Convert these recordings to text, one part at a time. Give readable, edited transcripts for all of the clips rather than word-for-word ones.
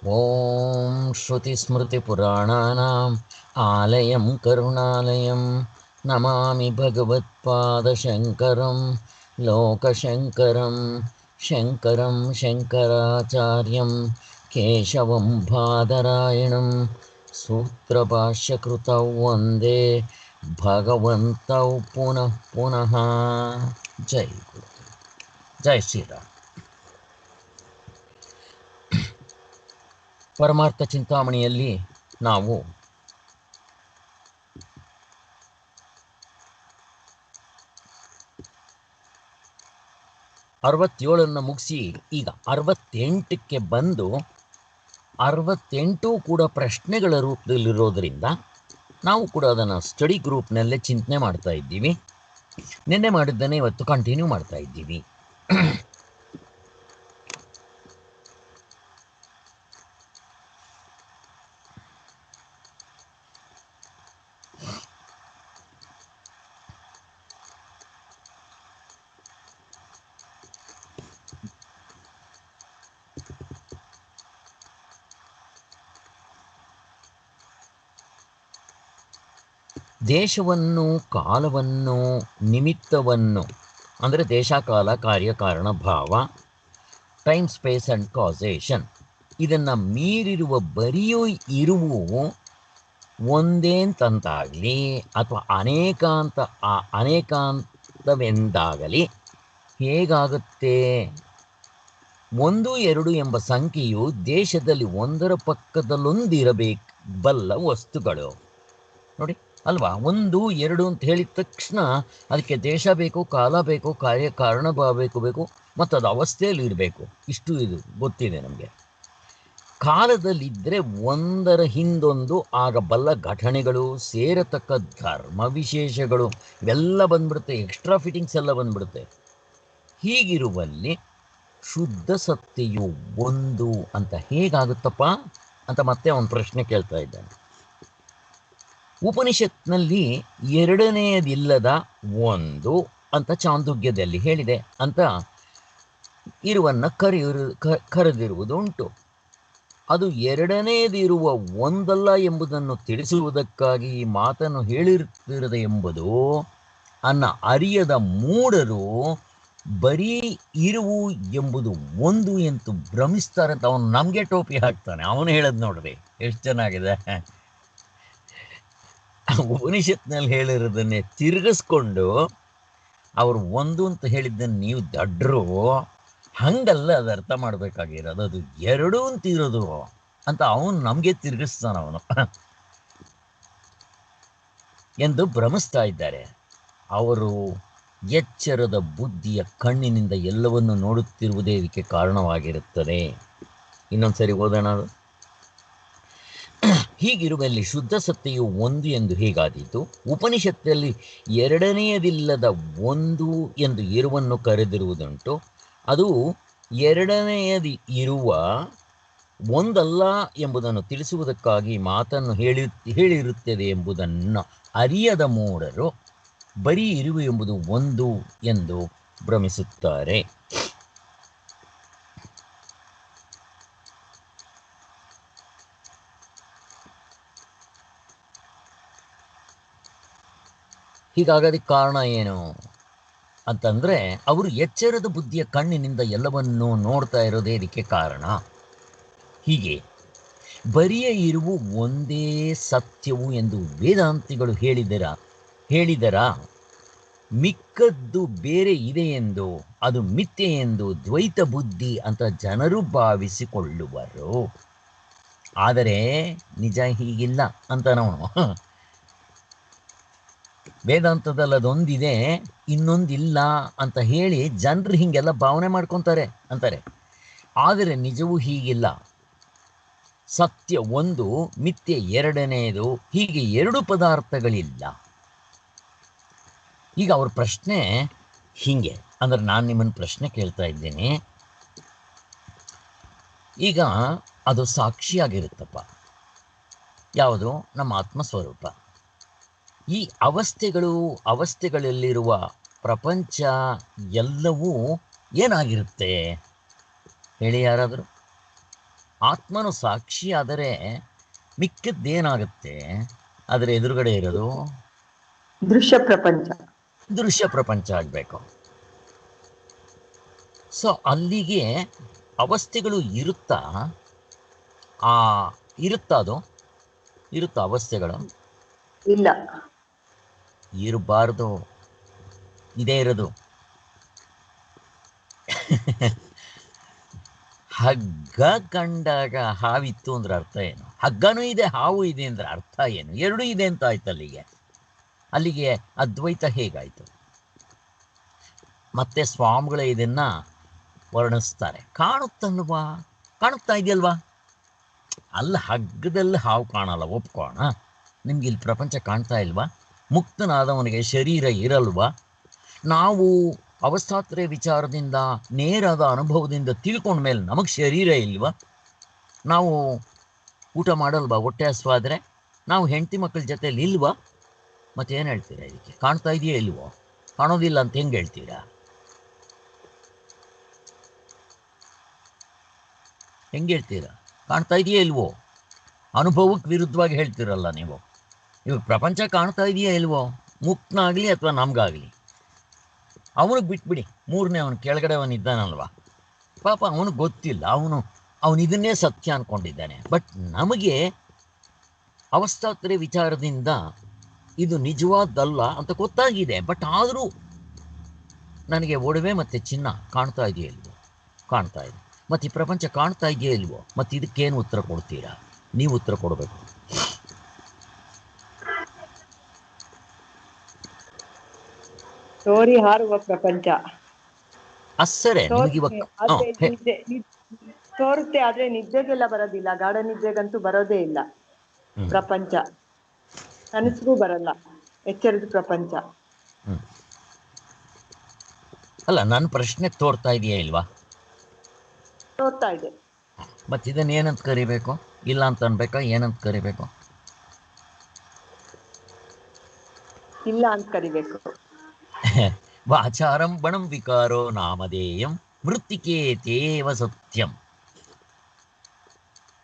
ಓಂ ಶ್ರುತಿಸ್ಮೃತಿಪುರಾಣಾನಾಂ ಆಲಯಂ ಕರುಣಾಲಯಂ ನಮಾಮಿ ಭಗವತ್ಪಾದಶಂಕರಂ ಲೋಕಶಂಕರಂ ಶಂಕರಂ ಶಂಕರಾಚಾರ್ಯಂ ಕೇಶವಂ ಬಾದರಾಯಣಂ ಸೂತ್ರಭಾಷ್ಯಕೃತೌ ವಂದೇ ಭಗವಂತೌ ಪುನಃ ಪುನಃ. ಜೈ ಗುರು, ಜೈ ಶ್ರೀರಾಮ್. ಪರಮಾರ್ಥ ಚಿಂತಾಮಣಿಯಲ್ಲಿ ನಾವು 67 ಮುಗಿಸಿ ಈಗ 68ಕ್ಕೆ ಬಂದು 68 ಕೂಡ ಪ್ರಶ್ನೆಗಳ ರೂಪದಲ್ಲಿರೋದರಿಂದ ನಾವು ಕೂಡ ಅದನ್ನು ಸ್ಟಡಿ ಗ್ರೂಪ್ನಲ್ಲೇ ಚಿಂತನೆ ಮಾಡ್ತಾ ಇದ್ದೀವಿ. ನಿನ್ನೆ ಮಾಡಿದ್ದನ್ನೇ ಇವತ್ತು ಕಂಟಿನ್ಯೂ ಮಾಡ್ತಾ ಇದ್ದೀವಿ. ದೇಶವನ್ನು, ಕಾಲವನ್ನು, ನಿಮಿತ್ತವನ್ನು ಅಂದರೆ ದೇಶ, ಕಾಲ, ಕಾರ್ಯಕಾರಣ, ಭಾವ, ಟೈಮ್, ಸ್ಪೇಸ್ ಆ್ಯಂಡ್ ಕಾಸೇಷನ್, ಇದನ್ನು ಮೀರಿರುವ ಬರಿಯೂ ಇರುವು ಒಂದೇ ಅಂತಂತಾಗಲಿ ಅಥವಾ ಅನೇಕಾಂತವೆಂದಾಗಲಿ ಹೇಗಾಗುತ್ತೆ? 1, 2 ಎಂಬ ಸಂಖ್ಯೆಯು ದೇಶದಲ್ಲಿ ಒಂದರ ಪಕ್ಕದಲ್ಲೊಂದಿರಬೇಕು ಬಲ್ಲ ವಸ್ತುಗಳು ನೋಡಿ ಅಲ್ವಾ. 1, 2 ಅಂತ ಹೇಳಿದ ತಕ್ಷಣ ಅದಕ್ಕೆ ದೇಶ ಬೇಕು, ಕಾಲ ಬೇಕು, ಕಾರ್ಯಕಾರಣ ಬೇಕು ಮತ್ತು ಅದು ಅವಸ್ಥೆಯಲ್ಲಿ ಇರಬೇಕು. ಇಷ್ಟು ಇದು ಗೊತ್ತಿದೆ ನಮಗೆ. ಕಾಲದಲ್ಲಿದ್ದರೆ ಒಂದರ ಹಿಂದೊಂದು ಆಗಬಲ್ಲ ಘಟನೆಗಳು, ಸೇರತಕ್ಕ ಧರ್ಮ ವಿಶೇಷಗಳು ಇವೆಲ್ಲ ಬಂದ್ಬಿಡುತ್ತೆ, ಎಕ್ಸ್ಟ್ರಾ ಫಿಟ್ಟಿಂಗ್ಸ್ ಎಲ್ಲ ಬಂದ್ಬಿಡುತ್ತೆ. ಹೀಗಿರುವಲ್ಲಿ ಶುದ್ಧ ಸತ್ಯವು ಒಂದು ಅಂತ ಹೇಗಾಗುತ್ತಪ್ಪ ಅಂತ ಮತ್ತೆ ಅವನು ಪ್ರಶ್ನೆ ಕೇಳ್ತಾ ಇದ್ದಾನೆ. ಉಪನಿಷತ್ನಲ್ಲಿ ಎರಡನೆಯದಿಲ್ಲದ ಒಂದು ಅಂತ ಚಾಂದೋಗ್ಯದಲ್ಲಿ ಹೇಳಿದೆ ಅಂತ ಇರುವನ್ನ ಕರೆದಿರುವುದು ಉಂಟು. ಅದು ಎರಡನೇದಿರುವ ಒಂದಲ್ಲ ಎಂಬುದನ್ನು ತಿಳಿಸುವುದಕ್ಕಾಗಿ ಈ ಮಾತನ್ನು ಹೇಳಿರುತ್ತಿರದೆ ಎಂಬುದು ಅನ್ನ ಅರಿಯದ ಮೂಢರು ಬರೀ ಇರುವು ಎಂಬುದು ಒಂದು ಎಂದು ಭ್ರಮಿಸ್ತಾರೆ ಅಂತ ಅವನು ನಮಗೆ ಟೋಪಿ ಹಾಕ್ತಾನೆ. ಅವನು ಹೇಳದ್ ನೋಡ್ರಿ ಎಷ್ಟು ಚೆನ್ನಾಗಿದೆ. ಉಪನಿಷತ್ನಲ್ಲಿ ಹೇಳಿರೋದನ್ನೇ ತಿರುಗಿಸ್ಕೊಂಡು ಅವರು ಒಂದು ಅಂತ ಹೇಳಿದ್ದನ್ನು ನೀವು ದಡ್ರು, ಹಂಗಲ್ಲ ಅದು ಅರ್ಥ ಮಾಡಬೇಕಾಗಿರೋದು, ಅದು ಎರಡೂ ಅಂತಿರೋದು ಅಂತ ಅವನು ನಮಗೆ ತಿರುಗಿಸ್ತಾನ ಅವನು ಎಂದು ಭ್ರಮಿಸ್ತಾ ಇದ್ದಾರೆ. ಅವರು ಎಚ್ಚರದ ಬುದ್ಧಿಯ ಕಣ್ಣಿನಿಂದ ಎಲ್ಲವನ್ನು ನೋಡುತ್ತಿರುವುದೇ ಇದಕ್ಕೆ ಕಾರಣವಾಗಿರುತ್ತದೆ. ಇನ್ನೊಂದ್ಸರಿ ಓದೋಣ. ಹೀಗಿರುವಲ್ಲಿ ಶುದ್ಧ ಸತ್ಯವು ಒಂದು ಎಂದು ಹೇಗಾದೀತು, ಉಪನಿಷತ್ತಲ್ಲಿ ಎರಡನೆಯದಿಲ್ಲದ ಒಂದು ಎಂದು ಇರುವನ್ನು ಕರೆದಿರುವುದುಂಟು. ಅದು ಎರಡನೆಯದಿ ಇರುವ ಒಂದಲ್ಲ ಎಂಬುದನ್ನು ತಿಳಿಸುವುದಕ್ಕಾಗಿ ಮಾತನ್ನು ಹೇಳಿರುತ್ತದೆ ಎಂಬುದನ್ನು ಅರಿಯದ ಮೂಢರು ಬರೀ ಇರುವು ಎಂಬುದು ಒಂದು ಎಂದು ಭ್ರಮಿಸುತ್ತಾರೆ. ಹೀಗಾಗೋದಕ್ಕೆ ಕಾರಣ ಏನು ಅಂತಂದರೆ, ಅವರು ಎಚ್ಚರದ ಬುದ್ಧಿಯ ಕಣ್ಣಿನಿಂದ ಎಲ್ಲವನ್ನೂ ನೋಡ್ತಾ ಇರೋದೇ ಇದಕ್ಕೆ ಕಾರಣ. ಹೀಗೆ ಬರಿಯ ಇರುವು ಒಂದೇ ಸತ್ಯವು ಎಂದು ವೇದಾಂತಿಗಳು ಹೇಳಿದರ ಮಿಕ್ಕದ್ದು ಬೇರೆ ಇದೆ ಎಂದು, ಅದು ಮಿಥ್ಯೆ ಎಂದು ದ್ವೈತ ಬುದ್ಧಿ ಅಂತ ಜನರು ಭಾವಿಸಿಕೊಳ್ಳುವರು. ಆದರೆ ನಿಜ ಹೀಗಿಲ್ಲ ಅಂತ ನಾವು ವೇದಾಂತದಲ್ಲಿ ಅದೊಂದಿದೆ ಇನ್ನೊಂದಿಲ್ಲ ಅಂತ ಹೇಳಿ ಜನರು ಹೀಗೆಲ್ಲ ಭಾವನೆ ಮಾಡ್ಕೊತಾರೆ ಅಂತಾರೆ. ಆದರೆ ನಿಜವೂ ಹೀಗಿಲ್ಲ. ಸತ್ಯ ಒಂದು, ಮಿಥ್ಯೆ ಎರಡನೆಯದು, ಹೀಗೆ ಎರಡು ಪದಾರ್ಥಗಳಿಲ್ಲ. ಈಗ ಅವ್ರ ಪ್ರಶ್ನೆ ಹೀಗೆ ಅಂದ್ರೆ ನಾನು ನಿಮ್ಮನ್ನು ಪ್ರಶ್ನೆ ಕೇಳ್ತಾ ಇದ್ದೀನಿ. ಈಗ ಅದು ಸಾಕ್ಷಿಯಾಗಿರುತ್ತಪ್ಪ, ಯಾವುದು? ನಮ್ಮ ಆತ್ಮಸ್ವರೂಪ. ಈ ಅವಸ್ಥೆಗಳಲ್ಲಿರುವ ಪ್ರಪಂಚ ಎಲ್ಲವೂ ಏನಾಗಿರುತ್ತೆ ಹೇಳಿ ಯಾರಾದರೂ? ಆತ್ಮನು ಸಾಕ್ಷಿ ಆದರೆ ಮಿಕ್ಕದ್ದೇನಾಗುತ್ತೆ? ಅದರ ಎದುರುಗಡೆ ಇರೋದು ದೃಶ್ಯ ಪ್ರಪಂಚ. ದೃಶ್ಯ ಪ್ರಪಂಚ ಆಗಬೇಕು. ಸೊ ಅಲ್ಲಿಗೆ ಅವಸ್ಥೆಗಳು ಇರುತ್ತಾ? ಅದು ಇರುತ್ತಾ ಅವಸ್ಥೆಗಳು? ಇಲ್ಲ, ಇರಬಾರ್ದು, ಇದೇ ಇರೋದು. ಹಗ್ಗ ಕಂಡಾಗ ಹಾವಿತ್ತು ಅಂದ್ರೆ ಅರ್ಥ ಏನು? ಹಗ್ಗನೂ ಇದೆ, ಹಾವು ಇದೆ ಅಂದ್ರೆ ಅರ್ಥ ಏನು? ಎರಡೂ ಇದೆ ಅಂತ ಆಯ್ತು. ಅಲ್ಲಿಗೆ ಅದ್ವೈತ ಹೇಗಾಯ್ತು? ಮತ್ತೆ ಸ್ವಾಮಿಗಳೇ ಇದನ್ನ ವರ್ಣಿಸ್ತಾರೆ. ಕಾಣುತ್ತಲ್ವಾ? ಕಾಣುತ್ತಾ ಇದೆಯಲ್ವಾ? ಅಲ್ಲ, ಹಗ್ಗದಲ್ಲಿ ಹಾವು ಕಾಣಲ್ಲ, ಒಪ್ಕೋಣ. ನಿಮ್ಗೆ ಇಲ್ಲಿ ಪ್ರಪಂಚ ಕಾಣ್ತಾ ಇಲ್ವಾ? ಮುಕ್ತನಾದವನಿಗೆ ಶರೀರ ಇರಲ್ವಾ? ನಾವು ಅವಸ್ಥಾತ್ರಯ ವಿಚಾರದಿಂದ ನೇರದ ಅನುಭವದಿಂದ ತಿಳ್ಕೊಂಡ ಮೇಲೆ ನಮಗೆ ಶರೀರ ಇಲ್ವಾ? ನಾವು ಊಟ ಮಾಡಲ್ವಾ ಹೊಟ್ಟೆ ಹಸ್ವಾದರೆ? ನಾವು ಹೆಂಡತಿ ಮಕ್ಕಳ ಜೊತೆಯಲ್ಲಿ ಇಲ್ವಾ? ಮತ್ತೇನು ಹೇಳ್ತೀರಾ ಇದಕ್ಕೆ? ಕಾಣ್ತಾ ಇದೆಯಾ ಇಲ್ವೋ? ಕಾಣೋದಿಲ್ಲ ಅಂತ ಹೆಂಗೆ ಹೇಳ್ತೀರಾ? ಹೆಂಗೆ ಹೇಳ್ತೀರಾ? ಕಾಣ್ತಾ ಇದೆಯಾ ಇಲ್ವೋ? ಅನುಭವಕ್ಕೆ ವಿರುದ್ಧವಾಗಿ ಹೇಳ್ತೀರಲ್ಲ ನೀವು. ಇವಾಗ ಪ್ರಪಂಚ ಕಾಣ್ತಾ ಇದೆಯಾ ಇಲ್ವೋ? ಮುಕ್ತನಾಗಲಿ ಅಥವಾ ನಮಗಾಗಲಿ, ಅವನಿಗೆ ಬಿಟ್ಬಿಡಿ. ಮೂರನೇ ಅವನು ಕೆಳಗಡೆ ಅವನಿದ್ದಾನಲ್ವ, ಪಾಪ ಅವನಿಗೆ ಗೊತ್ತಿಲ್ಲ, ಅವನು ಇದನ್ನೇ ಸತ್ಯ ಅಂದ್ಕೊಂಡಿದ್ದಾನೆ. ಬಟ್ ನಮಗೆ ಅವಸ್ಥಾತ್ರಯ ವಿಚಾರದಿಂದ ಇದು ನಿಜವಾದಲ್ಲ ಅಂತ ಗೊತ್ತಾಗಿದೆ. ಬಟ್ ಆದರೂ ನನಗೆ ಒಡವೆ ಮತ್ತು ಚಿನ್ನ ಕಾಣ್ತಾ ಇದೆಯಾ ಇಲ್ವೋ? ಕಾಣ್ತಾ ಇದೆ. ಮತ್ತು ಈ ಪ್ರಪಂಚ ಕಾಣ್ತಾ ಇದೆಯಾ ಇಲ್ವೋ? ಮತ್ತು ಇದಕ್ಕೇನು ಉತ್ತರ ಕೊಡ್ತೀರಾ? ನೀವು ಉತ್ತರ ಕೊಡಬೇಕು. ತೋರಿ ಹಾರುವ ಪ್ರಪಂಚ ಅಸರೆ ತೋರುತ್ತೆ, ಆದ್ರೆ ನಿದ್ದೆಗೆಲ್ಲ ಬರೋದಿಲ್ಲ. ಗಾಢ ನಿದ್ದೆಗಂತೂ ಬರೋದೇ ಇಲ್ಲ ಪ್ರಪಂಚ. ಕನಸಿಗೂ ಬರಲ್ಲ ಎಚ್ಚರದ ಪ್ರಪಂಚ. ಅಲ್ಲ, ನನ್ನ ಪ್ರಶ್ನೆ ತೋರ್ತಾ ಇದೆಯಾ ಇಲ್ವಾ? ತೋರ್ತಾ ಇದೆ. ಮತ್ತೆ ಇದನ್ನ ಏನಂತ ಕರಿಬೇಕು? ಇಲ್ಲ ಅಂತ ಅನ್ಬೇಕಾ? ಏನಂತ ಕರಿಬೇಕು? ಇಲ್ಲ ಅಂತ ಕರಿಬೇಕು. ವಾಚಾರಂ ಬಣಂ ವಿಕಾರೋ ನಾಮಧೇಯಂ ಮೃತ್ತಿಕೇತೇವ ಸತ್ಯಂ.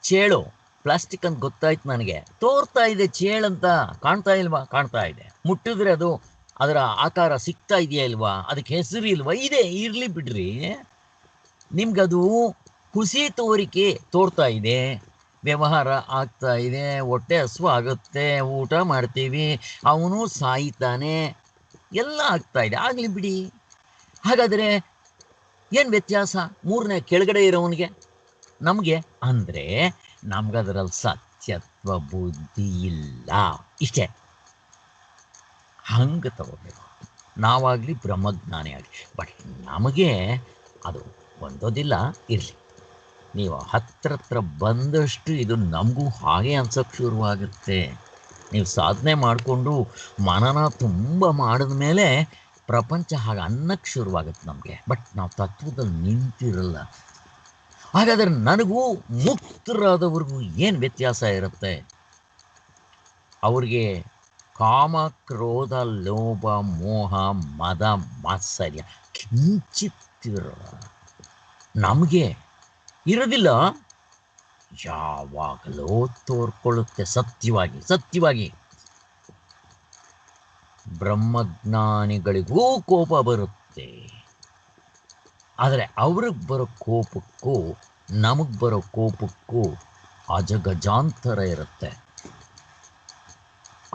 ಚೇಳು ಪ್ಲಾಸ್ಟಿಕ್ ಅಂತ ಗೊತ್ತಾಯ್ತು ನನಗೆ. ತೋರ್ತಾ ಇದೆ ಚೇಳಂತ. ಕಾಣ್ತಾ ಇಲ್ವಾ? ಕಾಣ್ತಾ ಇದೆ. ಮುಟ್ಟಿದ್ರೆ ಅದು ಅದರ ಆಕಾರ ಸಿಗ್ತಾ ಇದೆಯಾ ಇಲ್ವಾ? ಅದಕ್ಕೆ ಹೆಸರು ಇಲ್ವಾ? ಇದೆ, ಇರ್ಲಿ ಬಿಡ್ರಿ. ನಿಮ್ಗದು ಹುಸಿ ತೋರಿಕೆ ತೋರ್ತಾ ಇದೆ. ವ್ಯವಹಾರ ಆಗ್ತಾ ಇದೆ, ಹೊಟ್ಟೆ ಹಸುವು ಆಗುತ್ತೆ, ಊಟ ಮಾಡ್ತೀವಿ, ಅವನು ಸಾಯ್ತಾನೆ, ಎಲ್ಲ ಆಗ್ತಾ ಇದೆ, ಆಗಲಿ ಬಿಡಿ. ಹಾಗಾದರೆ ಏನು ವ್ಯತ್ಯಾಸ ಮೂರನೇ ಕೆಳಗಡೆ ಇರೋವನಿಗೆ ನಮಗೆ? ಅಂದರೆ ನಮ್ಗದರಲ್ಲಿ ಸತ್ಯತ್ವ ಬುದ್ಧಿ ಇಲ್ಲ, ಇಷ್ಟೇ. ಹಂಗೆ ತಗೋಬೇಕು ನಾವಾಗಲಿ, ಬ್ರಹ್ಮಜ್ಞಾನಿ ಆಗಲಿ. ಬಟ್ ನಮಗೆ ಅದು ಹೊಂದೋದಿಲ್ಲ. ಇರಲಿ, ನೀವು ಹತ್ರ ಬಂದಷ್ಟು ಇದು ನಮಗೂ ಹಾಗೆ ಅನ್ಸೋಕ್ಕೆ ಶುರುವಾಗುತ್ತೆ. ನೀವು ಸಾಧನೆ ಮಾಡಿಕೊಂಡು ಮನನ ತುಂಬ ಮಾಡಿದ ಮೇಲೆ ಪ್ರಪಂಚ ಹಾಗೆ ಅನ್ನಕ್ಕೆ ಶುರುವಾಗುತ್ತೆ ನಮಗೆ. ಬಟ್ ನಾವು ತತ್ವದಲ್ಲಿ ನಿಂತಿರಲ್ಲ. ಹಾಗಾದರೆ ನನಗೂ ಮುಕ್ತರಾದವ್ರಿಗೂ ಏನು ವ್ಯತ್ಯಾಸ ಇರುತ್ತೆ? ಅವ್ರಿಗೆ ಕಾಮ, ಕ್ರೋಧ, ಲೋಭ, ಮೋಹ, ಮದ, ಮಾತ್ಸರ್ಯ ಕಿಂಚಿತ್ತಿರಲ್ಲ. ನಮಗೆ ಇರೋದಿಲ್ಲ. ಯಾವಾಗಲೂ ತೋರ್ಕೊಳ್ಳುತ್ತೆ ಸತ್ಯವಾಗಿ. ಬ್ರಹ್ಮಜ್ಞಾನಿಗಳಿಗೂ ಕೋಪ ಬರುತ್ತೆ. ಆದರೆ ಅವ್ರಿಗೆ ಬರೋ ಕೋಪಕ್ಕೂ ನಮಗೆ ಬರೋ ಕೋಪಕ್ಕೂ ಅಜಗಜಾಂತರ ಇರುತ್ತೆ.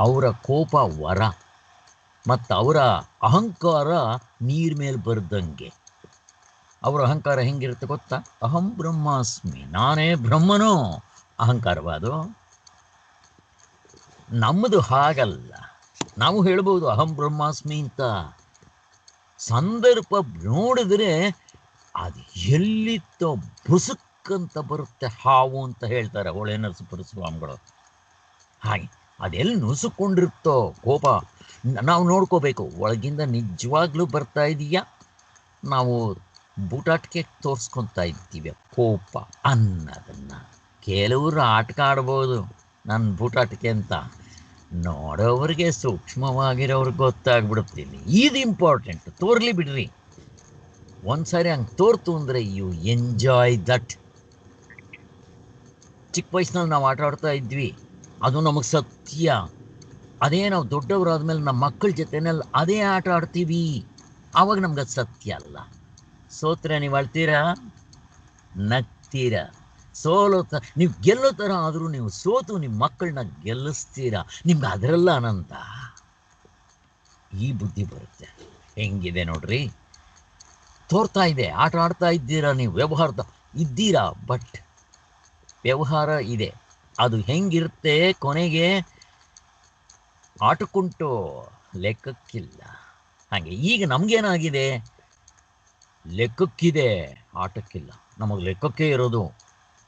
ಅವರ ಕೋಪ ವರ, ಮತ್ತು ಅವರ ಅಹಂಕಾರ ನೀರ್ ಮೇಲೆ ಬರ್ದಂಗೆ. ಅವರ ಅಹಂಕಾರ ಹೆಂಗಿರುತ್ತೆ ಗೊತ್ತಾ? ಅಹಂ ಬ್ರಹ್ಮಾಸ್ಮಿ, ನಾನೇ ಬ್ರಹ್ಮನು ಅಹಂಕಾರವಾದು. ನಮ್ಮದು ಹಾಗಲ್ಲ. ನಾವು ಹೇಳ್ಬೋದು ಅಹಂ ಬ್ರಹ್ಮಾಸ್ಮಿ ಅಂತ. ಸಂದರ್ಭ ನೋಡಿದ್ರೆ ಅದು ಎಲ್ಲಿತ್ತೋ ಬುಸುಕ್ಕಂತ ಬರುತ್ತೆ ಹಾವು ಅಂತ ಹೇಳ್ತಾರೆ ಹೊಳೆ ನರಸೀಪುರ ಸ್ವಾಮಿಗಳು. ಹಾಗೆ ಅದೆಲ್ಲಿ ನುಸುಕೊಂಡಿರುತ್ತೋ ಕೋಪ ನಾವು ನೋಡ್ಕೋಬೇಕು. ಒಳಗಿಂದ ನಿಜವಾಗ್ಲೂ ಬರ್ತಾ ಇದೆಯಾ? ನಾವು ಬೂಟಾಟಿಕೆ ತೋರಿಸ್ಕೊತಾ ಇದ್ದೀವಿ ಕೋಪ ಅನ್ನೋದನ್ನು. ಕೆಲವರು ಆಟಕ ಆಡ್ಬೋದು ನನ್ನ ಬೂಟಾಟಿಕೆ ಅಂತ, ನೋಡೋವ್ರಿಗೆ ಸೂಕ್ಷ್ಮವಾಗಿರೋವ್ರಿಗೆ ಗೊತ್ತಾಗ್ಬಿಡುತ್ತೀನಿ. ಇದು ಇಂಪಾರ್ಟೆಂಟ್. ತೋರ್ಲಿ ಬಿಡ್ರಿ, ಒಂದ್ಸಾರಿ ಹಂಗೆ ತೋರ್ತು ಅಂದರೆ ಯು ಎಂಜಾಯ್ ದಟ್. ಚಿಕ್ಕ ವಯಸ್ಸಿನಲ್ಲಿ ನಾವು ಆಟ ಆಡ್ತಾ ಇದ್ವಿ, ಅದು ನಮಗೆ ಸತ್ಯ. ಅದೇ ನಾವು ದೊಡ್ಡವರಾದ್ಮೇಲೆ ನಮ್ಮ ಮಕ್ಕಳ ಜೊತೆನಲ್ಲಿ ಅದೇ ಆಟ ಆಡ್ತೀವಿ, ಆವಾಗ ನಮ್ಗೆ ಅದು ಸತ್ಯ ಅಲ್ಲ. ಸೋತ್ರೆ ನೀವು ಅಳ್ತೀರಾ, ನಗ್ತೀರಾ. ನೀವು ಗೆಲ್ಲೋ ಥರ ಆದರೂ ನೀವು ಸೋತು ನಿಮ್ಮ ಮಕ್ಕಳನ್ನ ಗೆಲ್ಲಿಸ್ತೀರಾ, ನಿಮ್ಗೆ ಅದರಲ್ಲ ಆನಂದ. ಈ ಬುದ್ಧಿ ಬರುತ್ತೆ. ಹೆಂಗಿದೆ ನೋಡ್ರಿ, ತೋರ್ತಾ ಇದೆ. ಆಟ ಆಡ್ತಾ ಇದ್ದೀರಾ, ನೀವು ವ್ಯವಹಾರದ ಇದ್ದೀರಾ, ಬಟ್ ವ್ಯವಹಾರ ಇದೆ. ಅದು ಹೆಂಗಿರುತ್ತೆ ಕೊನೆಗೆ ಆಟಕ್ಕುಂಟು, ಲೆಕ್ಕಕ್ಕಿಲ್ಲ. ಹಾಗೆ ಈಗ ನಮಗೇನಾಗಿದೆ, ಲೆಕ್ಕಕ್ಕಿದೆ, ಆಟಕ್ಕಿಲ್ಲ. ನಮಗೆ ಲೆಕ್ಕಕ್ಕೆ ಇರೋದು,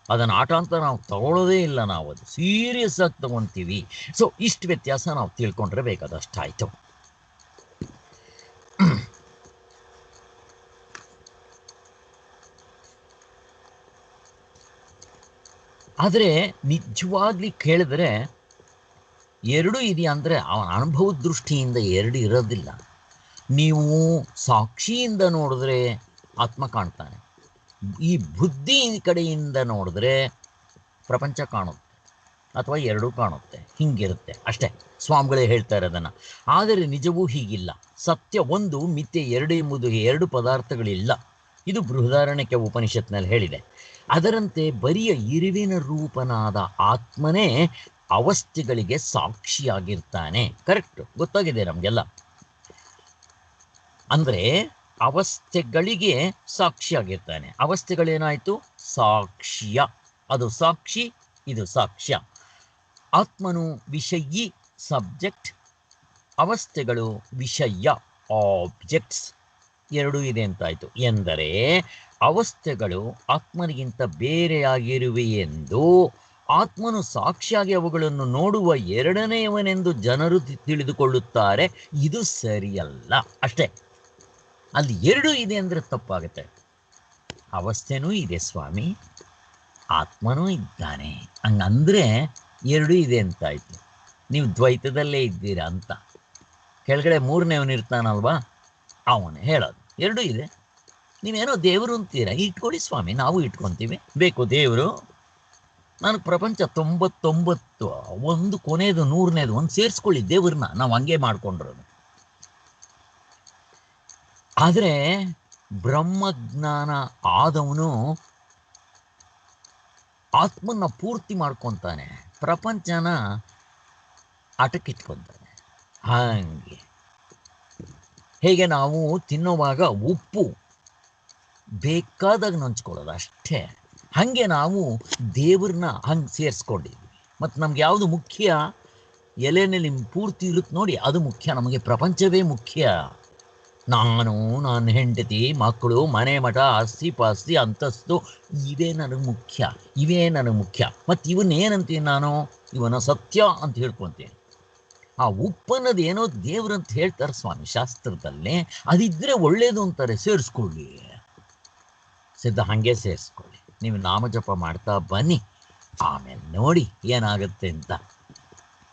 ಅದನ್ನು ಆಟ ಅಂತ ನಾವು ತಗೊಳ್ಳೋದೇ ಇಲ್ಲ. ನಾವು ಅದು ಸೀರಿಯಸ್ ಆಗಿ ತಗೊತೀವಿ. ಸೊ ಇಷ್ಟು ವ್ಯತ್ಯಾಸ ನಾವು ತಿಳ್ಕೊಂಡ್ರೆ ಬೇಕಾದಷ್ಟಾಯಿತು. ಆದರೆ ನಿಜವಾಗ್ಲಿ ಕೇಳಿದ್ರೆ ಎರಡು ಇದೆಯಾ ಅಂದರೆ ಅವನ ಅನುಭವದ ದೃಷ್ಟಿಯಿಂದ ಎರಡು ಇರೋದಿಲ್ಲ. ನೀವು ಸಾಕ್ಷಿಯಿಂದ ನೋಡಿದ್ರೆ ಆತ್ಮ ಕಾಣ್ತಾನೆ, ಈ ಬುದ್ಧಿ ಕಡೆಯಿಂದ ನೋಡಿದ್ರೆ ಪ್ರಪಂಚ ಕಾಣುತ್ತೆ, ಅಥವಾ ಎರಡೂ ಕಾಣುತ್ತೆ. ಹಿಂಗಿರುತ್ತೆ ಅಷ್ಟೇ. ಸ್ವಾಮಿಗಳೇ ಹೇಳ್ತಾರೆ ಅದನ್ನು. ಆದರೆ ನಿಜವೂ ಹೀಗಿಲ್ಲ. ಸತ್ಯ ಒಂದು, ಮಿಥ್ಯೆ ಎರಡು ಎಂಬುದು ಎರಡು ಪದಾರ್ಥಗಳಿಲ್ಲ. ಇದು ಬೃಹದಾರಣ್ಯಕ ಉಪನಿಷತ್ನಲ್ಲಿ ಹೇಳಿದೆ. ಅದರಂತೆ ಬರಿಯ ಇರುವಿನ ರೂಪನಾದ ಆತ್ಮನೇ ಅವಸ್ಥೆಗಳಿಗೆ ಸಾಕ್ಷಿಯಾಗಿರ್ತಾನೆ. ಕರೆಕ್ಟ್, ಗೊತ್ತಾಗಿದೆ ನಮಗೆಲ್ಲ. ಅಂದರೆ ಅವಸ್ಥೆಗಳಿಗೆ ಸಾಕ್ಷಿಯಾಗಿರ್ತಾನೆ. ಅವಸ್ಥೆಗಳೇನಾಯಿತು, ಸಾಕ್ಷ್ಯ. ಅದು ಸಾಕ್ಷಿ, ಇದು ಸಾಕ್ಷ್ಯ. ಆತ್ಮನು ವಿಷಯಿ, ಸಬ್ಜೆಕ್ಟ್. ಅವಸ್ಥೆಗಳು ವಿಷಯ, ಆಬ್ಜೆಕ್ಟ್ಸ್. ಎರಡೂ ಇದೆ ಅಂತಾಯಿತು. ಎಂದರೆ ಅವಸ್ಥೆಗಳು ಆತ್ಮನಿಗಿಂತ ಬೇರೆಯಾಗಿರುವೆ ಎಂದು, ಆತ್ಮನು ಸಾಕ್ಷಿಯಾಗಿ ಅವುಗಳನ್ನು ನೋಡುವ ಎರಡನೆಯವನೆಂದು ಜನರು ತಿಳಿದುಕೊಳ್ಳುತ್ತಾರೆ. ಇದು ಸರಿಯಲ್ಲ. ಅಷ್ಟೇ. ಅಲ್ಲಿ ಎರಡೂ ಇದೆ ಅಂದರೆ ತಪ್ಪಾಗುತ್ತೆ. ಅವಸ್ಥೆನೂ ಇದೆ ಸ್ವಾಮಿ, ಆತ್ಮನೂ ಇದ್ದಾನೆ. ಹಂಗಂದರೆ ಎರಡೂ ಇದೆ ಅಂತಾಯಿತು. ನೀವು ದ್ವೈತದಲ್ಲೇ ಇದ್ದೀರಾ ಅಂತ. ಕೆಳಗಡೆ ಮೂರನೇವನು ಇರ್ತಾನಲ್ವಾ, ಅವನು ಹೇಳೋದು ಎರಡೂ ಇದೆ. ನೀವೇನೋ ದೇವರು ಅಂತೀರ, ಇಟ್ಕೊಳ್ಳಿ ಸ್ವಾಮಿ, ನಾವು ಇಟ್ಕೊತೀವಿ. ಬೇಕು ದೇವರು, ನನಗೆ ಪ್ರಪಂಚ 99, ಒಂದು ಕೊನೆಯದು 100ನೇದು ಒಂದು ಸೇರಿಸ್ಕೊಳ್ಳಿ ದೇವ್ರನ್ನ. ನಾವು ಹಂಗೆ ಮಾಡ್ಕೊಂಡಿರೋದು. ಆದರೆ ಬ್ರಹ್ಮಜ್ಞಾನ ಆದವನು ಆತ್ಮನ್ನ ಪೂರ್ತಿ ಮಾಡ್ಕೊತಾನೆ, ಪ್ರಪಂಚನ ಆಟಕ್ಕಿಟ್ಕೊತಾನೆ. ಹಾಗೆ ಹೇಗೆ ನಾವು ತಿನ್ನೋವಾಗ ಉಪ್ಪು ಬೇಕಾದಾಗ ನಂಚ್ಕೊಳ್ಳೋದು ಅಷ್ಟೇ, ಹಾಗೆ ನಾವು ದೇವ್ರನ್ನ ಹಂಗೆ ಸೇರಿಸ್ಕೊಂಡಿದ್ವಿ. ಮತ್ತು ನಮ್ಗೆ ಯಾವುದು ಮುಖ್ಯ, ಎಲೆನಲ್ಲಿ ಪೂರ್ತಿ ಇರುತ್ತೆ ನೋಡಿ, ಅದು ಮುಖ್ಯ. ನಮಗೆ ಪ್ರಪಂಚವೇ ಮುಖ್ಯ. ನಾನು, ನನ್ನ ಹೆಂಡತಿ, ಮಕ್ಕಳು, ಮನೆ ಮಠ, ಆಸ್ತಿ ಪಾಸ್ತಿ, ಅಂತಸ್ತು, ಇವೇ ನನಗೆ ಮುಖ್ಯ, ಇವೇ ನನಗೆ ಮುಖ್ಯ. ಮತ್ತು ಇವನ್ನೇನಂತೀನಿ ನಾನು, ಇವನ ಸತ್ಯ ಅಂತ ಹೇಳ್ಕೊತೀನಿ. ಆ ಉಪ್ಪನ್ನದು ಏನೋ ದೇವ್ರಂತ ಹೇಳ್ತಾರೆ ಸ್ವಾಮಿ ಶಾಸ್ತ್ರದಲ್ಲಿ, ಅದಿದ್ದರೆ ಒಳ್ಳೇದು ಅಂತಾರೆ. ಸೇರಿಸ್ಕೊಳ್ಳಿ ಸಿದ್ಧ, ಹಾಗೆ ಸೇರಿಸ್ಕೊಳ್ಳಿ. ನೀವು ನಾಮಜಪ ಮಾಡ್ತಾ ಬನ್ನಿ, ಆಮೇಲೆ ನೋಡಿ ಏನಾಗುತ್ತೆ ಅಂತ.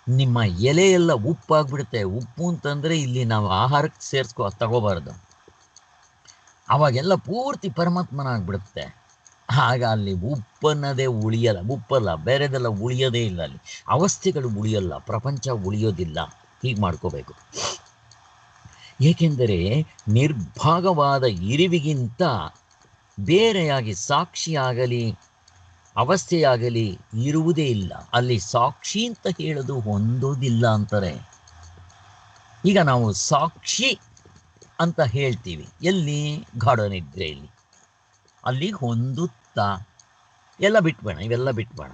ನಿಮ್ಮ ಎಲೆ ಎಲ್ಲ ಉಪ್ಪಾಗ್ಬಿಡುತ್ತೆ. ಉಪ್ಪು ಅಂತಂದರೆ ಇಲ್ಲಿ ನಾವು ಆಹಾರಕ್ಕೆ ತಗೋಬಾರ್ದು. ಅವಾಗೆಲ್ಲ ಪೂರ್ತಿ ಪರಮಾತ್ಮನಾಗ್ಬಿಡುತ್ತೆ. ಆಗ ಅಲ್ಲಿ ಉಪ್ಪನ್ನದೇ ಉಳಿಯಲ್ಲ. ಉಪ್ಪಲ್ಲ, ಬೇರೆದೆಲ್ಲ ಉಳಿಯೋದೇ ಇಲ್ಲ. ಅಲ್ಲಿ ಅವಸ್ಥೆಗಳು ಉಳಿಯಲ್ಲ, ಪ್ರಪಂಚ ಉಳಿಯೋದಿಲ್ಲ. ಹೀಗೆ ಮಾಡ್ಕೋಬೇಕು. ಏಕೆಂದರೆ ನಿರ್ಭಾಗವಾದ ಇರುವಿಗಿಂತ ಬೇರೆಯಾಗಿ ಸಾಕ್ಷಿಯಾಗಲಿ ಅವಸ್ಥೆಯಾಗಲಿ ಇರುವುದೇ ಇಲ್ಲ. ಅಲ್ಲಿ ಸಾಕ್ಷಿ ಅಂತ ಹೇಳೋದು ಹೊಂದೋದಿಲ್ಲ ಅಂತಾರೆ. ಈಗ ನಾವು ಸಾಕ್ಷಿ ಅಂತ ಹೇಳ್ತೀವಿ ಎಲ್ಲಿ, ಗಾಢನಿದ್ರೆಯಲ್ಲಿ. ಅಲ್ಲಿ ಹೊಂದುತ್ತಾ ಎಲ್ಲ ಬಿಟ್ಬೇಡ, ಇವೆಲ್ಲ ಬಿಟ್ಬೇಡ,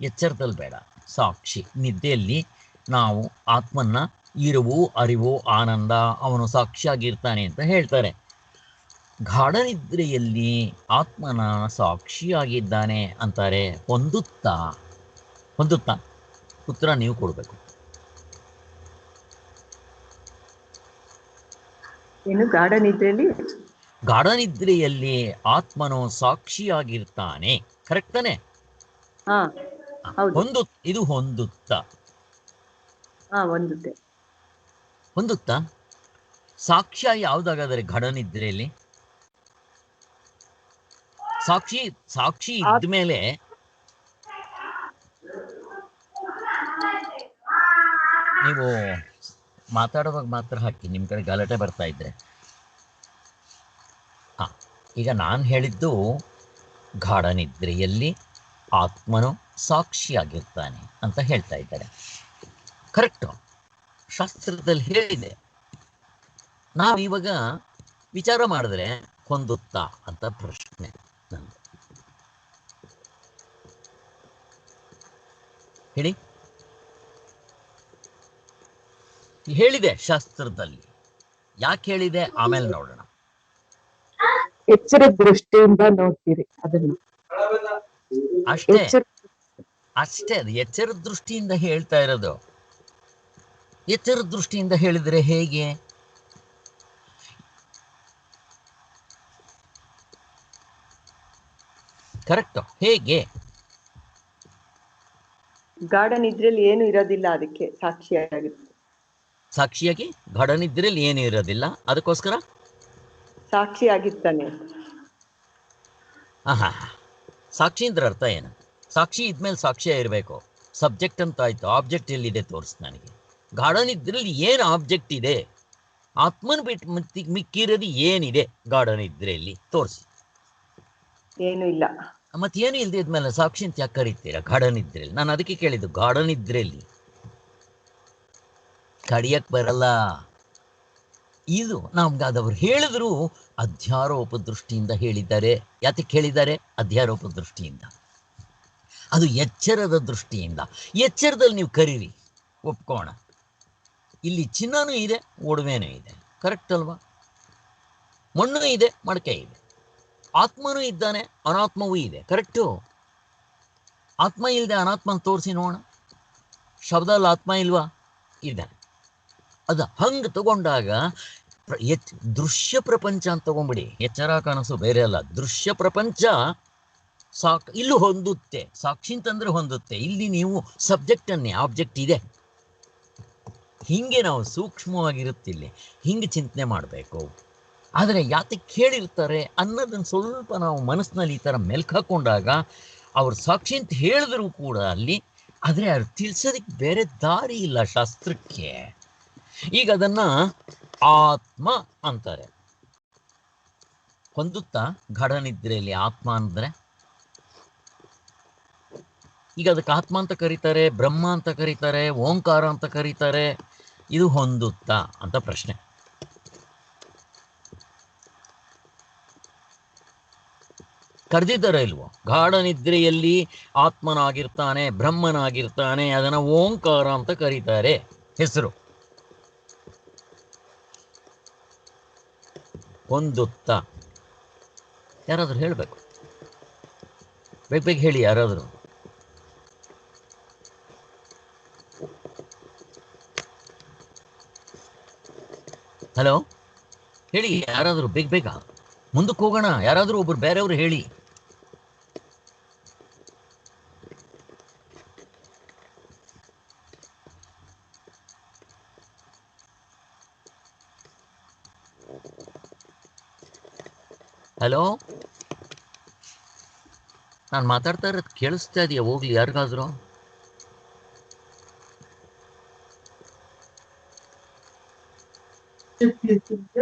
ಎಚ್ಚರದಲ್ಲಿ ಬೇಡ. ಸಾಕ್ಷಿ ನಿದ್ದೆಯಲ್ಲಿ ನಾವು ಆತ್ಮನ್ನ ಇರುವು, ಅರಿವು, ಆನಂದ, ಅವನು ಸಾಕ್ಷಿಯಾಗಿರ್ತಾನೆ ಅಂತ ಹೇಳ್ತಾರೆ. ಗಾಢನಿದ್ರೆಯಲ್ಲಿ ಆತ್ಮನ ಸಾಕ್ಷಿಯಾಗಿದ್ದಾನೆ ಅಂತಾರೆ. ಹೊಂದುತ್ತಾ ಉತ್ತರ ನೀವು ಕೊಡಬೇಕು. ಏನು ಗಾಢನಿದ್ರೆಯಲ್ಲಿ? ಗಾಢನಿದ್ರೆಯಲ್ಲಿ ಆತ್ಮನು ಸಾಕ್ಷಿಯಾಗಿರ್ತಾನೆ. ಕರೆಕ್ಟ್ ತಾನೆ? ಇದು ಹೊಂದುತ್ತಾ ಸಾಕ್ಷ್ಯ ಯಾವುದಾಗಾದರೆ ಗಾಢನಿದ್ರೆಯಲ್ಲಿ ಸಾಕ್ಷಿ ಇದ್ಮೇಲೆ ನೀವು ಮಾತಾಡುವಾಗ ಮಾತ್ರ ಹಾಕಿ, ನಿಮ್ಮ ಕಡೆ ಗಲಾಟೆ ಬರ್ತಾ ಇದ್ರೆ. ಹಾಂ, ಈಗ ನಾನು ಹೇಳಿದ್ದು ಗಾಢ ನಿದ್ರೆಯಲ್ಲಿ ಆತ್ಮನು ಸಾಕ್ಷಿಯಾಗಿರ್ತಾನೆ ಅಂತ ಹೇಳ್ತಾ ಇದ್ದಾರೆ. ಕರೆಕ್ಟು, ಶಾಸ್ತ್ರದಲ್ಲಿ ಹೇಳಿದೆ. ನಾವಿವಾಗ ವಿಚಾರ ಮಾಡಿದ್ರೆ ಹೊಂದುತ್ತಾ ಅಂತ ಪ್ರಶ್ನೆ ನಂದು. ಹೇಳಿ. ಹೇಳಿದೆ ಶಾಸ್ತ್ರದಲ್ಲಿ, ಯಾಕೆ ಹೇಳಿದೆ ಆಮೇಲೆ ನೋಡೋಣ. ಎಚ್ಚರ ದೃಷ್ಟಿಯಿಂದ ನೋಡ್ತೀರಿ ಅದನ್ನು. ಅಷ್ಟೇ ಅಷ್ಟೇ, ಅದು ಎಚ್ಚರದ ದೃಷ್ಟಿಯಿಂದ ಹೇಳ್ತಾ ಇರೋದು. ಎಚ್ಚರದ ದೃಷ್ಟಿಯಿಂದ ಹೇಳಿದ್ರೆ ಹೇಗೆ? ಕರೆಕ್ಟ್, ಹೇಗೆ? ಗಾಢ ನಿದ್ರೆಯಲ್ಲಿ ಏನು ಇರೋದಿಲ್ಲ, ಅದಕ್ಕೆ ಸಾಕ್ಷಿಯಾಗಿರುತ್ತೆ. ಸಾಕ್ಷಿಯಾಗಿ ಗಾಢ ನಿದ್ರೆಯಲ್ಲಿ ಏನು ಇರೋದಿಲ್ಲ, ಅದಕ್ಕೋಸ್ಕರ ಸಾಕ್ಷಿಯಾಗಿರ್ತಾನೆ. ಹಾ, ಸಾಕ್ಷಿ ಅಂದ್ರೆ ಅರ್ಥ ಏನು? ಸಾಕ್ಷಿ ಇದ್ಮೇಲೆ ಸಾಕ್ಷ್ಯ ಇರಬೇಕು. ಸಬ್ಜೆಕ್ಟ್ ಅಂತ ಆಯ್ತು, ಆಬ್ಜೆಕ್ಟ್ ಎಲ್ಲಿದೆ ತೋರಿಸ್ ನನಗೆ. ಗಾಢ ನಿದ್ರೆಯಲ್ಲಿ ಏನು ಆಬ್ಜೆಕ್ಟ್ ಇದೆ? ಆತ್ಮನ ಬಿಟ್ಟು ಮಿಕ್ಕಿರೋದು ಏನಿದೆ ಗಾಢ ನಿದ್ರೆಯಲ್ಲಿ ತೋರಿಸಿ. ಏನು ಇಲ್ಲ. ಮತ್ತೇನು ಇಲ್ಲದೆ ಇದ್ಮೇಲೆ ಸಾಕ್ಷಿ ಅಂತ ಯಾಕೆ ಕರೀತೀರಾ ಗಾಢ ನಿದ್ರೆಯಲ್ಲಿ? ನಾನು ಅದಕ್ಕೆ ಕೇಳಿದ್ದು, ಗಾಢ ನಿದ್ರೆಯಲ್ಲಿ ಕಡಿಯಕ್ಕೆ ಬರಲ್ಲ. ಇದು ನಮ್ಗಾದವ್ರು ಹೇಳಿದ್ರು ಅಧ್ಯಾರೋಪ ದೃಷ್ಟಿಯಿಂದ ಹೇಳಿದ್ದಾರೆ. ಯಾತಕ್ಕೆ ಹೇಳಿದ್ದಾರೆ? ಅಧ್ಯಾರೋಪ ದೃಷ್ಟಿಯಿಂದ. ಅದು ಎಚ್ಚರದ ದೃಷ್ಟಿಯಿಂದ. ಎಚ್ಚರದಲ್ಲಿ ನೀವು ಕರೀರಿ, ಒಪ್ಕೋಣ. ಇಲ್ಲಿ ಚಿನ್ನನೂ ಇದೆ, ಒಡವೆನೂ ಇದೆ, ಕರೆಕ್ಟ್ ಅಲ್ವಾ? ಮಣ್ಣು ಇದೆ, ಮಡಕೆ ಇದೆ, ಆತ್ಮನೂ ಇದ್ದಾನೆ, ಅನಾತ್ಮವೂ ಇದೆ, ಕರೆಕ್ಟು? ಆತ್ಮ ಇಲ್ಲದೆ ಅನಾತ್ಮನ ತೋರಿಸಿ ನೋಡೋಣ. ಶಬ್ದಲ್ಲಿ ಆತ್ಮ ಇಲ್ವಾ? ಇದ್ದಾನೆ. ಅದು ಹಂಗೆ ತಗೊಂಡಾಗ ದೃಶ್ಯ ಪ್ರಪಂಚ ಅಂತ ತಗೊಂಬಿಡಿ. ಎಚ್ಚರ ಕನಸು ಬೇರೆ ಅಲ್ಲ, ದೃಶ್ಯ ಪ್ರಪಂಚ ಇಲ್ಲೂ ಹೊಂದುತ್ತೆ. ಸಾಕ್ಷಿ ಅಂತಂದ್ರೆ ಹೊಂದುತ್ತೆ. ಇಲ್ಲಿ ನೀವು ಸಬ್ಜೆಕ್ಟನ್ನೇ, ಆಬ್ಜೆಕ್ಟ್ ಇದೆ. ಹಿಂಗೆ ನಾವು ಸೂಕ್ಷ್ಮವಾಗಿರುತ್ತಿಲ್ಲಿ ಹಿಂಗೆ ಚಿಂತನೆ ಮಾಡಬೇಕು. ಆದರೆ ಯಾತಕ್ಕೆ ಹೇಳಿರ್ತಾರೆ ಅನ್ನೋದನ್ನು ಸ್ವಲ್ಪ ನಾವು ಮನಸ್ಸಿನಲ್ಲಿ ಈ ಥರ ಮೆಲ್ಕು ಹಾಕೊಂಡಾಗ, ಅವ್ರು ಸಾಕ್ಷಿ ಅಂತ ಹೇಳಿದ್ರು ಕೂಡ ಅಲ್ಲಿ, ಆದರೆ ಅವ್ರು ತಿಳಿಸೋದಕ್ಕೆ ಬೇರೆ ದಾರಿ ಇಲ್ಲ ಶಾಸ್ತ್ರಕ್ಕೆ. ಈಗ ಅದನ್ನ ಆತ್ಮ ಅಂತಾರೆ. ಹೊಂದುತ್ತಾ ಗಾಢ ನಿದ್ರೆಯಲ್ಲಿ ಆತ್ಮ ಅಂದ್ರೆ? ಈಗ ಅದಕ್ಕೆ ಆತ್ಮ ಅಂತ ಕರೀತಾರೆ, ಬ್ರಹ್ಮ ಅಂತ ಕರೀತಾರೆ, ಓಂಕಾರ ಅಂತ ಕರೀತಾರೆ. ಇದು ಹೊಂದುತ್ತಾ ಅಂತ ಪ್ರಶ್ನೆ. ಕರೆದಿದ್ದಾರೆ ಇಲ್ವೋ? ಗಾಢ ನಿದ್ರೆಯಲ್ಲಿ ಆತ್ಮನಾಗಿರ್ತಾನೆ, ಬ್ರಹ್ಮನಾಗಿರ್ತಾನೆ, ಅದನ್ನ ಓಂಕಾರ ಅಂತ ಕರೀತಾರೆ, ಹೆಸರು. ಹೊಂದುತ್ತಾ ಯಾರಾದ್ರೂ ಹೇಳಬೇಕು. ಬೇಗ ಬೇಗ ಹೇಳಿ ಯಾರಾದರೂ. ಹಲೋ, ಹೇಳಿ ಯಾರಾದರೂ ಬೇಗ ಬೇಗ. ಮುಂದಕ್ಕೆ ಹೋಗೋಣ. ಯಾರಾದರೂ ಒಬ್ರು ಬೇರೆಯವರು ಹೇಳಿ. ಹಲೋ, ನಾನು ಮಾತಾಡ್ತಾ ಇರೋದು ಕೇಳಿಸ್ತಾ ಇದೆಯಾ? ಹೋಗ್ಲಿ ಯಾರಿಗಾದ್ರು.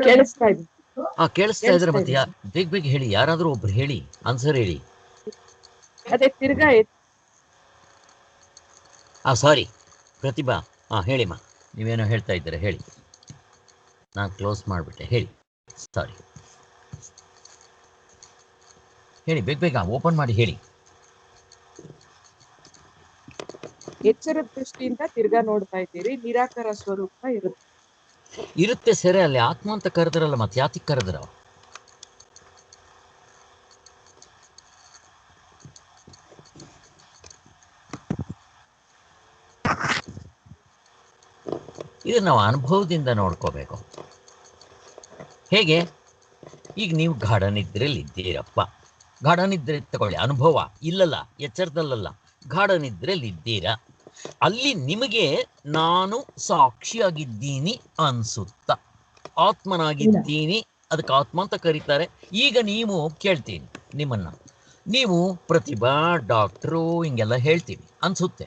ಕೇಳಿಸ್ತಾ ಇದೆ. ಕೇಳಿಸ್ತಾ ಇದ್ರೆ ಮತ್ತೆ ಬೇಗ ಬೇಗ ಹೇಳಿ. ಯಾರಾದರೂ ಒಬ್ರು ಹೇಳಿ, ಆನ್ಸರ್ ಹೇಳಿ. ಅದೇ ತಿರ್ಗಾ ಸಾರಿ ಪ್ರತಿಭಾ. ಹೇಳಿಮ್ಮ, ನೀವೇನೋ ಹೇಳ್ತಾ ಇದ್ದೀರಾ, ಹೇಳಿ. ನಾನು ಕ್ಲೋಸ್ ಮಾಡಿಬಿಟ್ಟೆ, ಹೇಳಿ. ಸಾರಿ, ಹೇಳಿ ಬೇಗ ಬೇಗ, ಓಪನ್ ಮಾಡಿ ಹೇಳಿ. ಎಚ್ಚರ ದೃಷ್ಟಿಯಿಂದ ತಿರ್ಗಾ ನೋಡ್ತಾ ಇದ್ದೀರಿ, ನಿರಾಕಾರ ಸ್ವರೂಪ ಇರುತ್ತೆ ಸರಿ. ಅಲ್ಲಿ ಆತ್ಮ ಅಂತ ಕರೆದ್ರಲ್ಲ, ಮತ್ತೆ ಯಾತಿಗೆ ಕರೆದ್ರ? ಇದನ್ನ ನಾವು ಅನುಭವದಿಂದ ನೋಡ್ಕೋಬೇಕು. ಹೇಗೆ? ಈಗ ನೀವು ಗಾಢ ನಿದ್ರೆಯಲ್ಲಿ ಇದ್ದೀರಪ್ಪ. ಗಾಢ ನಿದ್ರೆ ತಗೊಳ್ಳಿ, ಅನುಭವ ಇಲ್ಲಲ್ಲ, ಎಚ್ಚರದಲ್ಲಲ್ಲ, ಗಾಢ ನಿದ್ರೆಯಲ್ಲಿ ಇದ್ದೀರಾ. ಅಲ್ಲಿ ನಿಮಗೆ ನಾನು ಸಾಕ್ಷಿಯಾಗಿದ್ದೀನಿ ಅನ್ಸುತ್ತ, ಆತ್ಮನಾಗಿದ್ದೀನಿ, ಅದಕ್ಕೆ ಆತ್ಮ ಅಂತ ಕರೀತಾರೆ. ಈಗ ನೀವು ಕೇಳ್ತೀನಿ ನಿಮ್ಮನ್ನ, ನೀವು ಪ್ರತಿಭಾ, ಡಾಕ್ಟ್ರು ಹಿಂಗೆಲ್ಲ ಹೇಳ್ತೀವಿ ಅನ್ಸುತ್ತೆ,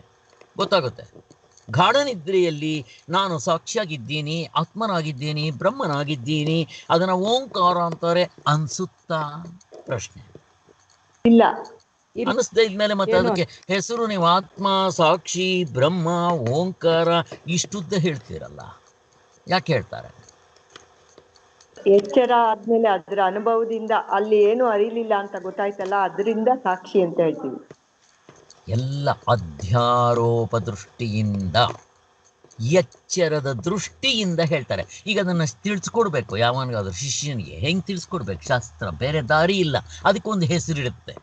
ಗೊತ್ತಾಗುತ್ತೆ. ಗಾಢ ನಿದ್ರೆಯಲ್ಲಿ ನಾನು ಸಾಕ್ಷಿಯಾಗಿದ್ದೀನಿ, ಆತ್ಮನಾಗಿದ್ದೀನಿ, ಬ್ರಹ್ಮನಾಗಿದ್ದೀನಿ, ಅದನ್ನ ಓಂಕಾರ ಅಂತಾರೆ ಅನ್ಸುತ್ತಾ? ಪ್ರಶ್ನೆ. ಇಲ್ಲ. ಅನಿಸ್ದೇ ಇದ್ಮೇಲೆ ಮತ್ತೆ ಏನು ಅದಕ್ಕೆ ಹೆಸರು ನೀವು ಆತ್ಮ, ಸಾಕ್ಷಿ, ಬ್ರಹ್ಮ, ಓಂಕಾರ ಇಷ್ಟುದ್ದ ಹೇಳ್ತೀರಲ್ಲ, ಯಾಕೆ ಹೇಳ್ತಾರೆ? ಎಚ್ಚರ ಆದ್ಮೇಲೆ ಅದ್ರ ಅನುಭವದಿಂದ ಅಲ್ಲಿ ಏನು ಅರಿಲಿಲ್ಲ ಅಂತ ಗೊತ್ತಾಯ್ತಲ್ಲ, ಅದರಿಂದ ಸಾಕ್ಷಿ ಅಂತ ಹೇಳ್ತೀವಿ. ಎಲ್ಲ ಅಧ್ಯಾರೋಪ ದೃಷ್ಟಿಯಿಂದ, ಎಚ್ಚರದ ದೃಷ್ಟಿಯಿಂದ ಹೇಳ್ತಾರೆ. ಈಗ ಅದನ್ನು ತಿಳಿಸ್ಕೊಡ್ಬೇಕು ಯಾವನಿಗಾದ್ರೂ ಶಿಷ್ಯನಿಗೆ. ಹೆಂಗೆ ತಿಳಿಸ್ಕೊಡ್ಬೇಕು? ಶಾಸ್ತ್ರ, ಬೇರೆ ದಾರಿ ಇಲ್ಲ. ಅದಕ್ಕೊಂದು ಹೆಸರಿಡುತ್ತೆ.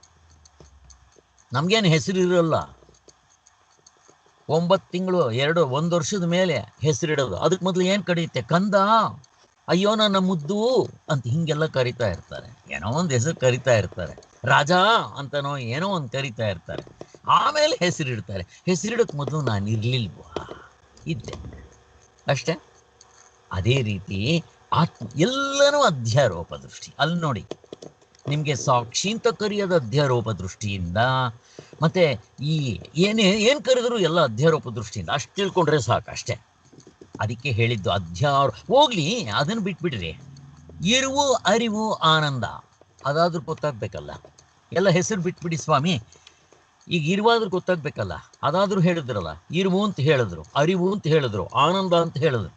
ನಮ್ಗೇನು ಹೆಸರಿರಲ್ಲ. 9 ತಿಂಗಳು 1 ವರ್ಷದ ಮೇಲೆ ಹೆಸರಿಡೋದು. ಅದಕ್ಕೆ ಮೊದಲು ಏನು ಕರೆಯುತ್ತೆ? ಕಂದ, ಅಯ್ಯೋ ನನ್ನ ಮುದ್ದು ಅಂತ ಹಿಂಗೆಲ್ಲ ಕರಿತಾ ಇರ್ತಾರೆ. ಏನೋ ಒಂದು ಹೆಸರು ಕರಿತಾ ಇರ್ತಾರೆ. ರಾಜ ಅಂತನೋ ಏನೋ ಒಂದು ಕರಿತಾ ಇರ್ತಾರೆ. ಆಮೇಲೆ ಹೆಸರಿಡ್ತಾರೆ. ಹೆಸರಿಡೋಕೆ ಮೊದಲು ನಾನು ಇರ್ಲಿಲ್ವಾ? ಇದ್ದೆ ಅಷ್ಟೇ. ಅದೇ ರೀತಿ ಆತ್ಮ ಎಲ್ಲನೂ ಅಧ್ಯಾರೋಪ ದೃಷ್ಟಿ. ಅಲ್ಲಿ ನೋಡಿ, ನಿಮಗೆ ಸಾಕ್ಷಿ ಅಂತ ಕರೆಯೋದು ಅಧ್ಯಾರೋಪ ದೃಷ್ಟಿಯಿಂದ, ಮತ್ತೆ ಈ ಏನು ಕರೆದ್ರು ಎಲ್ಲ ಅಧ್ಯಾರೋಪ ದೃಷ್ಟಿಯಿಂದ. ಅಷ್ಟು ತಿಳ್ಕೊಂಡ್ರೆ ಸಾಕು, ಅಷ್ಟೇ. ಅದಕ್ಕೆ ಹೇಳಿದ್ದು ಹೋಗ್ಲಿ, ಅದನ್ನು ಬಿಟ್ಬಿಡ್ರಿ. ಇರುವು, ಅರಿವು, ಆನಂದ ಅದಾದ್ರೂ ಗೊತ್ತಾಗ್ಬೇಕಲ್ಲ. ಎಲ್ಲ ಹೆಸರು ಬಿಟ್ಬಿಡಿ ಸ್ವಾಮಿ. ಈಗ ಇರುವಾದ್ರೂ ಗೊತ್ತಾಗ್ಬೇಕಲ್ಲ. ಅದಾದ್ರೂ ಹೇಳಿದ್ರಲ್ಲ, ಇರುವು ಅಂತ ಹೇಳಿದ್ರು, ಅರಿವು ಅಂತ ಹೇಳಿದ್ರು, ಆನಂದ ಅಂತ ಹೇಳಿದ್ರು.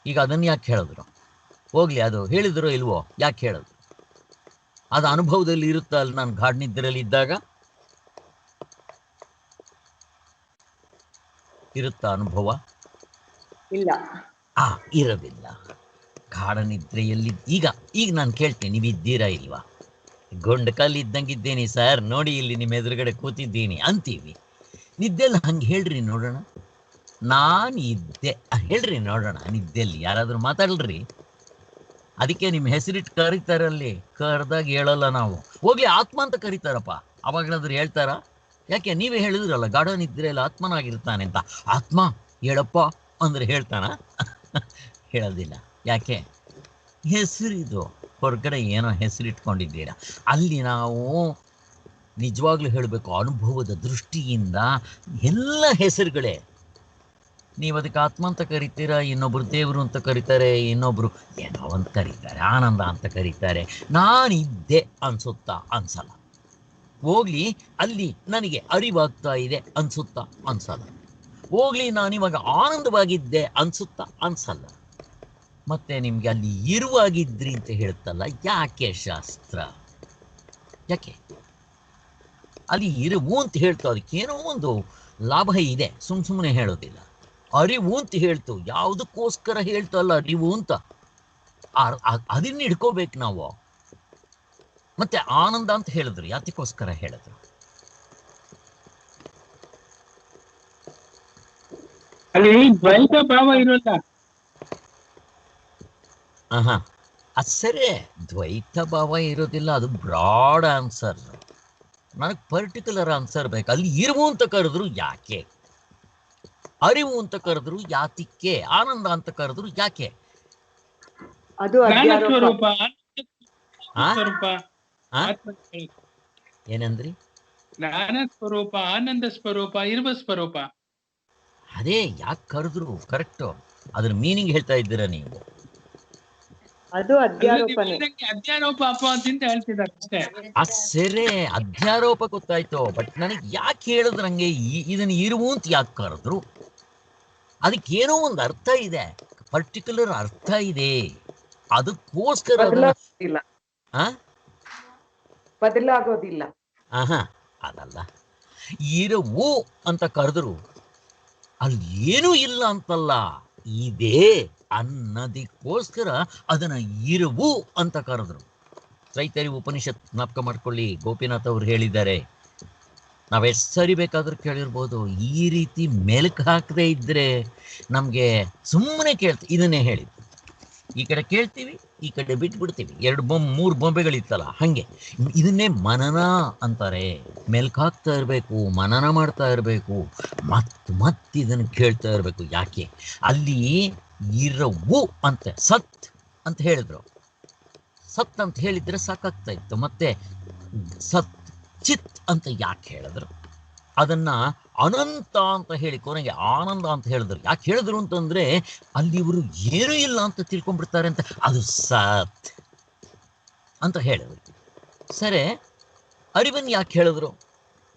ಈಗ ಅದನ್ನು ಯಾಕೆ ಹೇಳಿದ್ರು? ಹೋಗ್ಲಿ, ಅದು ಹೇಳಿದ್ರು ಇಲ್ವೋ, ಯಾಕೆ ಹೇಳಿದ್ರು? ಅದು ಅನುಭವದಲ್ಲಿ ಇರುತ್ತಾ? ಅಲ್ಲಿ ನಾನು ಗಾಢ ನಿದ್ರೆಯಲ್ಲಿ ಇದ್ದಾಗ ಇರುತ್ತಾ ಅನುಭವ? ಇಲ್ಲ. ಇರೋದಿಲ್ಲ. ಗಾಢ ನಿದ್ರೆಯಲ್ಲಿ ಈಗ ನಾನು ಕೇಳ್ತೀನಿ, ನೀವು ಇದ್ದೀರಾ ಇಲ್ವಾ? ಗೊಂಡಕಲ್ಲಿ ಇದ್ದಂಗಿದ್ದೇನೆ ಸರ್, ನೋಡಿ ಇಲ್ಲಿ ನಿಮ್ಮ ಎದುರುಗಡೆ ಕೂತಿದ್ದೀನಿ ಅಂತೀವಿ. ನಿದ್ದೆಲ್ಲ ಹಂಗೆ ಹೇಳ್ರಿ ನೋಡೋಣ. ನಾನು ಇದ್ದೆ ಹೇಳ್ರಿ ನೋಡೋಣ. ನಿದ್ದೆಯಲ್ಲಿ ಯಾರಾದರೂ ಮಾತಾಡ್ರಿ. ಅದಕ್ಕೆ ನಿಮ್ಮ ಹೆಸರಿಟ್ಟು ಕರೀತಾರಲ್ಲಿ, ಕರೆದಾಗ ಹೇಳಲ್ಲ ನಾವು. ಹೋಗ್ಲಿ, ಆತ್ಮ ಅಂತ ಕರೀತಾರಪ್ಪ, ಅವಾಗಲಾದ್ರೂ ಹೇಳ್ತಾರ? ಯಾಕೆ? ನೀವೇ ಹೇಳಿದ್ರಲ್ಲ ಗಾಢ ನಿದ್ರೆಯಲ್ಲಿ ಆತ್ಮನಾಗಿರ್ತಾನೆ ಅಂತ. ಆತ್ಮ ಹೇಳಪ್ಪ ಅಂದ್ರೆ ಹೇಳ್ತಾನ? ಹೇಳೋದಿಲ್ಲ. ಯಾಕೆ? ಹೆಸರಿದು. ಹೊರಗಡೆ ಏನೋ ಹೆಸರಿಟ್ಕೊಂಡಿದ್ದೀರಾ. ಅಲ್ಲಿ ನಾವು ನಿಜವಾಗ್ಲೂ ಹೇಳಬೇಕು, ಅನುಭವದ ದೃಷ್ಟಿಯಿಂದ ಎಲ್ಲ ಹೆಸರುಗಳೇ. ನೀವು ಅದಕ್ಕೆ ಆತ್ಮ ಅಂತ ಕರಿತೀರಾ, ಇನ್ನೊಬ್ರು ದೇವರು ಅಂತ ಕರೀತಾರೆ, ಇನ್ನೊಬ್ರು ಏನೋ ಅಂತ ಕರೀತಾರೆ, ಆನಂದ ಅಂತ ಕರೀತಾರೆ. ನಾನಿದ್ದೆ ಅನ್ಸುತ್ತಾ? ಅನ್ಸಲ್ಲ. ಹೋಗ್ಲಿ, ಅಲ್ಲಿ ನನಗೆ ಅರಿವಾಗ್ತಾ ಇದೆ ಅನ್ಸುತ್ತಾ? ಅನ್ಸಲ್ಲ. ಹೋಗ್ಲಿ, ನಾನಿವಾಗ ಆನಂದವಾಗಿದ್ದೆ ಅನ್ಸುತ್ತಾ? ಅನ್ಸಲ್ಲ. ಮತ್ತೆ ನಿಮ್ಗೆ ಅಲ್ಲಿ ಇರುವಾಗಿದ್ರಿ ಅಂತ ಹೇಳುತ್ತಲ್ಲ, ಯಾಕೆ ಶಾಸ್ತ್ರ? ಯಾಕೆ ಅಲ್ಲಿ ಇರುವು ಅಂತ ಹೇಳ್ತು? ಅದಕ್ಕೇನೋ ಒಂದು ಲಾಭ ಇದೆ, ಸುಮ್ಮನೆ ಹೇಳೋದಿಲ್ಲ. ಅರಿವು ಅಂತ ಹೇಳ್ತು, ಯಾವುದಕ್ಕೋಸ್ಕರ ಹೇಳ್ತಲ್ಲ ಅರಿವು ಅಂತ, ಅದನ್ನ ಹಿಡ್ಕೋಬೇಕು ನಾವು. ಮತ್ತೆ ಆನಂದ ಅಂತ ಹೇಳಿದ್ರು, ಯಾತಕ್ಕೋಸ್ಕರ ಹೇಳಿದ್ರು? ಅಲ್ಲಿ ದ್ವೈತ ಭಾವ ಇರೋಲ್ಲ. ಸರಿ, ದ್ವೈತ ಭಾವ ಇರೋದಿಲ್ಲ. ಅದು ಬ್ರಾಡ್ ಆನ್ಸರ್. ನನಗೆ ಪರ್ಟಿಕ್ಯುಲರ್ ಆನ್ಸರ್ ಬೇಕು. ಅಲ್ಲಿ ಇರುವು ಅಂತ ಕರೆದ್ರು ಯಾಕೆ? ಅರಿವು ಅಂತ ಕರೆದ್ರು ಯಾತಿಕ್ಕೆ? ಆನಂದ ಅಂತ ಕರೆದ್ರು ಯಾಕೆ? ಅದು ಅಧ್ಯಾರೋಪ. ಏನಂದ್ರಿ? ಜ್ಞಾನ ಸ್ವರೂಪ, ಆನಂದ ಸ್ವರೂಪ, ಇರುವ ಸ್ವರೂಪ. ಅದೇ ಯಾಕೆ ಕರೆದ್ರು? ಕರೆಕ್ಟು. ಅದ್ರ ಮೀನಿಂಗ್ ಹೇಳ್ತಾ ಇದ್ದೀರಾ ನೀವು. ಅದು ಅಧ್ಯಾರೋಪನೇ. ಅಧ್ಯಾರೋಪ ಅಂತ ಹೇಳ್ತಿದ್ದಾರೆ ಅಷ್ಟೇ. ಸರಿ, ಅಧ್ಯಾರೋಪ ಗೊತ್ತಾಯ್ತು. ಬಟ್ ನನಗೆ ಯಾಕೆ ಹೇಳಿದ್ರಂಗೆ ಇದನ್ನ ಇರುವು ಅಂತ ಯಾಕೆ ಕರೆದ್ರು? ಅದಕ್ಕೇನೋ ಒಂದು ಅರ್ಥ ಇದೆ, ಪರ್ಟಿಕ್ಯುಲರ್ ಅರ್ಥ ಇದೆ. ಅದಕ್ಕೋಸ್ಕರ ಬದಲಾಗೋದಿಲ್ಲ. ಅದಲ್ಲ. ಇರುವು ಅಂತ ಕರೆದ್ರು ಅಲ್ಲಿ ಏನೂ ಇಲ್ಲ ಅಂತಲ್ಲ, ಇದೆ ಅನ್ನೋದಕ್ಕೋಸ್ಕರ ಅದನ್ನ ಇರುವು ಅಂತ ಕರೆದ್ರು. ರೈತರಿ ಉಪನಿಷತ್ ಜ್ಞಾಪಕ ಮಾಡ್ಕೊಳ್ಳಿ, ಗೋಪಿನಾಥ್ ಅವರು ಹೇಳಿದ್ದಾರೆ. ನಾವೆಷ್ಟು ಸರಿ ಬೇಕಾದ್ರೂ ಕೇಳಿರ್ಬೋದು. ಈ ರೀತಿ ಮೆಲುಕು ಹಾಕದೇ ಇದ್ರೆ ನಮಗೆ ಸುಮ್ಮನೆ ಇದನ್ನೇ ಹೇಳಿದ್ದು. ಈ ಕಡೆ ಕೇಳ್ತೀವಿ, ಈ ಕಡೆ ಬಿಟ್ಬಿಡ್ತೀವಿ. 2-3 ಬೊಂಬೆಗಳಿತ್ತಲ್ಲ ಹಂಗೆ. ಇದನ್ನೇ ಮನನ ಅಂತಾರೆ. ಮೆಲ್ಕು ಹಾಕ್ತಾ ಇರಬೇಕು, ಮನನ ಮಾಡ್ತಾ ಇರಬೇಕು, ಮತ್ತೆ ಇದನ್ನು ಕೇಳ್ತಾ ಇರಬೇಕು. ಯಾಕೆ? ಅಲ್ಲಿ ಇರವು ಅಂತ ಸತ್ ಅಂತ ಹೇಳಿದ್ರು. ಸತ್ ಅಂತ ಹೇಳಿದ್ರೆ ಸಾಕಾಗ್ತಾ ಇತ್ತು. ಮತ್ತೆ ಸತ್ ಚಿತ್ ಅಂತ ಯಾಕೆ ಹೇಳಿದ್ರು? ಅದನ್ನ ಅನಂತ ಅಂತ ಹೇಳಿ ಕೊನೆಗೆ ಆನಂದ ಅಂತ ಹೇಳಿದ್ರು. ಯಾಕೆ ಹೇಳಿದ್ರು ಅಂತಂದ್ರೆ ಅಲ್ಲಿ ಇವರು ಏನೂ ಇಲ್ಲ ಅಂತ ತಿಳ್ಕೊಂಡ್ಬಿಡ್ತಾರೆ ಅಂತ. ಅದು ಸತ್ ಅಂತ ಹೇಳಿದ್ರು. ಸರಿ, ಅರಿವನ್ನು ಯಾಕೆ ಹೇಳಿದ್ರು?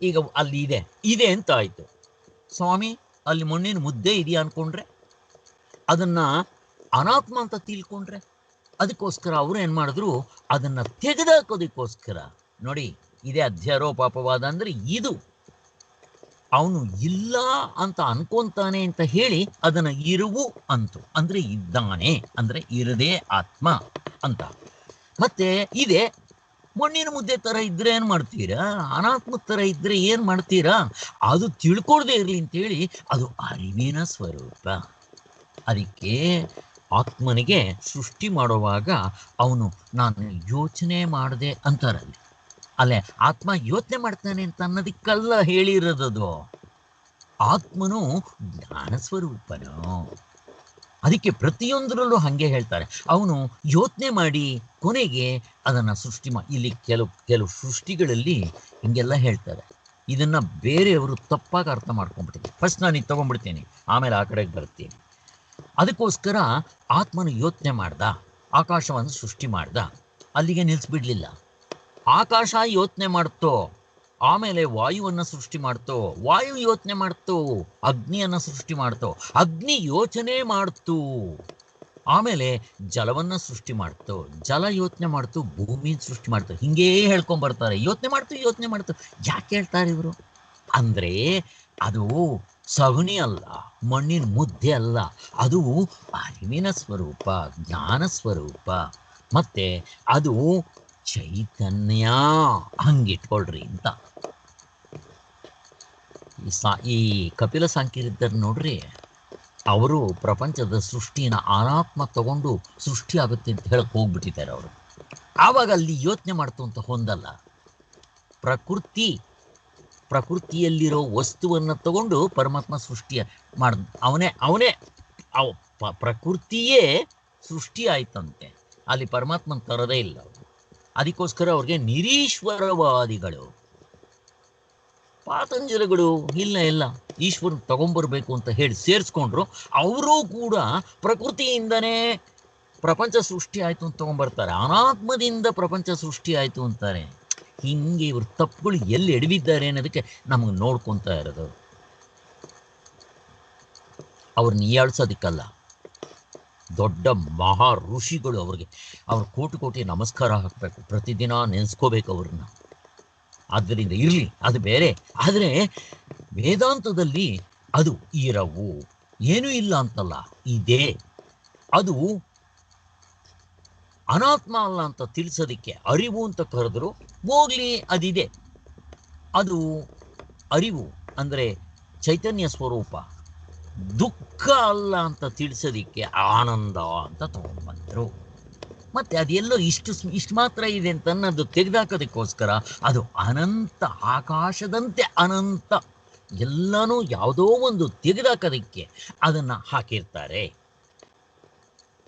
ಈಗ ಅಲ್ಲಿ ಇದೆ ಅಂತ ಆಯ್ತು. ಸ್ವಾಮಿ ಅಲ್ಲಿ ಮಣ್ಣಿನ ಮುದ್ದೆ ಇದೆಯಾ ಅನ್ಕೊಂಡ್ರೆ, ಅದನ್ನ ಅನಾತ್ಮ ಅಂತ ತಿಳ್ಕೊಂಡ್ರೆ, ಅದಕ್ಕೋಸ್ಕರ ಅವರು ಏನು ಮಾಡಿದ್ರು, ಅದನ್ನು ತೆಗೆದಾಕೋದಕ್ಕೋಸ್ಕರ. ನೋಡಿ, ಇದೇ ಅಧ್ಯಾರೋಪಾಪವಾದ ಅಂದರೆ ಇದು. ಅವನು ಇಲ್ಲ ಅಂತ ಅನ್ಕೊಂತಾನೆ ಅಂತ ಹೇಳಿ ಅದನ್ನು ಇರುವು ಅಂತು, ಅಂದರೆ ಇದ್ದಾನೆ ಅಂದರೆ ಇರದೇ ಆತ್ಮ ಅಂತ. ಮತ್ತೆ ಇದೆ ಮಣ್ಣಿನ ಮುದ್ದೆ ಥರ ಇದ್ರೆ ಏನು ಮಾಡ್ತೀರಾ, ಅನಾತ್ಮದ ಥರ ಇದ್ರೆ ಏನು ಮಾಡ್ತೀರಾ, ಅದು ತಿಳ್ಕೊಳ್ದೇ ಇರಲಿ ಅಂತೇಳಿ ಅದು ಅರಿವಿನ ಸ್ವರೂಪ. ಅದಕ್ಕೆ ಆತ್ಮನಿಗೆ ಸೃಷ್ಟಿ ಮಾಡುವಾಗ ಅವನು ನಾನು ಯೋಚನೆ ಮಾಡಿದೆ ಅಂತಾರಲ್ಲಿ. ಅಲ್ಲೇ ಆತ್ಮ ಯೋಚನೆ ಮಾಡ್ತಾನೆ ಅಂತ ಅನ್ನೋದಕ್ಕೆಲ್ಲ ಹೇಳಿರೋದದು. ಆತ್ಮನು ಜ್ಞಾನ ಸ್ವರೂಪನು. ಅದಕ್ಕೆ ಪ್ರತಿಯೊಂದರಲ್ಲೂ ಹಾಗೆ ಹೇಳ್ತಾರೆ, ಅವನು ಯೋಚನೆ ಮಾಡಿ ಕೊನೆಗೆ ಅದನ್ನು ಸೃಷ್ಟಿ ಮಾಡಿ. ಇಲ್ಲಿ ಕೆಲವು ಸೃಷ್ಟಿಗಳಲ್ಲಿ ಹಿಂಗೆಲ್ಲ ಹೇಳ್ತಾರೆ. ಇದನ್ನು ಬೇರೆಯವರು ತಪ್ಪಾಗಿ ಅರ್ಥ ಮಾಡ್ಕೊಂಡ್ಬಿಟ್ಟಿದೆ. ಫಸ್ಟ್ ನಾನು ಇದು ತೊಗೊಂಡ್ಬಿಡ್ತೀನಿ, ಆಮೇಲೆ ಆ ಕಡೆಗೆ ಬರ್ತೀನಿ. ಅದಕ್ಕೋಸ್ಕರ ಆತ್ಮನು ಯೋಚನೆ ಮಾಡ್ದ, ಆಕಾಶವನ್ನು ಸೃಷ್ಟಿ ಮಾಡ್ದ, ಅಲ್ಲಿಗೆ ನಿಲ್ಲಿಸ್ಬಿಡ್ಲಿಲ್ಲ. ಆಕಾಶ ಯೋಚನೆ ಮಾಡ್ತೋ, ಆಮೇಲೆ ವಾಯುವನ್ನು ಸೃಷ್ಟಿ ಮಾಡ್ತೋ, ವಾಯು ಯೋಚನೆ ಮಾಡ್ತು, ಅಗ್ನಿಯನ್ನು ಸೃಷ್ಟಿ ಮಾಡ್ತೋ, ಅಗ್ನಿ ಯೋಚನೆ ಮಾಡ್ತು, ಆಮೇಲೆ ಜಲವನ್ನು ಸೃಷ್ಟಿ ಮಾಡ್ತು, ಜಲ ಯೋಚನೆ ಮಾಡ್ತು, ಭೂಮಿ ಸೃಷ್ಟಿ ಮಾಡ್ತು. ಹಿಂಗೇ ಹೇಳ್ಕೊಂಬರ್ತಾರೆ. ಯೋಚನೆ ಮಾಡ್ತು. ಯಾಕೆ ಹೇಳ್ತಾರೆ ಇವರು ಅಂದರೆ ಅದು ಸಗಣಿ ಅಲ್ಲ, ಮಣ್ಣಿನ ಮುದ್ದೆ ಅಲ್ಲ, ಅದು ಅರಿವಿನ ಸ್ವರೂಪ, ಜ್ಞಾನ ಸ್ವರೂಪ. ಮತ್ತೆ ಅದು ಚೈತನ್ಯ. ಹಂಗಿಟ್ಕೊಳ್ರಿ ಅಂತ. ಈ ಕಪಿಲ ಸಾಂಖ್ಯರಿದ್ದಾರೆ ನೋಡ್ರಿ, ಅವರು ಪ್ರಪಂಚದ ಸೃಷ್ಟಿನ ಅನಾತ್ಮ ತಗೊಂಡು ಸೃಷ್ಟಿ ಆಗುತ್ತೆ ಅಂತ ಹೇಳಕ್ ಹೋಗ್ಬಿಟ್ಟಿದ್ದಾರೆ ಅವರು. ಆವಾಗ ಅಲ್ಲಿ ಯೋಚನೆ ಮಾಡ್ತು ಅಂತ ಹೊಂದಲ್ಲ. ಪ್ರಕೃತಿಯಲ್ಲಿರೋ ವಸ್ತುವನ್ನು ತಗೊಂಡು ಪರಮಾತ್ಮ ಸೃಷ್ಟಿಯ ಅವನೇ ಪ್ರಕೃತಿಯೇ ಸೃಷ್ಟಿ ಆಯ್ತಂತೆ. ಅಲ್ಲಿ ಪರಮಾತ್ಮನ ತರದೇ ಇಲ್ಲ ಅವರು. ಅದಕ್ಕೋಸ್ಕರ ಅವ್ರಿಗೆ ನಿರೀಶ್ವರವಾದಿಗಳು, ಪಾತಂಜಲಿಗಳು ಇಲ್ಲ ಈಶ್ವರನ್ ತಗೊಂಬರ್ಬೇಕು ಅಂತ ಹೇಳಿ ಸೇರಿಸ್ಕೊಂಡ್ರು. ಅವರೂ ಕೂಡ ಪ್ರಕೃತಿಯಿಂದನೇ ಪ್ರಪಂಚ ಸೃಷ್ಟಿ ಆಯ್ತು ಅಂತ ತಗೊಂಡ್ಬರ್ತಾರೆ, ಅನಾತ್ಮದಿಂದ ಪ್ರಪಂಚ ಸೃಷ್ಟಿ ಆಯ್ತು ಅಂತಾರೆ. ಹಿಂಗೆ ಇವ್ರ ತಪ್ಪುಗಳು ಎಲ್ಲಿ ಎಡವಿದ್ದಾರೆ ಅನ್ನೋದಕ್ಕೆ ನಮಗೆ ನೋಡ್ಕೊತಾ ಇರೋದು. ಅವ್ರನ್ನ ಹೀಯಾಳ್ಸೋದಿಕ್ಕಲ್ಲ, ದೊಡ್ಡ ಮಹಾ ಋಷಿಗಳು. ಅವ್ರ ಕೋಟಿ ನಮಸ್ಕಾರ ಹಾಕಬೇಕು, ಪ್ರತಿದಿನ ನೆನೆಸ್ಕೋಬೇಕು ಅವ್ರನ್ನ. ಆದ್ದರಿಂದ ಇರಲಿ, ಅದು ಬೇರೆ. ಆದರೆ ವೇದಾಂತದಲ್ಲಿ ಅದು ಇರವು, ಏನೂ ಇಲ್ಲ ಅಂತಲ್ಲ, ಇದೆ. ಅದು ಅನಾತ್ಮ ಅಲ್ಲ ಅಂತ ತಿಳಿಸೋದಕ್ಕೆ ಅರಿವು ಅಂತ ಕರೆದ್ರು. ಹೋಗ್ಲಿ, ಅದಿದೆ. ಅದು ಅರಿವು ಅಂದರೆ ಚೈತನ್ಯ ಸ್ವರೂಪ. ದುಃಖ ಅಲ್ಲ ಅಂತ ತಿಳಿಸೋದಿಕ್ಕೆ ಆನಂದ ಅಂತ ತಗೊಂಡ್ಬಂದರು. ಮತ್ತೆ ಅದೆಲ್ಲೋ ಇಷ್ಟು ಮಾತ್ರ ಇದೆ ಅಂತ ಅನ್ನೋದು ತೆಗೆದಾಕೋದಕ್ಕೋಸ್ಕರ ಅದು ಅನಂತ, ಆಕಾಶದಂತೆ ಅನಂತ. ಎಲ್ಲನೂ ಯಾವುದೋ ಒಂದು ತೆಗೆದಾಕೋದಕ್ಕೆ ಅದನ್ನು ಹಾಕಿರ್ತಾರೆ.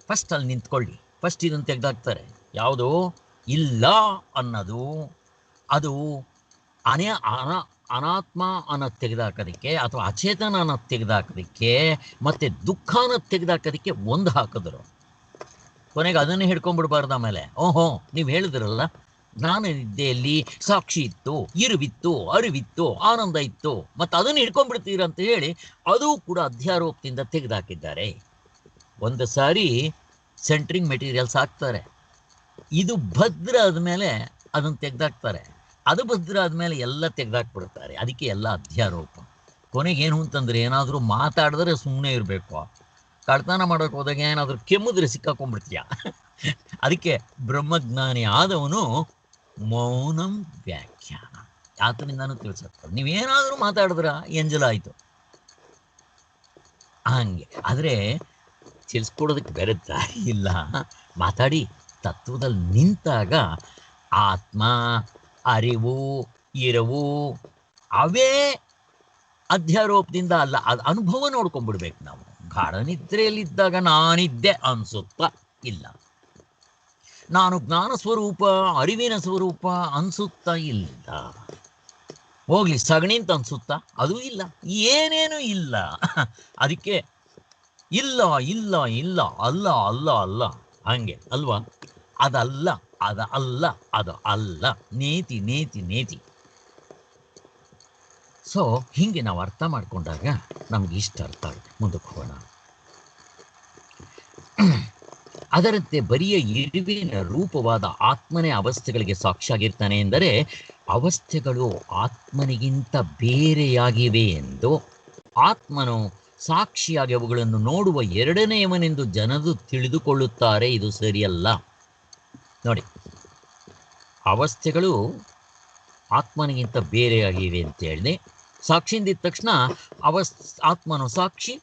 ಫಸ್ಟ್ ಅಲ್ಲಿ ನಿಂತ್ಕೊಳ್ಳಿ, ಫಸ್ಟ್ ಇದನ್ನು ತೆಗೆದಾಕ್ತಾರೆ. ಯಾವುದು ಇಲ್ಲ ಅನ್ನೋದು, ಅದು ಅನಾತ್ಮ ಅನ್ನೋದು ತೆಗೆದಾಕೋದಕ್ಕೆ, ಅಥವಾ ಅಚೇತನ ಅನ್ನೋದು ತೆಗೆದಾಕೋದಕ್ಕೆ, ಮತ್ತು ದುಃಖ ಅನ್ನೋದು ತೆಗೆದಾಕೋದಕ್ಕೆ ಒಂದು ಹಾಕಿದ್ರು. ಕೊನೆಗೆ ಅದನ್ನೇ ಹಿಡ್ಕೊಂಡ್ಬಿಡ್ಬಾರ್ದು. ಆಮೇಲೆ ಓಹೋ, ನೀವು ಹೇಳಿದ್ರಲ್ಲ ನಾನು ನಿದ್ದೆಯಲ್ಲಿ ಸಾಕ್ಷಿ ಇತ್ತು, ಇರುವಿತ್ತು, ಅರಿವಿತ್ತು, ಆನಂದ ಇತ್ತು, ಮತ್ತು ಅದನ್ನು ಹಿಡ್ಕೊಂಡ್ಬಿಡ್ತೀರ ಅಂತ ಹೇಳಿ ಅದು ಕೂಡ ಅಧ್ಯಾರೋಪದಿಂದ ತೆಗೆದಾಕಿದ್ದಾರೆ. ಒಂದು ಸಾರಿ ಸೆಂಟ್ರಿಂಗ್ ಮೆಟೀರಿಯಲ್ಸ್ ಹಾಕ್ತಾರೆ, ಇದು ಭದ್ರ ಆದಮೇಲೆ ಅದನ್ನು ತೆಗೆದಾಕ್ತಾರೆ, ಅದು ಭದ್ರ ಆದಮೇಲೆ ಎಲ್ಲ ತೆಗೆದಾಕ್ಬಿಡ್ತಾರೆ. ಅದಕ್ಕೆ ಎಲ್ಲ ಅಧ್ಯಾರೋಪ. ಕೊನೆಗೇನು ಅಂತಂದರೆ, ಏನಾದರೂ ಮಾತಾಡಿದ್ರೆ ಸುಮ್ಮನೆ ಇರಬೇಕು, ಕಳ್ತನ ಮಾಡೋಕೆ ಹೋದಾಗ ಏನಾದರೂ ಕೆಮ್ಮಿದ್ರೆ ಸಿಕ್ಕಾಕೊಂಡ್ಬಿಡ್ತೀಯ. ಅದಕ್ಕೆ ಬ್ರಹ್ಮಜ್ಞಾನಿ ಆದವನು ಮೌನಂ ವ್ಯಾಖ್ಯಾನ ಆತನಿಂದಾನು ತಿಳಿಸುತ್ತಾರೆ. ನೀವೇನಾದರೂ ಮಾತಾಡಿದ್ರ ಎಂಜಲಾಯಿತು ಹಂಗೆ. ಆದರೆ ತಿಳಿಸ್ಕೊಡೋದಕ್ಕೆ ಬೇರೆ ದಾರಿ ಇಲ್ಲ. ಮಾತಾಡಿ ತತ್ವದಲ್ಲಿ ನಿಂತಾಗ ಆತ್ಮ, ಅರಿವು, ಇರವು ಅವೇ ಅಧ್ಯಾರೋಪದಿಂದ ಅಲ್ಲ, ಅದು ಅನುಭವ ನೋಡ್ಕೊಂಡ್ಬಿಡ್ಬೇಕು ನಾವು. ಗಾಢ ನಿದ್ರೆಯಲ್ಲಿದ್ದಾಗ ನಾನಿದ್ದೆ ಅನ್ಸುತ್ತಾ ಇಲ್ಲ, ನಾನು ಜ್ಞಾನ ಸ್ವರೂಪ, ಅರಿವಿನ ಸ್ವರೂಪ ಅನ್ಸುತ್ತಾ ಇಲ್ಲ. ಹೋಗ್ಲಿ ಸಗಣಿ ಅಂತ ಅನ್ಸುತ್ತಾ? ಅದು ಇಲ್ಲ, ಏನೇನು ಇಲ್ಲ. ಅದಕ್ಕೆ ಇಲ್ಲ ಇಲ್ಲ ಇಲ್ಲ, ಅಲ್ಲ ಅಲ್ಲ ಅಲ್ಲ, ಹಂಗೆ ಅಲ್ವಾ? ಅದಲ್ಲ, ಅಲ್ಲ, ಅದು ಅಲ್ಲ. ನೇತಿ ನೇತಿ ನೇತಿ. ಸೊ ಹೀಗೆ ನಾವು ಅರ್ಥ ಮಾಡ್ಕೊಂಡಾಗ ನಮ್ಗೆ ಇಷ್ಟ ಅರ್ಥ ಆಗುತ್ತೆ. ಮುಂದಕ್ಕೆ ಹೋಗೋಣ. ಅದರಂತೆ ಬರಿಯ ಇರುವಿನ ರೂಪವಾದ ಆತ್ಮನೇ ಅವಸ್ಥೆಗಳಿಗೆ ಸಾಕ್ಷಿಯಾಗಿರ್ತಾನೆ ಎಂದರೆ ಅವಸ್ಥೆಗಳು ಆತ್ಮನಿಗಿಂತ ಬೇರೆಯಾಗಿವೆ ಎಂದು, ಆತ್ಮನು ಸಾಕ್ಷಿಯಾಗಿ ಅವುಗಳನ್ನು ನೋಡುವ ಎರಡನೆಯವನೆಂದು ಜನರು ತಿಳಿದುಕೊಳ್ಳುತ್ತಾರೆ. ಇದು ಸರಿಯಲ್ಲ. ನೋಡಿ, ಅವಸ್ಥೆಗಳು ಆತ್ಮನಿಗಿಂತ ಬೇರೆಯಾಗಿವೆ ಅಂತ ಹೇಳಿ ಸಾಕ್ಷಿಂದಿದ ತಕ್ಷಣ ಆತ್ಮನು ಸಾಕ್ಷಿ,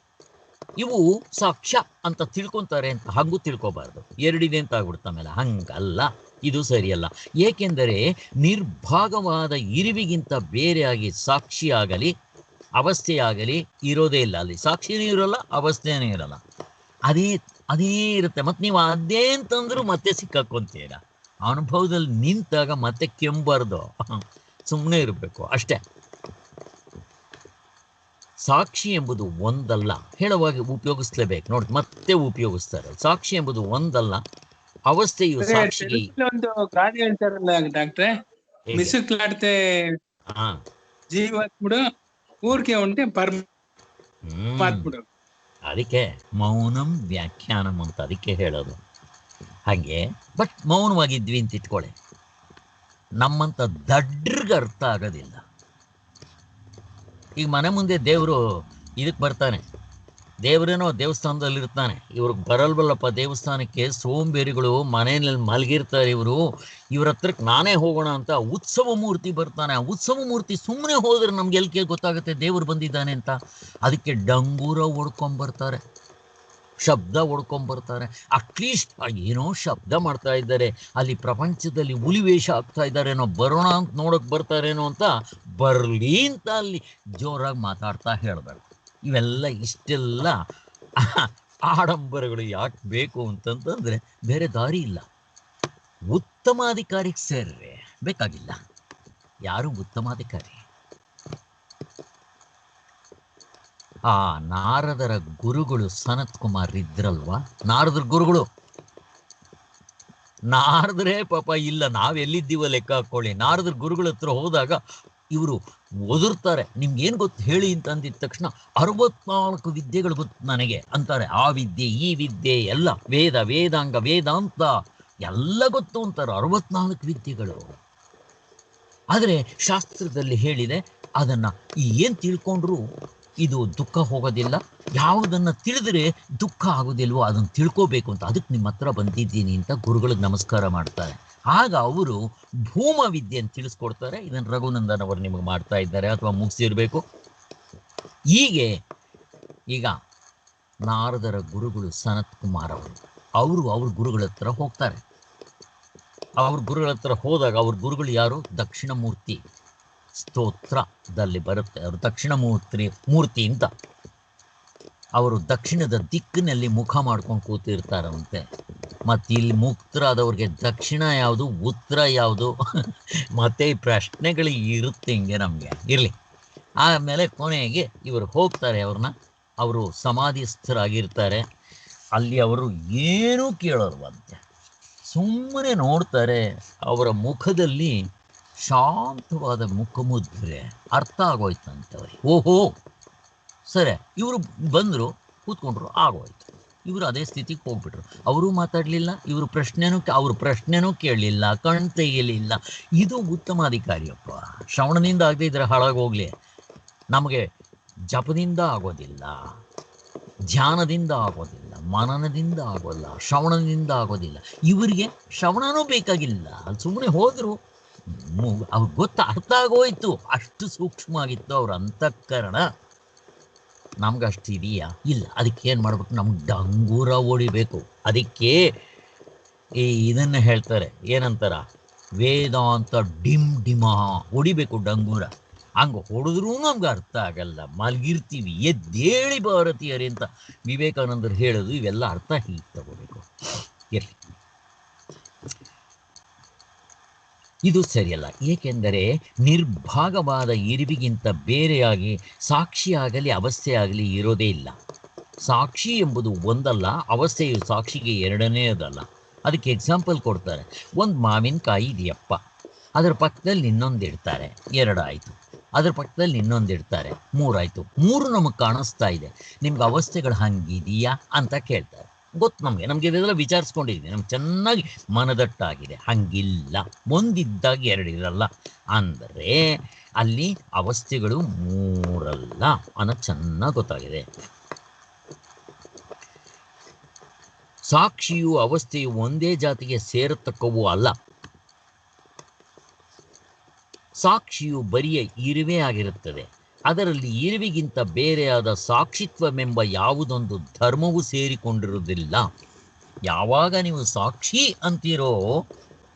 ಇವು ಸಾಕ್ಷ್ಯ ಅಂತ ತಿಳ್ಕೊತಾರೆ ಅಂತ ಹಾಗೂ ತಿಳ್ಕೊಬಾರ್ದು. ಎರಡಿದೆ ಅಂತ ಆಗ್ಬಿಡ್ತ ಮೇಲೆ. ಹಂಗಲ್ಲ, ಇದು ಸರಿಯಲ್ಲ. ಏಕೆಂದರೆ ನಿರ್ಭಾಗವಾದ ಇರುವಿಗಿಂತ ಬೇರೆಯಾಗಿ ಸಾಕ್ಷಿಯಾಗಲಿ ಅವಸ್ಥೆಯಾಗಲಿ ಇರೋದೇ ಇಲ್ಲ. ಅಲ್ಲಿ ಸಾಕ್ಷಿನೂ ಇರೋಲ್ಲ, ಅವಸ್ಥೆನೂ ಇರೋಲ್ಲ. ಅದೇ ಇರುತ್ತೆ. ಮತ್ತು ನೀವು ಅದೇ ಅಂತಂದ್ರೂ ಮತ್ತೆ ಸಿಕ್ಕಾಕೊಂತೀರ. ಅನುಭವದಲ್ಲಿ ನಿಂತಾಗ ಮತ್ತೆ ಕೆಂಬಾರ್ದು, ಸುಮ್ಮನೆ ಇರಬೇಕು ಅಷ್ಟೇ. ಸಾಕ್ಷಿ ಎಂಬುದು ಒಂದಲ್ಲ, ಹೇಳುವಾಗ ಉಪಯೋಗಿಸ್ಲೇಬೇಕು ನೋಡಿ, ಮತ್ತೆ ಉಪಯೋಗಿಸ್ತಾರೆ. ಸಾಕ್ಷಿ ಎಂಬುದು ಒಂದಲ್ಲ, ಅವಸ್ಥೆಯು ಸಾಕ್ಷಿಗೆ ಒಂದು ಗಾದೆ ಹೇಳ್ತಾರಲ್ಲ ಡಾಕ್ಟ್ರೆ, ಮಿಸುಕ್ಲಾಡ್ತೆ ಜೀವಾತ್ಮಡು ಊರ್ಕೆ ಉಂಟೆ ಪರಮಾತ್ಮಡು. ಅದಕ್ಕೆ ಮೌನಂ ವ್ಯಾಖ್ಯಾನಂ ಅಂತ ಅದಕ್ಕೆ ಹೇಳೋದು. ಹಾಗೆ ಬಟ್ ಮೌನವಾಗಿದ್ವಿ ಅಂತ ಇಟ್ಕೊಳ್ಳಿ, ನಮ್ಮಂತ ದಡ್ರಿಗೆ ಅರ್ಥ ಆಗೋದಿಲ್ಲ. ಈಗ ಮನೆ ಮುಂದೆ ದೇವರು ಇದಕ್ಕೆ ಬರ್ತಾನೆ, ದೇವರೇನೋ ದೇವಸ್ಥಾನದಲ್ಲಿ ಇರ್ತಾನೆ. ಇವ್ರಿಗೆ ಬರಲ್ವಲ್ಲಪ್ಪ ದೇವಸ್ಥಾನಕ್ಕೆ, ಸೋಂಬೇರಿಗಳು ಮನೆಯಲ್ಲಿ ಮಲಗಿರ್ತಾರೆ. ಇವ್ರ ಹತ್ರಕ್ಕೆ ನಾನೇ ಹೋಗೋಣ ಅಂತ ಉತ್ಸವ ಮೂರ್ತಿ ಬರ್ತಾನೆ. ಆ ಉತ್ಸವ ಮೂರ್ತಿ ಸುಮ್ಮನೆ ಹೋದ್ರೆ ನಮ್ಗೆ ಎಲ್ಕೆ ಗೊತ್ತಾಗುತ್ತೆ ದೇವರು ಬಂದಿದ್ದಾನೆ ಅಂತ. ಅದಕ್ಕೆ ಡಂಗೂರ ಹೊಡ್ಕೊಂಬರ್ತಾರೆ, ಶಬ್ದ ಹೊಡ್ಕೊಂಬರ್ತಾರೆ. ಅಟ್ಲೀಸ್ಟ್ ಏನೋ ಶಬ್ದ ಮಾಡ್ತಾ ಇದ್ದಾರೆ, ಅಲ್ಲಿ ಪ್ರಪಂಚದಲ್ಲಿ ಹುಲಿವೇಷ ಆಗ್ತಾ ಇದ್ದಾರೇನೋ, ಬರೋಣ ಅಂತ ನೋಡೋಕೆ ಬರ್ತಾರೇನೋ ಅಂತ ಬರಲಿ ಅಂತ ಅಲ್ಲಿ ಜೋರಾಗಿ ಮಾತಾಡ್ತಾ ಹೇಳಬೇಕು. ಇವೆಲ್ಲ ಇಷ್ಟೆಲ್ಲ ಆಡಂಬರಗಳು ಯಾಕೆ ಬೇಕು ಅಂತಂತಂದ್ರೆ ಬೇರೆ ದಾರಿ ಇಲ್ಲ. ಉತ್ತಮಾಧಿಕಾರಿಗೆ ಸೇರ್ರೆ ಬೇಕಾಗಿಲ್ಲ, ಯಾರು ಉತ್ತಮಾಧಿಕಾರಿ. ಆ ನಾರದರ ಗುರುಗಳು ಸನತ್ ಕುಮಾರ್ ಇದ್ರಲ್ವಾ, ನಾರದರ ಗುರುಗಳು. ನಾರದ್ರೆ ಪಾಪ ಇಲ್ಲ, ನಾವೆಲ್ಲಿದ್ದೀವೋ ಲೆಕ್ಕ ಹಾಕೊಳ್ಳಿ. ನಾರದರ ಗುರುಗಳ ಹತ್ರ ಹೋದಾಗ ಇವರು ಒದರ್ತಾರೆ. ನಿಮ್ಗೇನು ಗೊತ್ತು ಹೇಳಿ ಅಂತ ಅಂದಿದ ತಕ್ಷಣ 64 ವಿದ್ಯೆಗಳು ಗೊತ್ತು ನನಗೆ ಅಂತಾರೆ. ಆ ವಿದ್ಯೆ ಈ ವಿದ್ಯೆ ಎಲ್ಲ, ವೇದ ವೇದಾಂಗ ವೇದಾಂತ ಎಲ್ಲ ಗೊತ್ತು ಅಂತಾರೆ. 64 ವಿದ್ಯೆಗಳು. ಆದರೆ ಶಾಸ್ತ್ರದಲ್ಲಿ ಹೇಳಿದೆ, ಅದನ್ನು ಏನು ತಿಳ್ಕೊಂಡ್ರು ಇದು ದುಃಖ ಹೋಗೋದಿಲ್ಲ. ಯಾವುದನ್ನು ತಿಳಿದ್ರೆ ದುಃಖ ಆಗೋದಿಲ್ವೋ ಅದನ್ನು ತಿಳ್ಕೋಬೇಕು ಅಂತ, ಅದಕ್ಕೆ ನಿಮ್ಮ ಹತ್ರ ಬಂದಿದ್ದೀನಿ ಅಂತ ಗುರುಗಳಿಗೆ ನಮಸ್ಕಾರ ಮಾಡ್ತಾರೆ. ಆಗ ಅವರು ಭೂಮ ವಿದ್ಯೆ ಅಂತ ತಿಳಿಸ್ಕೊಡ್ತಾರೆ. ಇದನ್ನು ರಘುನಂದನ್ ಅವರು ನಿಮಗೆ ಮಾಡ್ತಾ ಇದ್ದಾರೆ ಅಥವಾ ಮುಗಿಸಿರ್ಬೇಕು. ಹೀಗೆ ಈಗ ನಾರದರ ಗುರುಗಳು ಸನತ್ ಕುಮಾರ್ ಅವರು ಅವ್ರ ಗುರುಗಳ ಹತ್ರ ಹೋಗ್ತಾರೆ. ಅವ್ರ ಗುರುಗಳ ಹತ್ರ ಹೋದಾಗ ಅವ್ರ ಗುರುಗಳು ಯಾರು? ದಕ್ಷಿಣಮೂರ್ತಿ ಸ್ತೋತ್ರದಲ್ಲಿ ಬರುತ್ತೆ. ಅವರು ದಕ್ಷಿಣಮೂರ್ತಿ ಅಂತ. ಅವರು ದಕ್ಷಿಣದ ದಿಕ್ಕಿನಲ್ಲಿ ಮುಖ ಮಾಡ್ಕೊಂಡು ಕೂತಿರ್ತಾರಂತೆ. ಮತ್ತು ಇಲ್ಲಿ ಮುಕ್ತರಾದವ್ರಿಗೆ ದಕ್ಷಿಣ ಯಾವುದು, ಉತ್ತರ ಯಾವುದು, ಮತ್ತೆ ಈ ಪ್ರಶ್ನೆಗಳು ಇರುತ್ತೆ ಹಿಂಗೆ ನಮಗೆ. ಇರಲಿ. ಆಮೇಲೆ ಕೊನೆಗೆ ಇವರು ಹೋಗ್ತಾರೆ. ಅವರು ಸಮಾಧಿಸ್ಥರಾಗಿರ್ತಾರೆ. ಅಲ್ಲಿ ಅವರು ಏನೂ ಕೇಳೋಲ್ವಂತೆ, ಸುಮ್ಮನೆ ನೋಡ್ತಾರೆ. ಅವರ ಮುಖದಲ್ಲಿ ಶಾಂತವಾದ ಮುಖಮುದ್ರೆ ಅರ್ಥ ಆಗೋಯ್ತಂತವ್ರಿಗೆ. ಓಹೋ ಸರಿ, ಇವರು ಬಂದರು, ಕೂತ್ಕೊಂಡ್ರು, ಆಗೋಯ್ತು. ಇವರು ಅದೇ ಸ್ಥಿತಿಗೆ ಹೋಗ್ಬಿಟ್ರು. ಅವರು ಮಾತಾಡಲಿಲ್ಲ, ಅವ್ರ ಪ್ರಶ್ನೆನೂ ಕೇಳಲಿಲ್ಲ, ಕಣ್ ತೆಗಿಲಿಲ್ಲ. ಇದು ಉತ್ತಮಾಧಿಕಾರಿಯಪ್ಪ. ಶ್ರವಣದಿಂದ ಆಗದೆ ಇದ್ರೆ ಹಾಳಾಗೋಗ್ಲಿ. ನಮಗೆ ಜಪದಿಂದ ಆಗೋದಿಲ್ಲ, ಧ್ಯಾನದಿಂದ ಆಗೋದಿಲ್ಲ, ಮನನದಿಂದ ಆಗೋಲ್ಲ, ಶ್ರವಣದಿಂದ ಆಗೋದಿಲ್ಲ. ಇವರಿಗೆ ಶ್ರವಣನೂ ಬೇಕಾಗಿಲ್ಲ. ಅಲ್ಲಿ ಸುಮ್ಮನೆ ಹೋದರು, ಅವ್ರಿಗೆ ಅರ್ಥ ಆಗೋಯ್ತು. ಅಷ್ಟು ಸೂಕ್ಷ್ಮ ಆಗಿತ್ತು ಅವ್ರ ಅಂತಃಕರಣ. ನಮ್ಗೆ ಅಷ್ಟು ಇದೆಯಾ? ಇಲ್ಲ. ಅದಕ್ಕೆ ಏನು ಮಾಡ್ಬೇಕು? ನಮ್ಗೆ ಡಂಗೂರ ಹೊಡಿಬೇಕು. ಅದಕ್ಕೆ ಇದನ್ನು ಹೇಳ್ತಾರೆ, ಏನಂತಾರ, ವೇದಾಂತ ಡಿಮ್ ಡಿಮ ಹೊಡಿಬೇಕು ಡಂಗೂರ. ಹಂಗೆ ಹೊಡೆದ್ರೂ ನಮ್ಗೆ ಅರ್ಥ ಆಗಲ್ಲ, ಮಲಗಿರ್ತೀವಿ. ಎದ್ದೇಳಿ ಭಾರತೀಯರೇ ಅಂತ ವಿವೇಕಾನಂದರು ಹೇಳೋದು. ಇವೆಲ್ಲ ಅರ್ಥ ಹೀಗೆ ತಗೋಬೇಕು. ಇರಲಿ. ಇದು ಸರಿಯಲ್ಲ. ಏಕೆಂದರೆ ನಿರ್ಭಾಗವಾದ ಇರುವಿಗಿಂತ ಬೇರೆಯಾಗಿ ಸಾಕ್ಷಿಯಾಗಲಿ ಅವಸ್ಥೆಯಾಗಲಿ ಇರೋದೇ ಇಲ್ಲ. ಸಾಕ್ಷಿ ಎಂಬುದು ಒಂದಲ್ಲ, ಅವಸ್ಥೆಯು ಸಾಕ್ಷಿಗೆ ಎರಡನೇದಲ್ಲ. ಅದಕ್ಕೆ ಎಕ್ಸಾಂಪಲ್ ಕೊಡ್ತಾರೆ. ಒಂದು ಮಾವಿನಕಾಯಿ ಇದೆಯಪ್ಪ, ಅದರ ಪಕ್ಕದಲ್ಲಿ ಇನ್ನೊಂದು ಇಡ್ತಾರೆ, ಎರಡಾಯಿತು. ಅದರ ಪಕ್ಕದಲ್ಲಿ ಇನ್ನೊಂದು ಇಡ್ತಾರೆ, ಮೂರಾಯಿತು. ಮೂರು ನಮಗೆ ಕಾಣಿಸ್ತಾ ಇದೆ. ನಿಮ್ಗೆ ಅವಸ್ಥೆಗಳು ಹಂಗಿದೆಯಾ ಅಂತ ಕೇಳ್ತಾರೆ. ಗೊತ್ತು ನಮಗೆ ಇದೆಲ್ಲ ವಿಚಾರಿಸ್ಕೊಂಡಿದ್ದೀವಿ, ನಮ್ಗೆ ಚೆನ್ನಾಗಿ ಮನದಟ್ಟಾಗಿದೆ. ಹಂಗಿಲ್ಲ, ಒಂದಿದ್ದಾಗ ಎರಡಿರಲ್ಲ. ಅಂದರೆ ಅಲ್ಲಿ ಅವಸ್ಥೆಗಳು ಮೂರಲ್ಲ ಅನ್ನೋದು ಚೆನ್ನಾಗಿ ಗೊತ್ತಾಗಿದೆ. ಸಾಕ್ಷಿಯು ಅವಸ್ಥೆಯು ಒಂದೇ ಜಾತಿಗೆ ಸೇರತಕ್ಕವೂ ಅಲ್ಲ. ಸಾಕ್ಷಿಯು ಬರಿಯ ಇರುವೆ ಆಗಿರುತ್ತದೆ. ಅದರಲ್ಲಿ ಇರುವಿಗಿಂತ ಬೇರೆಯಾದ ಸಾಕ್ಷಿತ್ವವೆಂಬ ಯಾವುದೊಂದು ಧರ್ಮವೂ ಸೇರಿಕೊಂಡಿರುವುದಿಲ್ಲ. ಯಾವಾಗ ನೀವು ಸಾಕ್ಷಿ ಅಂತೀರೋ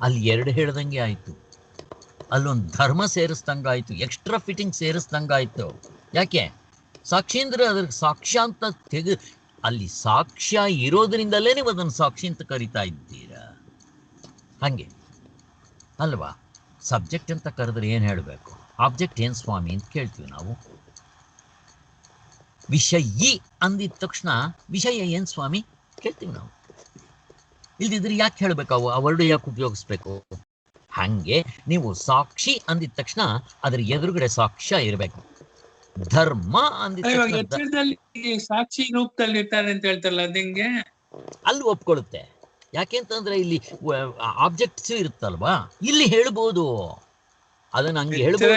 ಅಲ್ಲಿ ಎರಡು ಹೇಳ್ದಂಗೆ ಆಯಿತು, ಅಲ್ಲೊಂದು ಧರ್ಮ ಸೇರಿಸ್ದಂಗಾಯಿತು, ಎಕ್ಸ್ಟ್ರಾ ಫಿಟ್ಟಿಂಗ್ ಸೇರಿಸ್ದಂಗಾಯಿತು. ಯಾಕೆ? ಸಾಕ್ಷಿ ಅಂದರೆ ಅದ್ರಿಗೆ ಸಾಕ್ಷ್ಯ ಅಂತ ಅಲ್ಲಿ ಸಾಕ್ಷ್ಯ ಇರೋದ್ರಿಂದಲೇ ನೀವು ಅದನ್ನು ಸಾಕ್ಷಿ ಅಂತ ಕರಿತಾ ಇದ್ದೀರಾ. ಹಾಗೆ ಅಲ್ವಾ? ಸಬ್ಜೆಕ್ಟ್ ಅಂತ ಕರೆದ್ರೆ ಏನು ಹೇಳಬೇಕು? ಆಬ್ಜೆಕ್ಟ್ ಏನು ಸ್ವಾಮಿ ಅಂತ ಕೇಳ್ತೀವಿ ನಾವು. ವಿಷಯಿ ಅಂದಿದ ತಕ್ಷಣ ವಿಷಯ ಏನು ಸ್ವಾಮಿ ಕೇಳ್ತೀವಿ ನಾವು. ಇಲ್ದಿದ್ರೆ ಯಾಕೆ ಹೇಳಬೇಕು? ಆ ವರ್ಡ್ ಯಾಕೆ ಉಪಯೋಗಿಸ್ಬೇಕು? ಹಾಗೆ ನೀವು ಸಾಕ್ಷಿ ಅಂದಿದ ತಕ್ಷಣ ಅದ್ರ ಎದುರುಗಡೆ ಸಾಕ್ಷ್ಯ ಇರಬೇಕು. ಧರ್ಮ ಅಂದಿದ ತಕ್ಷಣ ಎಚ್ಚರದಲ್ಲಿ ಸಾಕ್ಷಿ ರೂಪದಲ್ಲಿ ಇರ್ತಾರೆ ಅಂತ ಹೇಳ್ತಾರಲ್ಲ, ಅದಂಗೆ ಅಲ್ಲಿ ಒಪ್ಕೊಳ್ಳುತ್ತೆ. ಯಾಕೆಂತಂದ್ರೆ ಇಲ್ಲಿ ಆಬ್ಜೆಕ್ಟ್ಸ್ ಇರುತ್ತಲ್ವಾ, ಇಲ್ಲಿ ಹೇಳ್ಬೋದು, ಅದನ್ನ ಹಂಗೆ ಹೇಳ್ಬೋದು.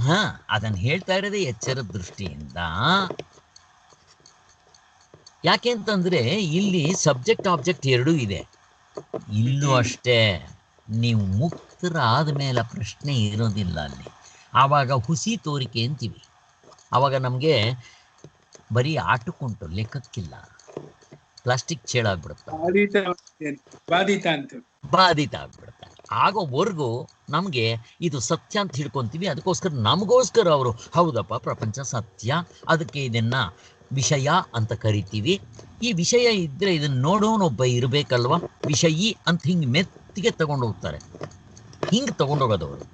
ಹಾ, ಅದನ್ನ ಹೇಳ್ತಾ ಇರೋದೇ ಎಚ್ಚರದ ದೃಷ್ಟಿಯಿಂದ. ಯಾಕೆಂತಂದ್ರೆ ಇಲ್ಲಿ ಸಬ್ಜೆಕ್ಟ್ ಆಬ್ಜೆಕ್ಟ್ ಎರಡೂ ಇದೆ. ಇಲ್ಲೂ ಅಷ್ಟೇ. ನೀವು ಮುಕ್ತರಾದ ಮೇಲೆ ಪ್ರಶ್ನೆ ಇರೋದಿಲ್ಲ ಅಲ್ಲಿ. ಆವಾಗ ಹುಸಿ ತೋರಿಕೆ ಅಂತೀವಿ. ಆವಾಗ ನಮಗೆ ಬರೀ ಆಟಕ್ಕುಂಟು, ಲೆಕ್ಕಕ್ಕಿಲ್ಲ. ಪ್ಲಾಸ್ಟಿಕ್ ಚೇಳಾಗ್ಬಿಡುತ್ತೆ, ಬಾಧಿತ ಆಗ್ಬಿಡುತ್ತೆ. ಆಗೋವರೆಗೂ ನಮಗೆ ಇದು ಸತ್ಯ ಅಂತ ಹಿಡ್ಕೊಂತೀವಿ. ಅದಕ್ಕೋಸ್ಕರ ನಮಗೋಸ್ಕರ ಅವರು ಹೌದಪ್ಪ ಪ್ರಪಂಚ ಸತ್ಯ, ಅದಕ್ಕೆ ಇದನ್ನ ವಿಷಯ ಅಂತ ಕರಿತೀವಿ. ಈ ವಿಷಯ ಇದ್ರೆ ಇದನ್ನ ನೋಡೋನೊಬ್ಬ ಇರಬೇಕಲ್ವ. ವಿಷಯಿ ಅಂತ ಹಿಂಗೆ ಮೆತ್ತಿಗೆ ತಗೊಂಡೋಗ್ತಾರೆ. ಹಿಂಗೆ ತಗೊಂಡೋಗೋದವರು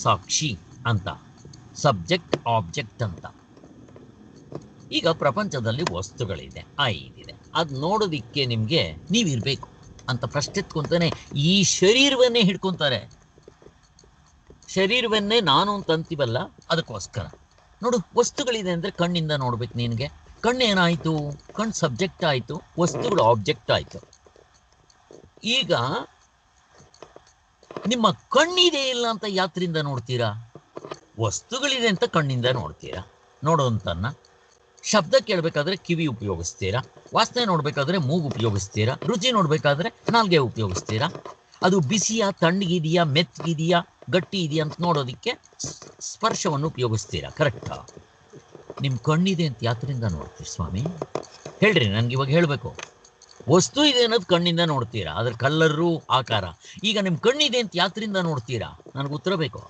ಸಾಕ್ಷಿ ಅಂತ, ಸಬ್ಜೆಕ್ಟ್ ಆಬ್ಜೆಕ್ಟ್ ಅಂತ. ಈಗ ಪ್ರಪಂಚದಲ್ಲಿ ವಸ್ತುಗಳಿದೆ, ಐದಿದೆ. ಅದು ನೋಡೋದಿಕ್ಕೆ ನಿಮಗೆ ನೀವಿರ್ಬೇಕು ಅಂತ ಪ್ರಶ್ನೆ ಎತ್ಕೊಂತಾನೆ ಈ ಶರೀರವನ್ನೇ ಹಿಡ್ಕೊಂತಾರೆ. ಶರೀರವನ್ನೇ ನಾನು ಅಂತ ಅಂತೀವಲ್ಲ, ಅದಕ್ಕೋಸ್ಕರ ನೋಡು ವಸ್ತುಗಳಿದೆ ಅಂದರೆ ಕಣ್ಣಿಂದ ನೋಡ್ಬೇಕು. ನಿನಗೆ ಕಣ್ಣೇನಾಯಿತು? ಕಣ್ಣು ಸಬ್ಜೆಕ್ಟ್ ಆಯಿತು, ವಸ್ತುಗಳು ಆಬ್ಜೆಕ್ಟ್ ಆಯಿತು. ಈಗ ನಿಮ್ಮ ಕಣ್ಣಿದೆ ಇಲ್ಲ ಅಂತ ಯಾತ್ರಿಂದ ನೋಡ್ತೀರಾ? ವಸ್ತುಗಳಿದೆ ಅಂತ ಕಣ್ಣಿಂದ ನೋಡ್ತೀರಾ. ನೋಡೋಂತನ್ನ ಶಬ್ದ ಕೇಳಬೇಕಾದ್ರೆ ಕಿವಿ ಉಪಯೋಗಿಸ್ತೀರಾ, ವಾಸನೆ ನೋಡ್ಬೇಕಾದ್ರೆ ಮೂಗು ಉಪಯೋಗಿಸ್ತೀರಾ, ರುಚಿ ನೋಡ್ಬೇಕಾದ್ರೆ ನಾಲ್ಗೆ ಉಪಯೋಗಿಸ್ತೀರಾ. ಅದು ಬಿಸಿಯಾ, ತಣ್ಣಗಿದೆಯಾ, ಮೆತ್ತಗಿದೆಯಾ, ಗಟ್ಟಿ ಇದೆಯಾ ಅಂತ ನೋಡೋದಕ್ಕೆ ಸ್ಪರ್ಶವನ್ನು ಉಪಯೋಗಿಸ್ತೀರಾ. ಕರೆಕ್ಟಾ? ನಿಮ್ಮ ಕಣ್ಣಿದೆ ಅಂತ ಯಾತ್ರಿಂದ ನೋಡ್ತೀರಿ ಸ್ವಾಮಿ? ಹೇಳ್ರಿ ನನ್ಗೆ. ಇವಾಗ ಹೇಳಬೇಕು, ವಸ್ತು ಇದೆ ಅನ್ನೋದು ಕಣ್ಣಿಂದ ನೋಡ್ತೀರಾ, ಅದ್ರ ಕಲ್ಲರು ಆಕಾರ. ಈಗ ನಿಮ್ಮ ಕಣ್ಣಿದೆ ಅಂತ ಯಾತ್ರಿಂದ ನೋಡ್ತೀರಾ? ನನಗೆ ಉತ್ತರ ಬೇಕು.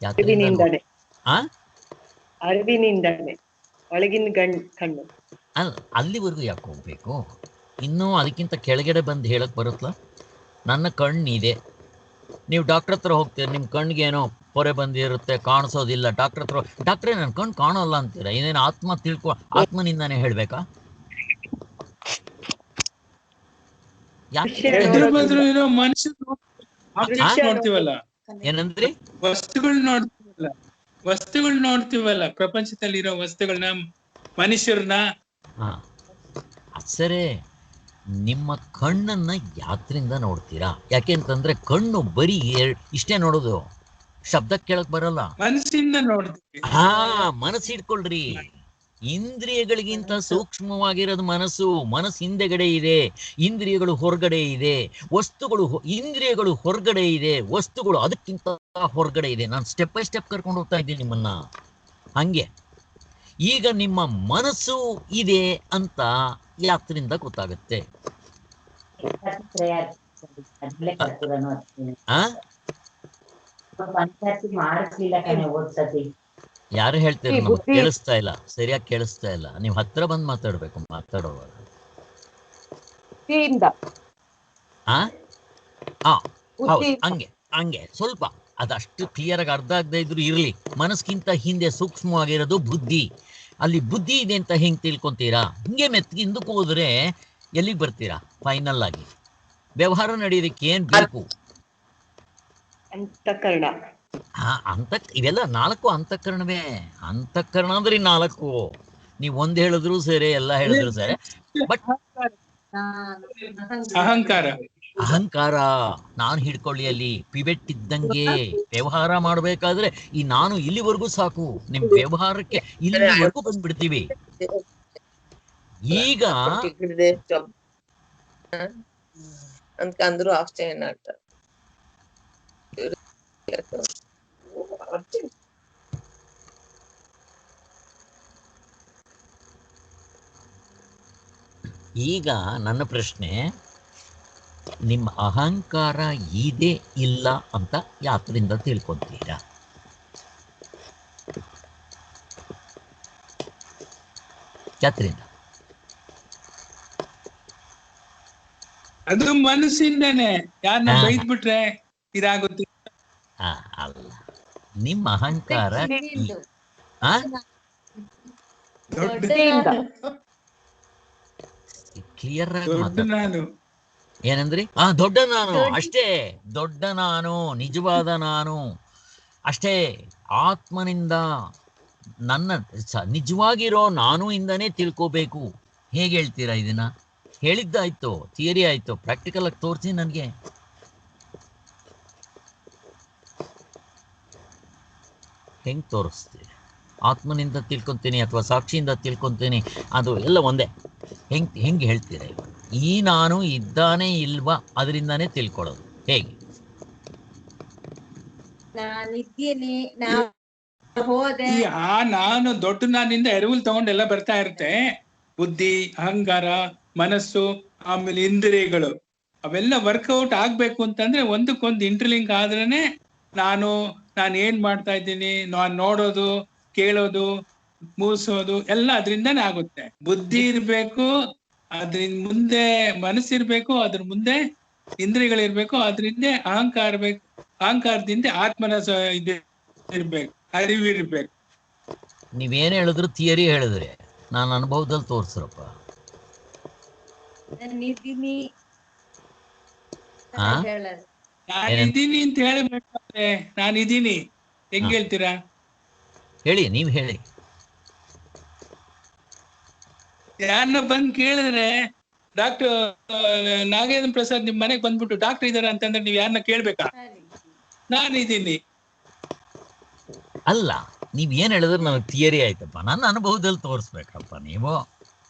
ಅರಿವಿನಿಂದಲೇ, ಒಳಗಿನ ಕಣ್ಣು. ಅಲ್ಲಿವರೆಗೂ ಯಾಕೆ ಹೋಗ್ಬೇಕು? ಇನ್ನೂ ಅದಕ್ಕಿಂತ ಕೆಳಗಡೆ ಬಂದು ಹೇಳಕ್ ಬರುತ್ತಲ್ಲ, ನನ್ನ ಕಣ್ಣಿದೆ. ನೀವು ಡಾಕ್ಟರ್ ಹತ್ರ ಹೋಗ್ತೀರ, ನಿಮ್ಮ ಕಣ್ಣಿಗೆ ಏನೋ ಪೊರೆ ಬಂದಿರುತ್ತೆ, ಕಾಣಿಸೋದಿಲ್ಲ. ಡಾಕ್ಟರ್ ಹತ್ರ, ಡಾಕ್ಟ್ರೇ ನನ್ನ ಕಣ್ಣು ಕಾಣೋಲ್ಲ ಅಂತೀರ. ಇದೇನು ಆತ್ಮನಿಂದಾನೇ ಹೇಳ್ಬೇಕಾ? ನೋಡ್ತೀವಲ್ಲ, ಏನಂದ್ರಿ? ವಸ್ತುಗಳು ನೋಡ್ತೀವಲ್ಲ, ಪ್ರಪಂಚದಲ್ಲಿರೋ ವಸ್ತುಗಳನ್ನ, ಮನುಷ್ಯರನ್ನ. ಸರಿ, ನಿಮ್ಮ ಕಣ್ಣನ್ನ ಯಾತ್ರಿಂದ ನೋಡ್ತೀರಾ? ಯಾಕೆಂತಂದ್ರೆ ಕಣ್ಣು ಬರೀ ಇಷ್ಟೇ ನೋಡೋದು, ಶಬ್ದ ಕೇಳಕ್ ಬರಲ್ಲ. ಮನಸ್ಸಿಂದ ನೋಡ್ತೀವಿ. ಮನಸ್ಸು ಇಟ್ಕೊಳ್ರಿ. ಇಂದ್ರಿಯಗಳಿಗಿಂತ ಸೂಕ್ಷ್ಮವಾಗಿರೋದು ಮನಸ್ಸು. ಮನಸ್ಸು ಹಿಂದೆಗಡೆ ಇದೆ, ಇಂದ್ರಿಯಗಳು ಹೊರಗಡೆ ಇದೆ. ಇಂದ್ರಿಯಗಳು ಹೊರಗಡೆ ಇದೆ, ವಸ್ತುಗಳು ಅದಕ್ಕಿಂತ ಹೊರಗಡೆ ಇದೆ. ನಾನು ಸ್ಟೆಪ್ ಬೈ ಸ್ಟೆಪ್ ಕರ್ಕೊಂಡು ಹೋಗ್ತಾ ಇದ್ದೀನಿ ನಿಮ್ಮನ್ನ. ಹಂಗೆ ಈಗ ನಿಮ್ಮ ಮನಸ್ಸು ಇದೆ ಅಂತ ಯಾತ್ರಿಂದ ಗೊತ್ತಾಗುತ್ತೆ. ಯಾರು ಹೇಳ್ತೀರ? ಈ ನಮಗೆ ಬುದ್ಧಿ ಕೇಳಿಸ್ತಾ ಇಲ್ಲ, ಸರಿಯಾಗಿ ಕೇಳಿಸ್ತಾ ಇಲ್ಲ. ನೀವು ಹತ್ರ ಬಂದು ಮಾತಾಡ್ಬೇಕು ಮಾತಾಡೋವಾಗ. ಬುದ್ಧಿಯಿಂದ ಹಾ ಹೌದು, ಬುದ್ಧಿಯಿಂದ ಹಂಗೆ ಹಂಗೆ ಸ್ವಲ್ಪ ಅದಷ್ಟು ಕ್ಲಿಯರ್ ಆಗಿ ಅರ್ಥ ಆಗದೆ ಇದ್ರು ಇರ್ಲಿ. ಮನಸ್ಗಿಂತ ಹಿಂದೆ ಸೂಕ್ಷ್ಮವಾಗಿರೋದು ಬುದ್ಧಿ. ಅಲ್ಲಿ ಬುದ್ಧಿ ಇದೆ ಅಂತ ಹೆಂಗ್ ತಿಳ್ಕೊಂತೀರಾ? ಹಿಂಗೆ ಮೆತ್ತಗಿಂದಕ್ಕೆ ಹೋದ್ರೆ ಎಲ್ಲಿಗೆ ಬರ್ತೀರಾ? ಫೈನಲ್ ಆಗಿ ವ್ಯವಹಾರ ನಡೆಯೋದಕ್ಕೆ ಏನ್ ಬೇಕು? ಅಂತಃಕರಣ. ಇವೆಲ್ಲ 4 ಅಂತಃಕರಣವೇ. ಅಂತಃಕರಣ ಅಂದ್ರೆ 4. ನೀವು ಒಂದ್ ಹೇಳಿದ್ರು ಸರಿ, ಎಲ್ಲ ಹೇಳಿದ್ರು ಸರಿ. ಬಟ್ ಅಹಂಕಾರ. ಅಹಂಕಾರ ನಾನು ಹಿಡ್ಕೊಳ್ಳಿ. ಅಲ್ಲಿ ಪಿವೆಟ್ ಇದ್ದಂಗೆ ವ್ಯವಹಾರ ಮಾಡಬೇಕಾದ್ರೆ ಈ ನಾನು ಇಲ್ಲಿವರೆಗೂ ಸಾಕು. ನಿಮ್ ವ್ಯವಹಾರಕ್ಕೆ ಇಲ್ಲಿವರೆಗೂ ಬಂದ್ಬಿಡ್ತೀವಿ. ಈಗ అందుకు ఆఫ్ చేయండి అంటారు. ಈಗ ನನ್ನ ಪ್ರಶ್ನೆ, ನಿಮ್ಮ ಅಹಂಕಾರ ಇದೆ ಇಲ್ಲ ಅಂತ ಯಾತ್ರಿಂದ ತಿಳ್ಕೊಂತೀರಾ? ಯಾತ್ರಿಂದ? ಅದು ಮನಸ್ಸಿಂದನೇ. ಯಾರನ್ನ ಹಾ. ಬೈದ್ ಬಿಟ್ರೆ ಇದಾಗುತ್ತೆ. ಅಲ್ಲ, ನಿಮ್ಮ ಅಹಂಕಾರ ಆ? ಬುದ್ಧಿಯಿಂದ ಕ್ಲಿಯರ್ ಆಗಿ ದೊಡ್ಡ ಮಾತಾಡ. ನಾನು. ಏನಂದ್ರಿ? ದೊಡ್ಡ ನಾನು ಅಷ್ಟೇ. ದೊಡ್ಡ ನಾನು, ನಿಜವಾದ ನಾನು ಅಷ್ಟೇ. ಆತ್ಮನಿಂದ ನನ್ನ ನಿಜವಾಗಿರೋ ನಾನು ಇಂದನೇ ತಿಳ್ಕೋಬೇಕು. ಹೇಗೆ ಹೇಳ್ತೀರಾ ಇದನ್ನ? ಹೇಳಿದ್ದಾಯ್ತು, ಥಿಯರಿ ಆಯ್ತು, ಪ್ರಾಕ್ಟಿಕಲ್ ಆಗಿ ತೋರಿಸಿ ನನಗೆ. ಹೆಂಗ್ ತೋರಿಸ್ತೀರಿ? ಆತ್ಮನಿಂದ ತಿಳ್ಕೊತೀನಿ ಅಥವಾ ಸಾಕ್ಷಿಯಿಂದ ತಿಳ್ಕೊತೀನಿ, ಅದು ಎಲ್ಲ ಒಂದೇ. ಹೆಂಗೆ ಹೇಳ್ತೀರ? ಈ ನಾನು ಇದ್ದಾನೆ ಇಲ್ವಾ ಅದರಿಂದಾನೇ ತಿಳ್ಕೊಳ್ಳೋದು ಹೇಗೆ? ಈ ನಾನು ದೊಡ್ಡ ನಾನಿಂದ ಎರವಲ್ ತಗೊಂಡೆಲ್ಲ ಬರ್ತಾ ಇರುತ್ತೆ. ಬುದ್ಧಿ, ಅಹಂಕಾರ, ಮನಸ್ಸು, ಆಮೇಲೆ ಇಂದ್ರಿಯಗಳು ಅವೆಲ್ಲ ವರ್ಕೌಟ್ ಆಗ್ಬೇಕು ಅಂತಂದ್ರೆ ಒಂದಕ್ಕೊಂದು ಇಂಟರ್ಲಿಂಕ್ ಆದ್ರೇನೆ ನಾನು ಏನ್ ಮಾಡ್ತಾ ಇದ್ದೀನಿ, ನಾನು ನೋಡೋದು, ಕೇಳೋದು, ಮೂಸೋದು ಎಲ್ಲ ಅದರಿಂದಾನೇ ಆಗುತ್ತೆ. ಬುದ್ಧಿ ಇರ್ಬೇಕು, ಅದ್ರಿಂದ ಮುಂದೆ ಮನಸ್ಸಿರ್ಬೇಕು, ಅದ್ರ ಮುಂದೆ ಇಂದ್ರಿಯಗಳಿರ್ಬೇಕು, ಅದ್ರಿಂದ ಅಹಂಕಾರದಿಂದ ಆತ್ಮನ ಇರ್ಬೇಕು, ಅರಿವಿರ್ಬೇಕು. ನೀವೇನು ಹೇಳಿದ್ರು ಥಿಯರಿ ಹೇಳಿದ್ರೆ, ನಾನು ಅನುಭವದಲ್ಲಿ ತೋರಿಸ್ರಪ್ಪ. ನಾನಿದ್ದೀನಿ ಅಂತ ಹೇಳ್ಬೇಕಾದ್ರೆ ನಾನಿದ್ದೀನಿ ಹೆಂಗ್ ಹೇಳ್ತೀರಾ? ಹೇಳಿ, ನೀವು ಹೇಳಿ. ಯಾರನ್ನ ಬಂದ್ ಕೇಳಿದ್ರೆ, ಡಾಕ್ಟರ್ ನಾಗೇಂದ್ರ ಪ್ರಸಾದ್ ನಿಮ್ ಮನೆಗ್ ಬಂದ್ಬಿಟ್ಟು ಡಾಕ್ಟರ್ ಇದಾರ ಅಂತಂದ್ರೆ ನೀವ್ ಯಾರನ್ನ ಕೇಳ್ಬೇಕಾ? ನಾನಿದ್ದೀನಿ. ಅಲ್ಲ, ನೀವ್ ಏನ್ ಹೇಳಿದ್ರೆ ನನಗೆ ಥಿಯರಿ ಆಯ್ತಪ್ಪ. ನನ್ನ ಅನುಭವದಲ್ಲಿ ತೋರಿಸ್ಬೇಕಪ್ಪ. ನೀವು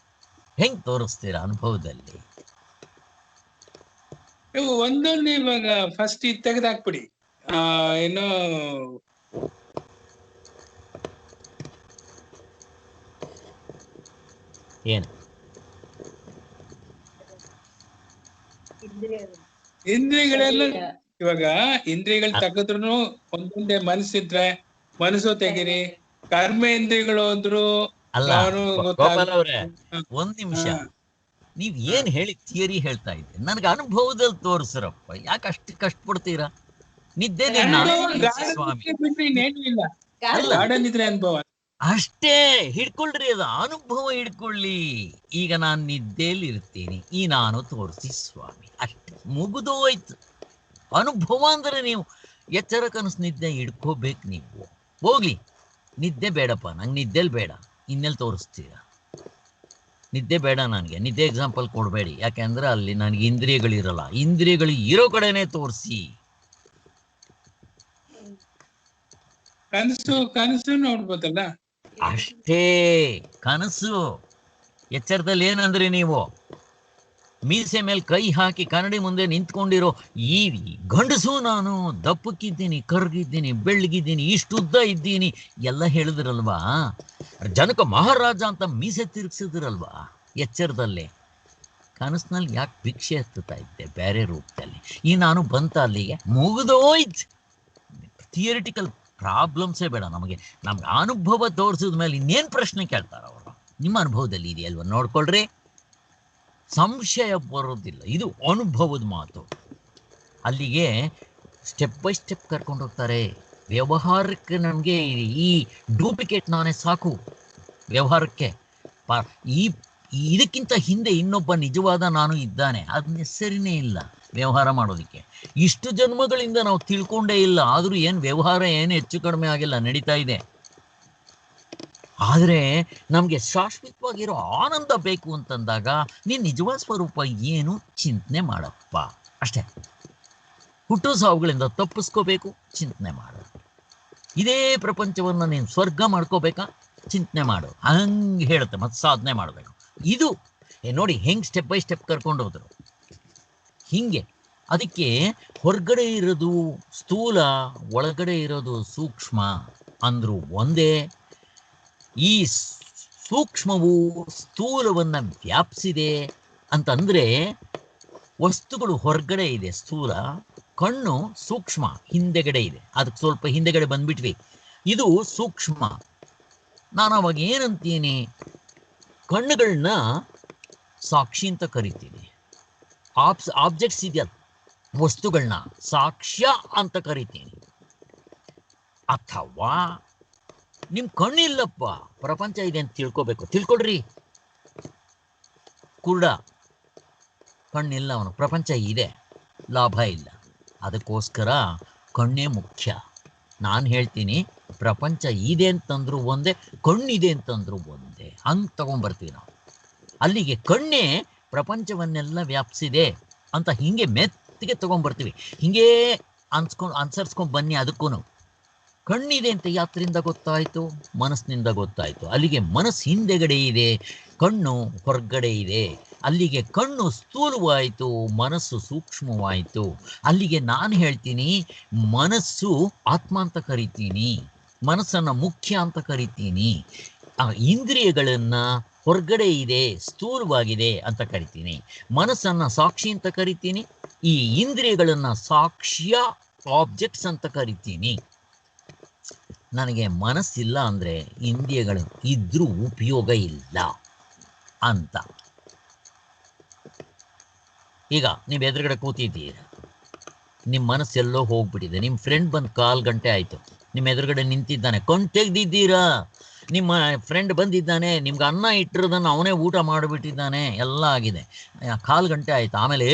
ಹೆಂಗ್ ತೋರಿಸ್ತೀರಾ ಅನುಭವದಲ್ಲಿ? ನೀವು ಒಂದೊಂದು ಇವಾಗ ಫಸ್ಟ್ ಇದು ತೆಗೆದಾಕ್ಬಿಡಿ. ಏನು ಏನು ಇಂದ್ರಿಯಗಳೆಲ್ಲ ಇವಾಗ ಇಂದ್ರಿಯಗಳು ತೆಗೆದ್ರು ಒಂದೊಂದೇ ಮನಸ್ಸಿದ್ರೆ ಮನಸ್ಸು ತೆಗಿರಿ. ಕರ್ಮೇಂದ್ರಿಯಗಳು ಅಂದ್ರು ಅಲ್ಲ ಗೋಪಾಲ್ ಅವ್ರೆ, ಒಂದ್ ನಿಮಿಷ. ನೀವ್ ಏನ್ ಹೇಳಿ ಥಿಯರಿ ಹೇಳ್ತಾ ಇದ್ದೀರಿ, ನನ್ಗೆ ಅನುಭವದಲ್ಲಿ ತೋರಿಸ್ರಪ್ಪ. ಯಾಕೆ ಅಷ್ಟು ಕಷ್ಟಪಡ್ತೀರಾ? ನಿದ್ದೆಲಿ ನಾನು ಸ್ವಾಮಿ ಇನ್ನೇನು ಇಲ್ಲ. ಅಲ್ಲ, ಗಾರ್ಡನ್ ಇದ್ರೆ ಅನುಭವ ಅಷ್ಟೇ. ಹಿಡ್ಕೊಳ್ರಿ, ಅದು ಅನುಭವ ಹಿಡ್ಕೊಳ್ಳಿ. ಈಗ ನಾನು ನಿದ್ದೆಯಲ್ಲಿ ಇರ್ತೀನಿ, ಈ ನಾನು ತೋರಿಸಿ ಸ್ವಾಮಿ, ಅಷ್ಟೇ, ಮುಗಿದೋಯ್ತು. ಅನುಭವ ಅಂದ್ರೆ ನೀವು ಎಚ್ಚರ ಕನಸು ನಿದ್ದೆ ಹಿಡ್ಕೋಬೇಕು. ನೀವು ಹೋಗ್ಲಿ, ನಿದ್ದೆ ಬೇಡಪ್ಪ ನಂಗೆ, ನಿದ್ದೆಲಿ ಬೇಡ. ಇನ್ನೆಲ್ಲಿ ತೋರಿಸ್ತೀರಾ? ನಿದ್ದೆ ಬೇಡ ನನಗೆ. ನಿದ್ದೆ ಎಕ್ಸಾಂಪಲ್ ಕೊಡಬೇಡಿ, ಯಾಕೆಂದ್ರೆ ಅಲ್ಲಿ ನನಗೆ ಇಂದ್ರಿಯಗಳಿರಲ್ಲ. ಇಂದ್ರಿಯಗಳು ಇರೋ ಕಡೆನೆ ತೋರಿಸಿ. ಕನಸು ನೋಡ್ಬೋದಲ್ಲ, ಅಷ್ಟೇ. ಕನಸು ಎಚ್ಚರದಲ್ಲಿ ಏನಂದ್ರೆ, ನೀವು ಮೀಸೆ ಮೇಲೆ ಕೈ ಹಾಕಿ ಕನ್ನಡಿ ಮುಂದೆ ನಿಂತ್ಕೊಂಡಿರೋ ಈ ಗಂಡಸು ನಾನು, ದಪ್ಪಕ್ಕಿದ್ದೀನಿ, ಕರ್ಗಿದ್ದೀನಿ, ಬೆಳ್ಳಗಿದ್ದೀನಿ, ಇಷ್ಟುದ್ದ ಇದ್ದೀನಿ ಎಲ್ಲ ಹೇಳಿದ್ರಲ್ವಾ. ಜನಕ ಮಹಾರಾಜ ಅಂತ ಮೀಸೆ ತಿರುಗಿಸಿದ್ರಲ್ವಾ ಎಚ್ಚರದಲ್ಲಿ. ಕನಸಿನಲ್ಲಿ ಯಾಕೆ ಭಿಕ್ಷೆ ಎತ್ತುತ್ತಾ ಇದ್ದೆ ಬೇರೆ ರೂಪದಲ್ಲಿ? ಈ ನಾನು ಬಂತ ಅಲ್ಲಿಗೆ, ಮುಗಿದೋಯ್ತು. ಥಿಯರಿಟಿಕಲ್ ಪ್ರಾಬ್ಲಮ್ಸೇ ಬೇಡ ನಮಗೆ ಅನುಭವ ತೋರಿಸಿದ ಮೇಲೆ ಇನ್ನೇನು ಪ್ರಶ್ನೆ ಕೇಳ್ತಾರ ಅವರು? ನಿಮ್ಮ ಅನುಭವದಲ್ಲಿ ಇದೆಯಲ್ವ, ನೋಡ್ಕೊಳ್ರಿ, ಸಂಶಯ ಬರೋದಿಲ್ಲ. ಇದು ಅನುಭವದ ಮಾತು. ಅಲ್ಲಿಗೆ ಸ್ಟೆಪ್ ಬೈ ಸ್ಟೆಪ್ ಕರ್ಕೊಂಡು ಹೋಗ್ತಾರೆ. ವ್ಯವಹಾರಕ್ಕೆ ನಮಗೆ ಈ ಡೂಪ್ಲಿಕೇಟ್ ನಾನೇ ಸಾಕು ವ್ಯವಹಾರಕ್ಕೆ. ಇದಕ್ಕಿಂತ ಹಿಂದೆ ಇನ್ನೊಬ್ಬ ನಿಜವಾದ ನಾನು ಇದ್ದಾನೆ, ಅದು ನೆಸರಿನೇ ಇಲ್ಲ ವ್ಯವಹಾರ ಮಾಡೋದಕ್ಕೆ. ಇಷ್ಟು ಜನ್ಮಗಳಿಂದ ನಾವು ತಿಳ್ಕೊಂಡೇ ಇಲ್ಲ, ಆದರೂ ಏನು ವ್ಯವಹಾರ ಏನು ಹೆಚ್ಚು ಕಡಿಮೆ ಆಗಿಲ್ಲ, ನಡೀತಾ ಇದೆ. ಆದರೆ ನಮಗೆ ಶಾಶ್ವತವಾಗಿರೋ ಆನಂದ ಬೇಕು ಅಂತಂದಾಗ ನೀನು ನಿಜವಾದ ಸ್ವರೂಪ ಏನು ಚಿಂತನೆ ಮಾಡಪ್ಪ, ಅಷ್ಟೇ. ಹುಟ್ಟು ಸಾವುಗಳಿಂದ ತಪ್ಪಿಸ್ಕೋಬೇಕು, ಚಿಂತನೆ ಮಾಡು. ಇದೇ ಪ್ರಪಂಚವನ್ನು ನೀನು ಸ್ವರ್ಗ ಮಾಡ್ಕೋಬೇಕಾ, ಚಿಂತನೆ ಮಾಡು. ಹಂಗೆ ಹೇಳುತ್ತೆ, ಮತ್ತೆ ಸಾಧನೆ ಮಾಡಬೇಕು. ಇದು ನೋಡಿ ಹೆಂಗೆ ಸ್ಟೆಪ್ ಬೈ ಸ್ಟೆಪ್ ಕರ್ಕೊಂಡು ಹೋದ್ರು. ಹಿಂಗೆ ಅದಕ್ಕೆ ಹೊರಗಡೆ ಇರೋದು ಸ್ಥೂಲ, ಒಳಗಡೆ ಇರೋದು ಸೂಕ್ಷ್ಮ ಅಂದ್ರು ಒಂದೇ. ಈ ಸೂಕ್ಷ್ಮವು ಸ್ಥೂಲವನ್ನು ವ್ಯಾಪಿಸಿದೆ ಅಂತಂದರೆ ವಸ್ತುಗಳು ಹೊರಗಡೆ ಇದೆ ಸ್ಥೂಲ, ಕಣ್ಣು ಸೂಕ್ಷ್ಮ ಹಿಂದೆಗಡೆ ಇದೆ. ಅದಕ್ಕೆ ಸ್ವಲ್ಪ ಹಿಂದೆಗಡೆ ಬಂದ್ಬಿಟ್ವಿ, ಇದು ಸೂಕ್ಷ್ಮ. ನಾನು ಅವಾಗ ಏನಂತೀನಿ, ಕಣ್ಣುಗಳನ್ನ ಸಾಕ್ಷಿ ಅಂತ ಕರಿತೀನಿ. ಆಬ್ಜೆಕ್ಟ್ಸ್ ಇದೆಯಲ್ಲ, ವಸ್ತುಗಳನ್ನ ಸಾಕ್ಷ್ಯ ಅಂತ ಕರಿತೀನಿ. ಅಥವಾ ನಿಮ್ಮ ಕಣ್ಣಿಲ್ಲಪ್ಪ, ಪ್ರಪಂಚ ಇದೆ ಅಂತ ತಿಳ್ಕೊಬೇಕು, ತಿಳ್ಕೊಳ್ರಿ. ಕುರುಡ, ಕಣ್ಣಿಲ್ಲ ಅವನು, ಪ್ರಪಂಚ ಇದೆ, ಲಾಭ ಇಲ್ಲ. ಅದಕ್ಕೋಸ್ಕರ ಕಣ್ಣೇ ಮುಖ್ಯ. ನಾನು ಹೇಳ್ತೀನಿ, ಪ್ರಪಂಚ ಇದೆ ಅಂತಂದ್ರು ಒಂದೇ, ಕಣ್ಣಿದೆ ಅಂತಂದ್ರು ಒಂದೇ, ಹಂಗೆ ತಗೊಂಡ್ಬರ್ತೀವಿ ನಾವು. ಅಲ್ಲಿಗೆ ಕಣ್ಣೇ ಪ್ರಪಂಚವನ್ನೆಲ್ಲ ವ್ಯಾಪಿಸಿದೆ ಅಂತ ಹಿಂಗೆ ಮೆತ್ತಿಗೆ ತಗೊಂಡ್ಬರ್ತೀವಿ. ಹಿಂಗೇ ಅನ್ಸರ್ಸ್ಕೊಂಡು ಬನ್ನಿ. ಅದಕ್ಕೂ ಕಣ್ಣಿದೆ ಅಂತ ಯಾತ್ರಿಂದ ಗೊತ್ತಾಯಿತು, ಮನಸ್ಸಿನಿಂದ ಗೊತ್ತಾಯಿತು. ಅಲ್ಲಿಗೆ ಮನಸ್ಸು ಹಿಂದೆಗಡೆ ಇದೆ, ಕಣ್ಣು ಹೊರಗಡೆ ಇದೆ. ಅಲ್ಲಿಗೆ ಕಣ್ಣು ಸ್ಥೂಲವಾಯಿತು, ಮನಸ್ಸು ಸೂಕ್ಷ್ಮವಾಯಿತು. ಅಲ್ಲಿಗೆ ನಾನು ಹೇಳ್ತೀನಿ, ಮನಸ್ಸು ಆತ್ಮ ಅಂತ ಕರಿತೀನಿ, ಮನಸ್ಸನ್ನು ಮುಖ್ಯ ಅಂತ ಕರಿತೀನಿ. ಇಂದ್ರಿಯಗಳನ್ನು ಹೊರಗಡೆ ಇದೆ, ಸ್ಥೂಲವಾಗಿದೆ ಅಂತ ಕರಿತೀನಿ. ಮನಸ್ಸನ್ನು ಸಾಕ್ಷಿ ಅಂತ ಕರಿತೀನಿ, ಈ ಇಂದ್ರಿಯಗಳನ್ನು ಸಾಕ್ಷ್ಯ ಆಬ್ಜೆಕ್ಟ್ಸ್ ಅಂತ ಕರಿತೀನಿ. ನನಗೆ ಮನಸ್ಸಿಲ್ಲ ಅಂದರೆ ಇಂದ್ರಿಯಗಳು ಇದ್ರೂ ಉಪಯೋಗ ಇಲ್ಲ ಅಂತ. ಈಗ ನೀವು ಎದುರುಗಡೆ ಕೂತಿದ್ದೀರ, ನಿಮ್ಮ ಮನಸ್ಸೆಲ್ಲೋ ಹೋಗ್ಬಿಟ್ಟಿದೆ. ನಿಮ್ಮ ಫ್ರೆಂಡ್ ಬಂದು 1/4 ಗಂಟೆ ಆಯಿತು, ನಿಮ್ಮ ಎದುರುಗಡೆ ನಿಂತಿದ್ದಾನೆ, ಕಣ್ ತೆಗ್ದಿದ್ದೀರಾ. ನಿಮ್ಮ ಫ್ರೆಂಡ್ ಬಂದಿದ್ದಾನೆ, ನಿಮ್ಗೆ ಅನ್ನ ಇಟ್ಟಿರೋದನ್ನು ಅವನೇ ಊಟ ಮಾಡಿಬಿಟ್ಟಿದ್ದಾನೆ, ಎಲ್ಲ ಆಗಿದೆ. 1/4 ಗಂಟೆ ಆಯಿತು. ಆಮೇಲೆ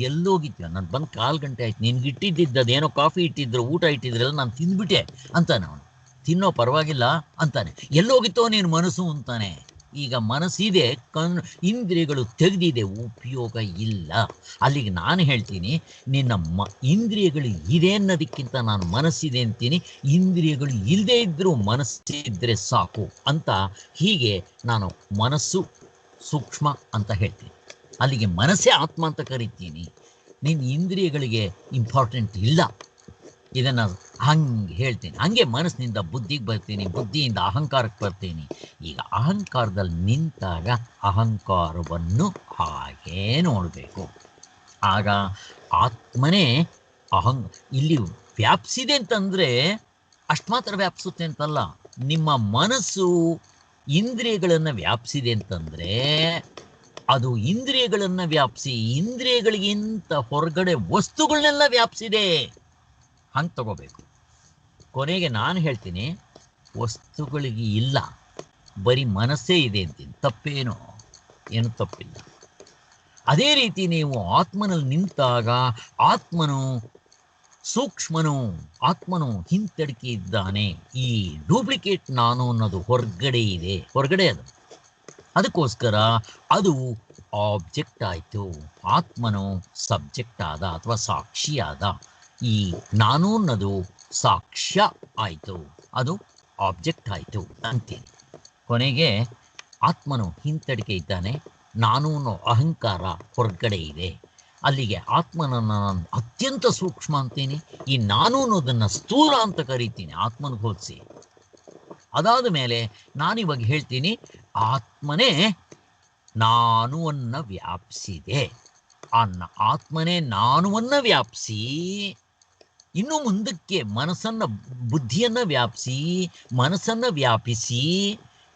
ಎಲ್ಲೋಗಿದ್ಯಾ, ನಾನು ಬಂದು 1/4 ಗಂಟೆ ಆಯ್ತು, ನಿನ್ಗೆ ಇಟ್ಟಿದ್ದಿದ್ದದೇನೋ ಕಾಫಿ ಇಟ್ಟಿದ್ರು, ಊಟ ಇಟ್ಟಿದ್ರಲ್ಲ, ನಾನು ತಿಂದ್ಬಿಟ್ಟೆ ಅಂತಾನೆ ಅವನು. ತಿನ್ನೋ ಪರವಾಗಿಲ್ಲ ಅಂತಾನೆ. ಎಲ್ಲೋಗಿತ್ತೋ ನೀನು ಮನಸ್ಸು ಅಂತಾನೆ. ಈಗ ಮನಸ್ಸಿದೆ, ಇಂದ್ರಿಯಗಳು ತೆಗೆದಿದೆ, ಉಪಯೋಗ ಇಲ್ಲ. ಅಲ್ಲಿಗೆ ನಾನು ಹೇಳ್ತೀನಿ, ನಿನ್ನ ಇಂದ್ರಿಯಗಳು ಇದೆ ಅನ್ನೋದಕ್ಕಿಂತ ನಾನು ಮನಸ್ಸಿದೆ ಅಂತೀನಿ. ಇಂದ್ರಿಯಗಳು ಇಲ್ಲದೇ ಇದ್ದರೂ ಮನಸ್ಸಿದ್ರೆ ಸಾಕು ಅಂತ. ಹೀಗೆ ನಾನು ಮನಸ್ಸು ಸೂಕ್ಷ್ಮ ಅಂತ ಹೇಳ್ತೀನಿ. ಅಲ್ಲಿಗೆ ಮನಸ್ಸೇ ಆತ್ಮ ಅಂತ ಕರಿತೀನಿ. ನಿನ್ನ ಇಂದ್ರಿಯಗಳಿಗೆ ಇಂಪಾರ್ಟೆಂಟ್ ಇಲ್ಲ. ಇದನ್ನು ಹಂಗೆ ಹೇಳ್ತೀನಿ. ಹಂಗೆ ಮನಸ್ಸಿನಿಂದ ಬುದ್ಧಿಗೆ ಬರ್ತೀನಿ, ಬುದ್ಧಿಯಿಂದ ಅಹಂಕಾರಕ್ಕೆ ಬರ್ತೀನಿ. ಈಗ ಅಹಂಕಾರದಲ್ಲಿ ನಿಂತಾಗ ಅಹಂಕಾರವನ್ನು ಹಾಗೇ ನೋಡಬೇಕು. ಆಗ ಆತ್ಮನೇ ಇಲ್ಲಿ ವ್ಯಾಪಿಸಿದೆ ಅಂತಂದರೆ ಅಷ್ಟು ಮಾತ್ರ ವ್ಯಾಪಿಸುತ್ತೆ ಅಂತಲ್ಲ. ನಿಮ್ಮ ಮನಸ್ಸು ಇಂದ್ರಿಯಗಳನ್ನು ವ್ಯಾಪಿಸಿದೆ ಅಂತಂದರೆ ಅದು ಇಂದ್ರಿಯಗಳನ್ನು ವ್ಯಾಪಿಸಿ, ಇಂದ್ರಿಯಗಳಿಗಿಂತ ಹೊರಗಡೆ ವಸ್ತುಗಳನ್ನೆಲ್ಲ ವ್ಯಾಪಿಸಿದೆ, ಹಂಗೆ ತಗೋಬೇಕು. ಕೊನೆಗೆ ನಾನು ಹೇಳ್ತೀನಿ, ವಸ್ತುಗಳಿಗೆ ಇಲ್ಲ, ಬರೀ ಮನಸ್ಸೇ ಇದೆ ಅಂತೀನಿ. ತಪ್ಪೇನೋ, ಏನು ತಪ್ಪಿಲ್ಲ. ಅದೇ ರೀತಿ ನೀವು ಆತ್ಮನಲ್ಲಿ ನಿಂತಾಗ ಆತ್ಮನು ಸೂಕ್ಷ್ಮನು, ಆತ್ಮನು ಹಿಂತಡಿಕೆ ಇದ್ದಾನೆ. ಈ ಡೂಪ್ಲಿಕೇಟ್ ನಾನು ಅನ್ನೋದು ಹೊರಗಡೆ ಇದೆ, ಹೊರಗಡೆ ಅದು. ಅದಕ್ಕೋಸ್ಕರ ಅದು ಆಬ್ಜೆಕ್ಟ್ ಆಯಿತು, ಆತ್ಮನು ಸಬ್ಜೆಕ್ಟ್ ಆದ ಅಥವಾ ಸಾಕ್ಷಿ ಆದ. ಈ ನಾನು ಅನ್ನೋದು ಸಾಕ್ಷ್ಯ ಆಯಿತು, ಅದು ಆಬ್ಜೆಕ್ಟ್ ಆಯಿತು ಅಂತೀನಿ. ಕೊನೆಗೆ ಆತ್ಮನು ಹಿಂತಡಿಕೆ ಇದ್ದಾನೆ, ನಾನು ಅನ್ನೋ ಅಹಂಕಾರ ಹೊರಗಡೆ ಇದೆ. ಅಲ್ಲಿಗೆ ಆತ್ಮನನ್ನು ನಾನು ಅತ್ಯಂತ ಸೂಕ್ಷ್ಮ ಅಂತೀನಿ, ಈ ನಾನು ಅನ್ನೋದನ್ನು ಸ್ಥೂಲ ಅಂತ ಕರಿತೀನಿ ಆತ್ಮನಿಗೆ ಹೋಲಿಸಿ. ಅದಾದ ಮೇಲೆ ನಾನಿವಾಗ ಹೇಳ್ತೀನಿ, ಆತ್ಮನೇ ನಾನುವನ್ನು ವ್ಯಾಪಿಸಿದೆ. ಆತ್ಮನೇ ನಾನುವನ್ನು ವ್ಯಾಪಿಸಿ ಇನ್ನು ಮುಂದಕ್ಕೆ ಮನಸ್ಸನ್ನ ಬುದ್ಧಿಯನ್ನ ವ್ಯಾಪಿಸಿ, ಮನಸ್ಸನ್ನ ವ್ಯಾಪಿಸಿ,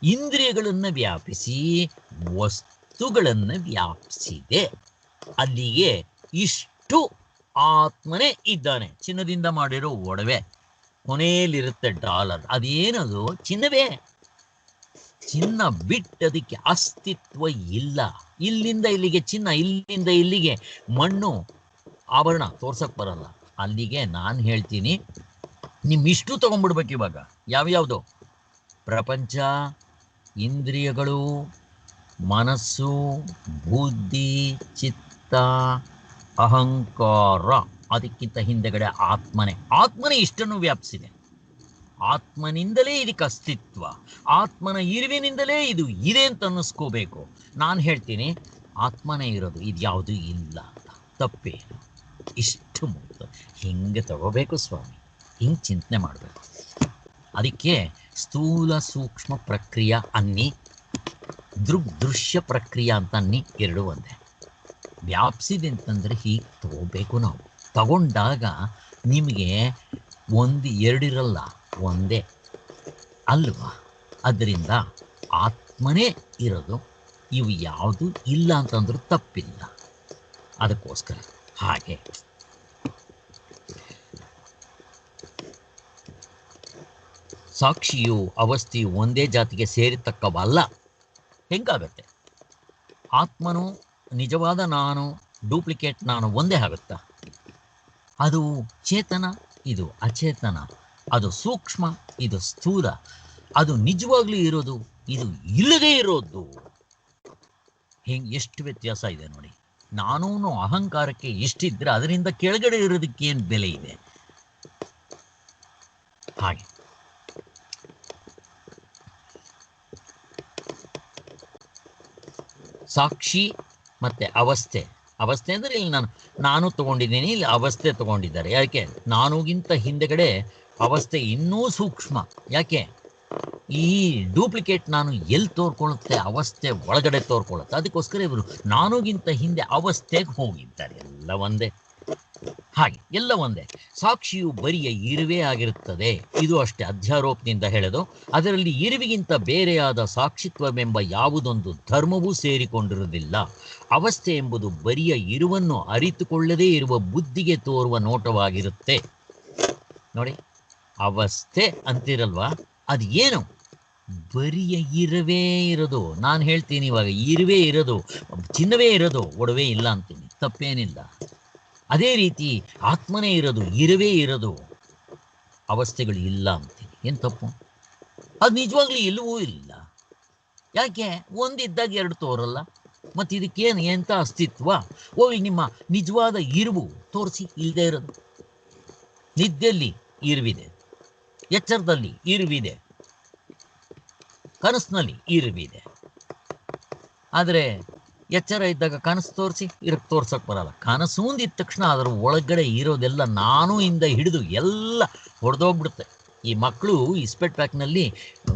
ಇಂದ್ರಿಯಗಳನ್ನು ವ್ಯಾಪಿಸಿ, ವಸ್ತುಗಳನ್ನು ವ್ಯಾಪಿಸಿದೆ. ಅಲ್ಲಿಗೆ ಇಷ್ಟು ಆತ್ಮನೇ ಇದ್ದಾನೆ. ಚಿನ್ನದಿಂದ ಮಾಡಿರೋ ಒಡವೆ, ಕೊನೆಯಲ್ಲಿರುತ್ತೆ ಡಾಲರ್, ಅದೇನದು? ಚಿನ್ನವೇ. ಚಿನ್ನ ಬಿಟ್ಟದಕ್ಕೆ ಅಸ್ತಿತ್ವ ಇಲ್ಲ. ಇಲ್ಲಿಂದ ಇಲ್ಲಿಗೆ ಚಿನ್ನ, ಇಲ್ಲಿಂದ ಇಲ್ಲಿಗೆ ಮಣ್ಣು, ಆಭರಣ ತೋರ್ಸಕ್ ಬರಲ್ಲ. ಅಲ್ಲಿಗೆ ನಾನು ಹೇಳ್ತೀನಿ, ನಿಮ್ಮಿಷ್ಟು ತಗೊಂಡ್ಬಿಡ್ಬೇಕು ಇವಾಗ. ಯಾವ್ಯಾವುದು? ಪ್ರಪಂಚ, ಇಂದ್ರಿಯಗಳು, ಮನಸ್ಸು, ಬುದ್ಧಿ, ಚಿತ್ತ, ಅಹಂಕಾರ, ಅದಕ್ಕಿಂತ ಹಿಂದೆಗಡೆ ಆತ್ಮನೇ ಇಷ್ಟನ್ನು ವ್ಯಾಪಿಸಿದೆ. ಆತ್ಮನಿಂದಲೇ ಇದಕ್ಕೆ ಅಸ್ತಿತ್ವ, ಆತ್ಮನ ಇರುವಿನಿಂದಲೇ ಇದು ಇದೆ ಅಂತ ಅನ್ನಿಸ್ಕೋಬೇಕು. ನಾನು ಹೇಳ್ತೀನಿ ಆತ್ಮನೇ ಇರೋದು, ಇದು ಯಾವುದೂ ಇಲ್ಲ ಅಂತ. ತಪ್ಪೇನು? ಇಷ್ಟು ಮುಕ್ತ ಹಿಂಗೆ ತಗೋಬೇಕು ಸ್ವಾಮಿ, ಹಿಂಗೆ ಚಿಂತನೆ ಮಾಡಬೇಕು. ಅದಕ್ಕೆ ಸ್ಥೂಲ ಸೂಕ್ಷ್ಮ ಪ್ರಕ್ರಿಯೆ ಅನ್ನಿ, ದೃಶ್ಯ ಪ್ರಕ್ರಿಯೆ ಅಂತ ಅನ್ನಿ, ಎರಡು ಒಂದೇ. ವ್ಯಾಪಿಸಿದೆ ಅಂತಂದರೆ ಹೀಗೆ ತಗೋಬೇಕು ನಾವು. ತಗೊಂಡಾಗ ನಿಮಗೆ ಒಂದು ಎರಡಿರಲ್ಲ, ಒಂದೇ ಅಲ್ವಾ? ಅದರಿಂದ ಆತ್ಮನೇ ಇರೋದು, ಇವು ಯಾವುದು ಇಲ್ಲ ಅಂತಂದ್ರೂ ತಪ್ಪಿಲ್ಲ. ಅದಕ್ಕೋಸ್ಕರ ಹಾಗೆ ಸಾಕ್ಷಿಯು ಅವಸ್ಥೆಯು ಒಂದೇ ಜಾತಿಗೆ ಸೇರಿತಕ್ಕವಲ್ಲ. ಹೆಂಗಾಗತ್ತೆ? ಆತ್ಮನು ನಿಜವಾದ ನಾನು, ಡೂಪ್ಲಿಕೇಟ್ ನಾನು ಒಂದೇ ಆಗುತ್ತಾ? ಅದು ಚೇತನ, ಇದು ಅಚೇತನ. ಅದು ಸೂಕ್ಷ್ಮ, ಇದು ಸ್ಥೂಲ. ಅದು ನಿಜವಾಗ್ಲೂ ಇರೋದು, ಇದು ಇಲ್ಲದೇ ಇರೋದು. ಹಿಂಗೆ ಎಷ್ಟು ವ್ಯತ್ಯಾಸ ಇದೆ ನೋಡಿ. ನಾನೂನು ಅಹಂಕಾರಕ್ಕೆ ಎಷ್ಟಿದ್ರೆ ಅದರಿಂದ ಕೆಳಗಡೆ ಇರೋದಕ್ಕೆ ಏನು ಬೆಲೆ ಇದೆ? ಹಾಗೆ ಸಾಕ್ಷಿ ಮತ್ತೆ ಅವಸ್ಥೆ. ಅವಸ್ಥೆ ಅಂದರೆ ಇಲ್ಲಿ ನಾನು ತಗೊಂಡಿದ್ದೀನಿ, ಇಲ್ಲಿ ಅವಸ್ಥೆ ತಗೊಂಡಿದ್ದಾರೆ. ಯಾಕೆ? ನಾನುಗಿಂತ ಹಿಂದೆಗಡೆ ಅವಸ್ಥೆ ಇನ್ನೂ ಸೂಕ್ಷ್ಮ. ಯಾಕೆ? ಈ ಡೂಪ್ಲಿಕೇಟ್ ನಾನು ಎಲ್ಲಿ ತೋರ್ಕೊಳ್ಳುತ್ತೆ? ಅವಸ್ಥೆ ಒಳಗಡೆ ತೋರ್ಕೊಳ್ಳುತ್ತೆ. ಅದಕ್ಕೋಸ್ಕರ ಇವರು ನಾನುಗಿಂತ ಹಿಂದೆ ಅವಸ್ಥೆಗೆ ಹೋಗಿದ್ದಾರೆ. ಎಲ್ಲ ಒಂದೇ. ಹಾಗೆ ಎಲ್ಲ ಒಂದೇ. ಸಾಕ್ಷಿಯು ಬರಿಯ ಇರುವೆ ಆಗಿರುತ್ತದೆ. ಇದು ಅಷ್ಟೇ, ಅಧ್ಯಾರೋಪದಿಂದ ಹೇಳೋದು. ಅದರಲ್ಲಿ ಇರುವಿಗಿಂತ ಬೇರೆಯಾದ ಸಾಕ್ಷಿತ್ವವೆಂಬ ಯಾವುದೊಂದು ಧರ್ಮವೂ ಸೇರಿಕೊಂಡಿರುವುದಿಲ್ಲ. ಅವಸ್ಥೆ ಎಂಬುದು ಬರಿಯ ಇರುವನ್ನು ಅರಿತುಕೊಳ್ಳದೇ ಇರುವ ಬುದ್ಧಿಗೆ ತೋರುವ ನೋಟವಾಗಿರುತ್ತೆ. ನೋಡಿ, ಅವಸ್ಥೆ ಅಂತಿರಲ್ವಾ, ಅದು ಏನು? ಬರಿಯ ಇರುವೆ ಇರೋದು. ನಾನು ಹೇಳ್ತೀನಿ ಇವಾಗ, ಇರುವೆ ಇರೋದು, ಚಿನ್ನವೇ ಇರೋದು, ಒಡವೆ ಇಲ್ಲ ಅಂತೀನಿ. ತಪ್ಪೇನಿಲ್ಲ. ಅದೇ ರೀತಿ ಆತ್ಮನೇ ಇರೋದು, ಇರುವೆ ಇರೋದು, ಅವಸ್ಥೆಗಳು ಇಲ್ಲ ಅಂತೀನಿ. ಏನು ತಪ್ಪು? ಅದು ನಿಜವಾಗ್ಲೂ ಇಲ್ಲವೂ ಇಲ್ಲ. ಯಾಕೆ? ಒಂದಿದ್ದಾಗ ಎರಡು ತೋರಲ್ಲ. ಮತ್ತು ಇದಕ್ಕೇನು ಎಂಥ ಅಸ್ತಿತ್ವ? ಹೋಗಿ ನಿಮ್ಮ ನಿಜವಾದ ಇರುವು ತೋರಿಸಿ. ಇಲ್ಲದೆ ಇರೋದು. ನಿದ್ದೆಯಲ್ಲಿ ಇರುವಿದೆ, ಎಚ್ಚರದಲ್ಲಿ ಇರುವಿದೆ, ಕನಸಿನಲ್ಲಿ ಇರುವಿದೆ. ಆದರೆ ಎಚ್ಚರ ಇದ್ದಾಗ ಕನಸು ತೋರಿಸಿ, ಇರಕ್ಕೆ ತೋರ್ಸಕ್ಕೆ ಬರಲ್ಲ. ಕನಸು ಅಂದಿದ ತಕ್ಷಣ ಅದರ ಒಳಗಡೆ ಇರೋದೆಲ್ಲ ನಾನು ಇಂದ ಹಿಡಿದು ಎಲ್ಲ ಹೊಡೆದೋಗ್ಬಿಡುತ್ತೆ. ಈ ಮಕ್ಕಳು ಇಸ್ಪೆಟ್ ಪ್ಯಾಕ್ನಲ್ಲಿ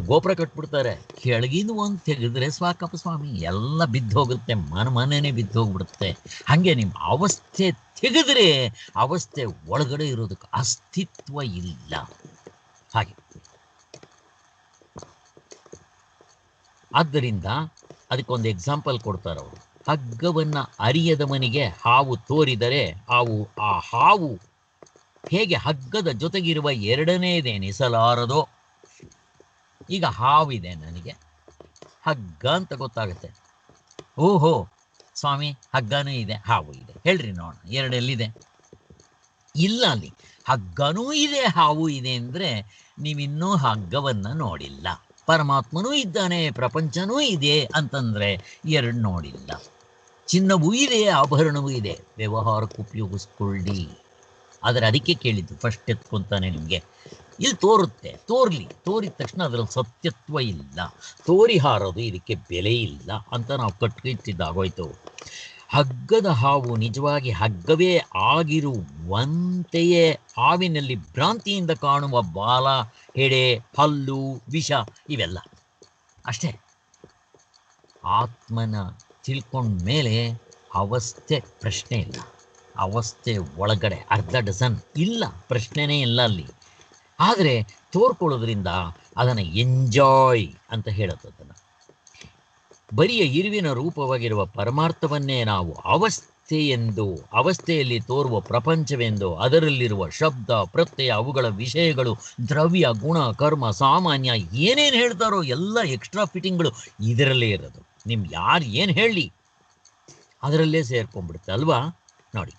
ಗೋಪುರ ಕಟ್ಬಿಡ್ತಾರೆ, ಕೆಳಗಿಂದ ಒಂದು ತೆಗೆದ್ರೆ ಸಾಕಪ್ಪ ಸ್ವಾಮಿ, ಎಲ್ಲ ಬಿದ್ದು ಹೋಗುತ್ತೆ, ಮನೆನೇ ಬಿದ್ದು ಹೋಗ್ಬಿಡುತ್ತೆ. ಹಾಗೆ ನಿಮ್ಮ ಅವಸ್ಥೆ ತೆಗೆದ್ರೆ ಅವಸ್ಥೆ ಒಳಗಡೆ ಇರೋದಕ್ಕೆ ಅಸ್ತಿತ್ವ ಇಲ್ಲ. ಹಾಗೆ ಆದ್ದರಿಂದ ಅದಕ್ಕೊಂದು ಎಕ್ಸಾಂಪಲ್ ಕೊಡ್ತಾರೆ ಅವರು. ಹಗ್ಗವನ್ನ ಅರಿಯದವನಿಗೆ ಹಾವು ತೋರಿದರೆ ಆ ಹಾವು ಹೇಗೆ ಹಗ್ಗದ ಜೊತೆಗಿರುವ ಎರಡನೇದೇನಿಸಲಾರದೋ. ಈಗ ಹಾವಿದೆ, ನನಗೆ ಹಗ್ಗ ಅಂತ ಗೊತ್ತಾಗುತ್ತೆ. ಓಹೋ ಸ್ವಾಮಿ, ಹಗ್ಗನೂ ಇದೆ, ಹಾವು ಇದೆ, ಹೇಳ್ರಿ ನೋಡೋಣ, ಎರಡೆಲ್ಲಿದೆ? ಇಲ್ಲ. ಅಲ್ಲಿ ಹಗ್ಗನೂ ಇದೆ, ಹಾವು ಇದೆ ಅಂದರೆ ನೀವಿನ್ನೂ ಹಗ್ಗವನ್ನ ನೋಡಿಲ್ಲ. ಪರಮಾತ್ಮನೂ ಇದ್ದಾನೆ, ಪ್ರಪಂಚನೂ ಇದೆ ಅಂತಂದ್ರೆ ಎರಡು ನೋಡಿಲ್ಲ. ಚಿನ್ನವೂ ಇದೆ, ಆಭರಣವೂ ಇದೆ, ವ್ಯವಹಾರಕ್ಕೆ ಉಪಯೋಗಿಸ್ಕೊಳ್ಳಿ. ಆದರೆ ಅದಕ್ಕೆ ಕೇಳಿದ್ದು, ಫಸ್ಟ್ ಎತ್ಕೊಂತಾನೆ ನಿಮಗೆ. ಇಲ್ಲಿ ತೋರುತ್ತೆ, ತೋರಿದ ತಕ್ಷಣ ಅದರಲ್ಲಿ ಸತ್ಯತ್ವ ಇಲ್ಲ, ತೋರಿ ಹಾರೋದು ಇದಕ್ಕೆ ಬೆಲೆ ಇಲ್ಲ ಅಂತ ನಾವು ಕಟ್ಟಿದ್ದಾಗೋಯ್ತು. ಹಗ್ಗದ ಹಾವು ನಿಜವಾಗಿ ಹಗ್ಗವೇ ಆಗಿರುವಂತೆಯೇ ಹಾವಿನಲ್ಲಿ ಭ್ರಾಂತಿಯಿಂದ ಕಾಣುವ ಬಾಲ, ಹೆಡೆ, ಹಲ್ಲು, ವಿಷ ಇವೆಲ್ಲ ಅಷ್ಟೇ. ಆತ್ಮನ ತಿಳ್ಕೊಂಡ ಮೇಲೆ ಅವಸ್ಥೆ ಪ್ರಶ್ನೆ ಇಲ್ಲ. ಅವಸ್ಥೆ ಒಳಗಡೆ ಅರ್ಧ ಡಜನ್ ಇಲ್ಲ, ಪ್ರಶ್ನೆನೇ ಇಲ್ಲ ಅಲ್ಲಿ. ಆದರೆ ತೋರ್ಕೊಳ್ಳೋದ್ರಿಂದ ಅದನ್ನು ಎಂಜಾಯ್ ಅಂತ ಹೇಳುತ್ತೆ. ಅದನ್ನು ಬರಿಯ ಇರುವಿನ ರೂಪವಾಗಿರುವ ಪರಮಾರ್ಥವನ್ನೇ ನಾವು ಅವಸ್ಥೆಯೆಂದು, ಅವಸ್ಥೆಯಲ್ಲಿ ತೋರುವ ಪ್ರಪಂಚವೆಂದು, ಅದರಲ್ಲಿರುವ ಶಬ್ದ ಪ್ರತ್ಯಯ ಅವುಗಳ ವಿಷಯಗಳು ದ್ರವ್ಯ ಗುಣ ಕರ್ಮ ಸಾಮಾನ್ಯ ಏನೇನು ಹೇಳ್ತಾರೋ ಎಲ್ಲ ಎಕ್ಸ್ಟ್ರಾ ಫಿಟ್ಟಿಂಗ್ಗಳು ಇದರಲ್ಲೇ ಇರೋದು. ನಿಮ್ಗೆ ಯಾರು ಏನು ಹೇಳಿ ಅದರಲ್ಲೇ ಸೇರ್ಕೊಂಡ್ಬಿಡುತ್ತೆ ಅಲ್ವಾ. ನೋಡಿ,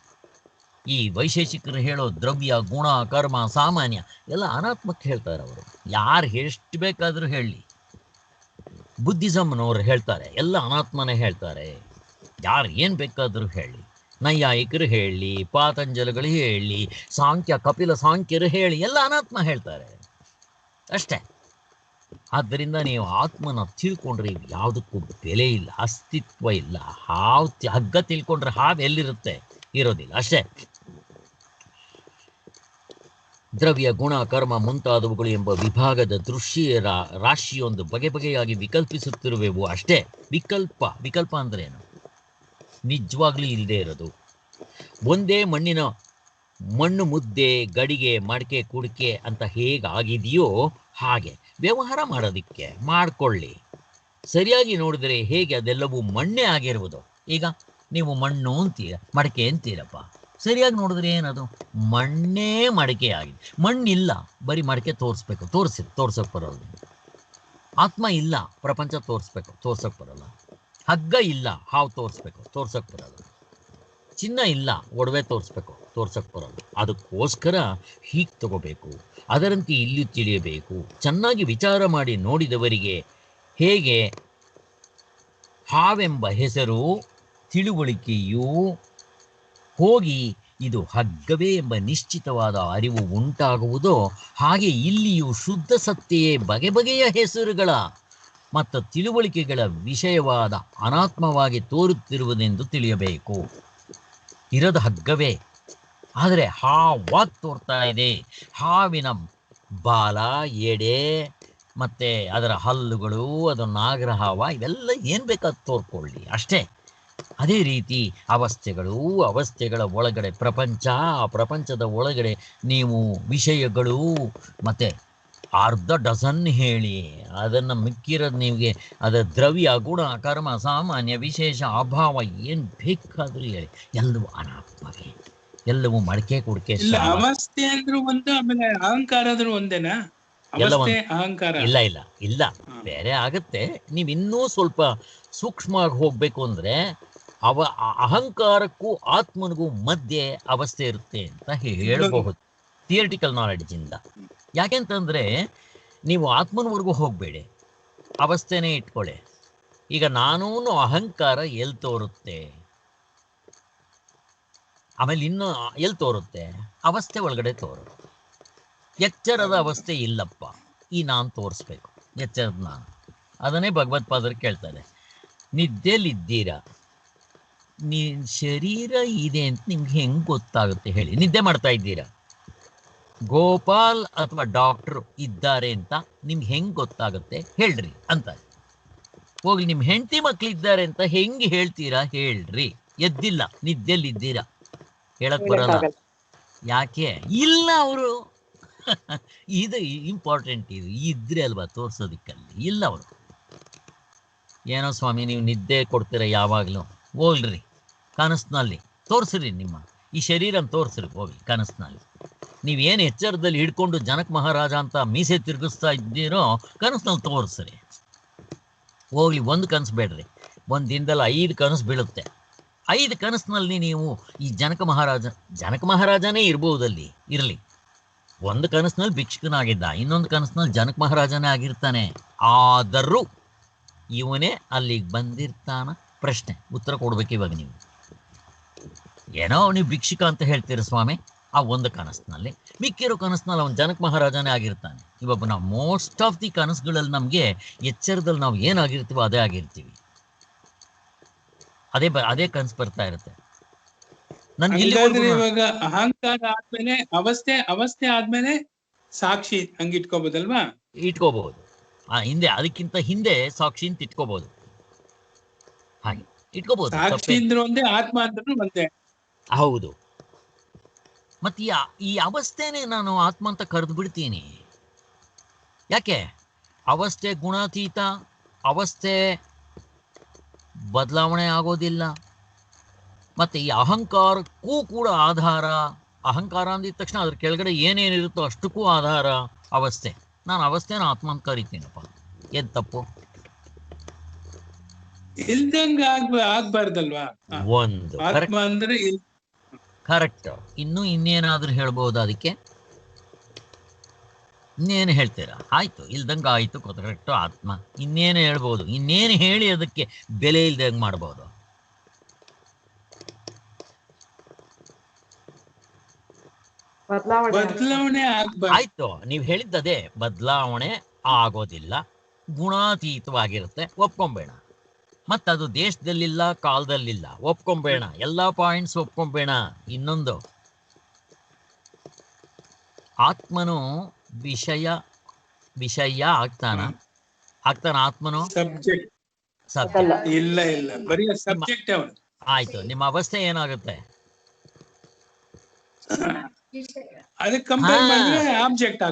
ಈ ವೈಶೇಷಿಕರು ಹೇಳೋ ದ್ರವ್ಯ ಗುಣ ಕರ್ಮ ಸಾಮಾನ್ಯ ಎಲ್ಲ ಅನಾತ್ಮಕ್ಕೆ ಹೇಳ್ತಾರೆ ಅವರು. ಯಾರು ಎಷ್ಟು ಬೇಕಾದರೂ ಹೇಳಿ. ಬುದ್ಧಿಸಮ್ನವ್ರು ಹೇಳ್ತಾರೆ ಎಲ್ಲ ಅನಾತ್ಮನೇ ಹೇಳ್ತಾರೆ. ಯಾರು ಏನು ಬೇಕಾದರೂ ಹೇಳಿ, ನೈಯಾಯಿಕರು ಹೇಳಿ, ಪಾತಂಜಲಿಗಳು ಹೇಳಿ, ಸಾಂಖ್ಯ ಕಪಿಲ ಸಾಂಖ್ಯರು ಹೇಳಿ, ಎಲ್ಲ ಅನಾತ್ಮ ಹೇಳ್ತಾರೆ ಅಷ್ಟೇ. ಆದ್ದರಿಂದ ನೀವು ಆತ್ಮನ ತಿಳ್ಕೊಂಡ್ರೆ ಯಾವುದಕ್ಕೂ ಬೆಲೆ ಇಲ್ಲ, ಅಸ್ತಿತ್ವ ಇಲ್ಲ. ಹಗ್ಗ ತಿಳ್ಕೊಂಡ್ರೆ ಹಾವು ಎಲ್ಲಿರುತ್ತೆ? ಇರೋದಿಲ್ಲ ಅಷ್ಟೇ. ದ್ರವ್ಯ ಗುಣ ಕರ್ಮ ಮುಂತಾದವುಗಳು ಎಂಬ ವಿಭಾಗದ ದೃಶ್ಯ ರಾಶಿಯೊಂದು ಬಗೆ ಬಗೆಯಾಗಿ ವಿಕಲ್ಪಿಸುತ್ತಿರುವೆವು ಅಷ್ಟೇ. ವಿಕಲ್ಪ ಅಂದ್ರೇನು? ನಿಜವಾಗ್ಲೂ ಇಲ್ಲದೆ ಇರೋದು. ಒಂದೇ ಮಣ್ಣು ಮುದ್ದೆ ಗಡಿಗೆ ಮಡಕೆ ಕುಡಿಕೆ ಅಂತ ಹೇಗಾಗಿದೆಯೋ ಹಾಗೆ ವ್ಯವಹಾರ ಮಾಡೋದಿಕ್ಕೆ ಮಾಡಿಕೊಳ್ಳಿ. ಸರಿಯಾಗಿ ನೋಡಿದರೆ ಹೇಗೆ ಅದೆಲ್ಲವೂ ಮಣ್ಣೇ ಆಗಿರುವುದು. ಈಗ ನೀವು ಮಣ್ಣು ಅಂತೀರ, ಮಡಕೆ ಅಂತೀರಪ್ಪ, ಸರಿಯಾಗಿ ನೋಡಿದ್ರೆ ಏನದು? ಮಣ್ಣೇ ಮಡಕೆ ಆಗಿದೆ. ಮಣ್ಣಿಲ್ಲ, ಬರೀ ಮಡಕೆ ತೋರಿಸ್ಬೇಕು, ತೋರ್ಸೋಕೆ ಬರೋದು. ಆತ್ಮ ಇಲ್ಲ, ಪ್ರಪಂಚ ತೋರ್ಸೋಕೆ ಬರೋಲ್ಲ. ಹಗ್ಗ ಇಲ್ಲ, ಹಾವು ತೋರ್ಸೋಕೆ ಬರೋಲ್ಲ. ಚಿನ್ನ ಇಲ್ಲ, ಒಡವೆ ತೋರ್ಸೋಕೆ ಬರೋಲ್ಲ. ಅದಕ್ಕೋಸ್ಕರ ಹೀಗೆ ತಗೋಬೇಕು, ಅದರಂತೆ ಇಲ್ಲಿ ತಿಳಿಯಬೇಕು. ಚೆನ್ನಾಗಿ ವಿಚಾರ ಮಾಡಿ ನೋಡಿದವರಿಗೆ ಹೇಗೆ ಹಾವೆಂಬ ಹೆಸರು ತಿಳುವಳಿಕೆಯೂ ಹೋಗಿ ಇದು ಹಗ್ಗವೇ ಎಂಬ ನಿಶ್ಚಿತವಾದ ಅರಿವು ಉಂಟಾಗುವುದೋ ಹಾಗೆ ಇಲ್ಲಿಯೂ ಶುದ್ಧ ಸತ್ಯೆಯೇ ಬಗೆ ಬಗೆಯ ಹೆಸರುಗಳ ಮತ್ತು ತಿಳುವಳಿಕೆಗಳ ವಿಷಯವಾದ ಅನಾತ್ಮವಾಗಿ ತೋರುತ್ತಿರುವುದೆಂದು ತಿಳಿಯಬೇಕು. ಇರೋದು ಹಗ್ಗವೇ, ಆದರೆ ಹಾವಾಗಿ ತೋರ್ತಾ ಇದೆ. ಹಾವಿನ ಬಾಲ, ಎಡೆ ಮತ್ತು ಅದರ ಹಲ್ಲುಗಳು, ಅದು ನಾಗರ ಹಾವ, ಇವೆಲ್ಲ ಏನು ಬೇಕಾದ ತೋರ್ಕೊಳ್ಳಿ ಅಷ್ಟೇ. ಅದೇ ರೀತಿ ಅವಸ್ಥೆಗಳ ಒಳಗಡೆ ಪ್ರಪಂಚ, ಆ ಪ್ರಪಂಚದ ಒಳಗಡೆ ನೀವು ವಿಷಯಗಳು, ಮತ್ತು ಅರ್ಧ ಡಜನ್ ಹೇಳಿ ಅದನ್ನು ಮಿಕ್ಕಿರೋದು ನಿಮಗೆ ಅದರ ದ್ರವ್ಯ ಗುಣ ಕರ್ಮ ಸಾಮಾನ್ಯ ವಿಶೇಷ ಅಭಾವ ಏನು ಬೇಕಾದರೂ ಹೇಳಿ, ಎಲ್ಲವೂ ಅನಾತ್ಮವೇ, ಎಲ್ಲವೂ ಮಡಕೆ ಕುಡಿಕೆ. ಅವಸ್ಥೆ ಅಂದ್ರೂ ಒಂದು, ಆಮೇಲೆ ಅಹಂಕಾರ ಆದ್ರೂ ಒಂದೇನಾ? ಅವಸ್ಥೆ ಅಹಂಕಾರ ಇಲ್ಲ ಬೇರೆ ಆಗುತ್ತೆ. ನೀವು ಇನ್ನೂ ಸ್ವಲ್ಪ ಸೂಕ್ಷ್ಮವಾಗಿ ಹೋಗ್ಬೇಕು ಅಂದ್ರೆ ಅಹಂಕಾರಕ್ಕೂ ಆತ್ಮನಿಗೂ ಮಧ್ಯೆ ಅವಸ್ಥೆ ಇರುತ್ತೆ ಅಂತ ಹೇಳಬಹುದು ಥಿಯರಿಟಿಕಲ್ ನಾಲೆಡ್ಜ್ ಇಂದ. ಯಾಕೆಂತಂದ್ರೆ ನೀವು ಆತ್ಮನವರೆಗೂ ಹೋಗ್ಬೇಡಿ, ಅವಸ್ಥೆನೇ ಇಟ್ಕೊಳ್ಳಿ. ಈಗ ನಾನೂನು ಅಹಂಕಾರ ಎಲ್ಲಿ ತೋರುತ್ತೆ, ಆಮೇಲೆ ಇನ್ನು ಎಲ್ಲಿ ತೋರುತ್ತೆ? ಅವಸ್ಥೆ ಒಳಗಡೆ ತೋರುತ್ತೆ. ಎಚ್ಚರದ ಅವಸ್ಥೆ ಇಲ್ಲಪ್ಪ, ಈ ನಾನು ತೋರಿಸ್ಬೇಕು ಎಚ್ಚರದ ನಾನು. ಅದನ್ನೇ ಭಗವತ್ಪಾದರು ಕೇಳ್ತಾರೆ, ನಿದ್ದೆಲಿದ್ದೀರಾ, ಶರೀರ ಇದೆ ಅಂತ ನಿಮ್ಗೆ ಹೆಂಗೆ ಗೊತ್ತಾಗುತ್ತೆ ಹೇಳಿ? ನಿದ್ದೆ ಮಾಡ್ತಾ ಇದ್ದೀರಾ, ಗೋಪಾಲ್ ಅಥವಾ ಡಾಕ್ಟ್ರು ಇದ್ದಾರೆ ಅಂತ ನಿಮ್ಗೆ ಹೆಂಗೆ ಗೊತ್ತಾಗುತ್ತೆ ಹೇಳ್ರಿ ಅಂತಾರೆ. ಹೋಗ್ಲಿ, ನಿಮ್ಮ ಹೆಂಡತಿ ಮಕ್ಳಿದ್ದಾರೆ ಅಂತ ಹೆಂಗೆ ಹೇಳ್ತೀರಾ ಹೇಳ್ರಿ? ಎದ್ದಿಲ್ಲ, ನಿದ್ದೆಲಿದ್ದೀರಾ, ಹೇಳಕ್ ಬರಲ್ಲ. ಯಾಕೆ ಇಲ್ಲ? ಅವರು ಇದು ಇಂಪಾರ್ಟೆಂಟ್, ಇದು ಇದ್ರೆ ಅಲ್ವಾ ತೋರ್ಸೋದಿಕ್ಕಲ್ಲಿ. ಇಲ್ಲ ಅವರು, ಏನೋ ಸ್ವಾಮಿ ನೀವು ನಿದ್ದೆ ಕೊಡ್ತೀರ ಯಾವಾಗಲೂ, ಹೋಗ್ರಿ ಕನಸಿನಲ್ಲಿ ತೋರಿಸ್ರಿ, ನಿಮ್ಮ ಈ ಶರೀರನ ತೋರಿಸ್ರಿ ಹೋಗಿ ಕನಸಿನಲ್ಲಿ. ನೀವೇನು ಎಚ್ಚರದಲ್ಲಿ ಹಿಡ್ಕೊಂಡು ಜನಕ ಮಹಾರಾಜ ಅಂತ ಮೀಸೆ ತಿರುಗಿಸ್ತಾ ಇದ್ದೀರೋ ಕನಸಿನಲ್ಲಿ ತೋರಿಸ್ರಿ. ಹೋಗ್ಲಿ, ಒಂದು ಕನಸು ಬೇಡ್ರಿ, ಒಂದು ದಿನದಲ್ಲಿ 5 ಕನಸು ಬೀಳುತ್ತೆ. 5 ಕನಸಿನಲ್ಲಿ ನೀವು ಈ ಜನಕ ಮಹಾರಾಜನೇ ಇರ್ಬೋದಲ್ಲಿ, ಇರಲಿ. ಒಂದು ಕನಸಿನಲ್ಲಿ ಭಿಕ್ಷುಕನಾಗಿದ್ದ, ಇನ್ನೊಂದು ಕನಸಿನಲ್ಲಿ ಜನಕ ಮಹಾರಾಜನೇ ಆಗಿರ್ತಾನೆ. ಆದರೂ ಇವನೇ ಅಲ್ಲಿಗೆ ಬಂದಿರ್ತಾನ? ಪ್ರಶ್ನೆ, ಉತ್ತರ ಕೊಡ್ಬೇಕು ಇವಾಗ ನೀವು. ಏನೋ ನೀವು ಭಿಕ್ಷುಕ ಅಂತ ಹೇಳ್ತೀರ ಸ್ವಾಮಿ, ಆ ಒಂದು ಕನಸಿನಲ್ಲಿ. ಮಿಕ್ಕಿರೋ ಕನಸಿನಲ್ಲಿ ಅವನು ಜನಕ ಮಹಾರಾಜನೇ ಆಗಿರ್ತಾನೆ. ಇವಾಗ ನಾವು ಮೋಸ್ಟ್ ಆಫ್ ದಿ ಕನಸುಗಳಲ್ಲಿ ನಮಗೆ ಎಚ್ಚರದಲ್ಲಿ ನಾವು ಏನಾಗಿರ್ತೀವೋ ಅದೇ ಆಗಿರ್ತೀವಿ, ಅದೇ ಕನಸು ಬರ್ತಾ ಇರುತ್ತೆ. ಇವಾಗ ಅಹಂಕಾರ ಆದ್ಮೇಲೆ ಅವಸ್ಥೆ ಆದ್ಮೇಲೆ ಸಾಕ್ಷಿ ಹಂಗೆ ಇಟ್ಕೋಬಹುದಲ್ವಾ? ಇಟ್ಕೋಬಹುದು. ಅದಕ್ಕಿಂತ ಹಿಂದೆ ಸಾಕ್ಷಿ ಅಂತ ಇಟ್ಕೋಬಹುದು, ಹಾಗೆ ಇಟ್ಕೋಬಹುದು. ಸಾಕ್ಷಿ ಅಂದ್ರೆ ಒಂದೇ, ಆತ್ಮ ಅಂದ್ರೆ ಒಂದೇ. ಹೌದು, ಮತ್ತೆ ಈ ಅವಸ್ಥೆನೇ ನಾನು ಆತ್ಮ ಅಂತ ಕರೆದು ಬಿಡ್ತೀನಿ. ಯಾಕೆ? ಅವಸ್ಥೆ ಗುಣಾತೀತ, ಅವಸ್ಥೆ ಬದಲಾವಣೆ ಆಗೋದಿಲ್ಲ. ಮತ್ತೆ ಈ ಅಹಂಕಾರಕ್ಕೂ ಕೂಡ ಆಧಾರ, ಅಹಂಕಾರ ಅಂದಿದ ತಕ್ಷಣ ಅದ್ರ ಕೆಳಗಡೆ ಏನೇನಿರುತ್ತೋ ಅಷ್ಟಕ್ಕೂ ಆಧಾರ ಅವಸ್ಥೆ. ನಾನು ಅವಸ್ಥೆನ ಆತ್ಮ ಅಂತ ಕರಿತೀನಪ್ಪ. ಏನ್ ತಪ್ಪು? ಇಲ್ದಂಗ ಆಗ್ಬಾರ್ದಲ್ವಾ? ಒಂದು ಆತ್ಮ ಅಂದ್ರೆ ಕರೆಕ್ಟ್. ಇನ್ನೇನಾದ್ರೂ ಹೇಳ್ಬೋದು ಅದಕ್ಕೆ? ಇನ್ನೇನು ಹೇಳ್ತೀರಾ? ಆಯ್ತು, ಇಲ್ದಂಗ ಆಯ್ತು, ಕರೆಕ್ಟು ಆತ್ಮ. ಇನ್ನೇನು ಹೇಳ್ಬೋದು? ಇನ್ನೇನು ಹೇಳಿ ಅದಕ್ಕೆ ಬೆಲೆ ಇಲ್ದಂಗೆ ಮಾಡ್ಬೋದು? ಬದಲಾವಣೆ ಆಗ್ಬಾರ್ದು. ಆಯ್ತು, ನೀವು ಹೇಳಿದ್ದದೇ, ಬದಲಾವಣೆ ಆಗೋದಿಲ್ಲ, ಗುಣಾತೀತವಾಗಿರುತ್ತೆ, ಒಪ್ಕೊಂಬೇಡ. ಮತ್ತದು ದೇಶದಲ್ಲಿಲ್ಲ, ಕಾಲದಲ್ಲಿಲ್ಲ, ಒಪ್ಕೊಂಬೇಡ. ಎಲ್ಲ ಪಾಯಿಂಟ್ಸ್ ಒಪ್ಕೊಂಬೇಡ. ಇನ್ನೊಂದು, ಆತ್ಮನು ವಿಷಯ ಆಗ್ತಾನ ಆತ್ಮನು? ಸಬ್ಜೆಕ್ಟ್ ಇಲ್ಲ, ಬರೀ ಸಬ್ಜೆಕ್ಟ್. ಆಯ್ತು, ನಿಮ್ಮ ಅವಸ್ಥೆ ಏನಾಗುತ್ತೆ? ಅದಕ್ಕೆ ಕಂಪೇರ್ ಮಾಡಿದ್ರೆ ಆಬ್ಜೆಕ್ಟ್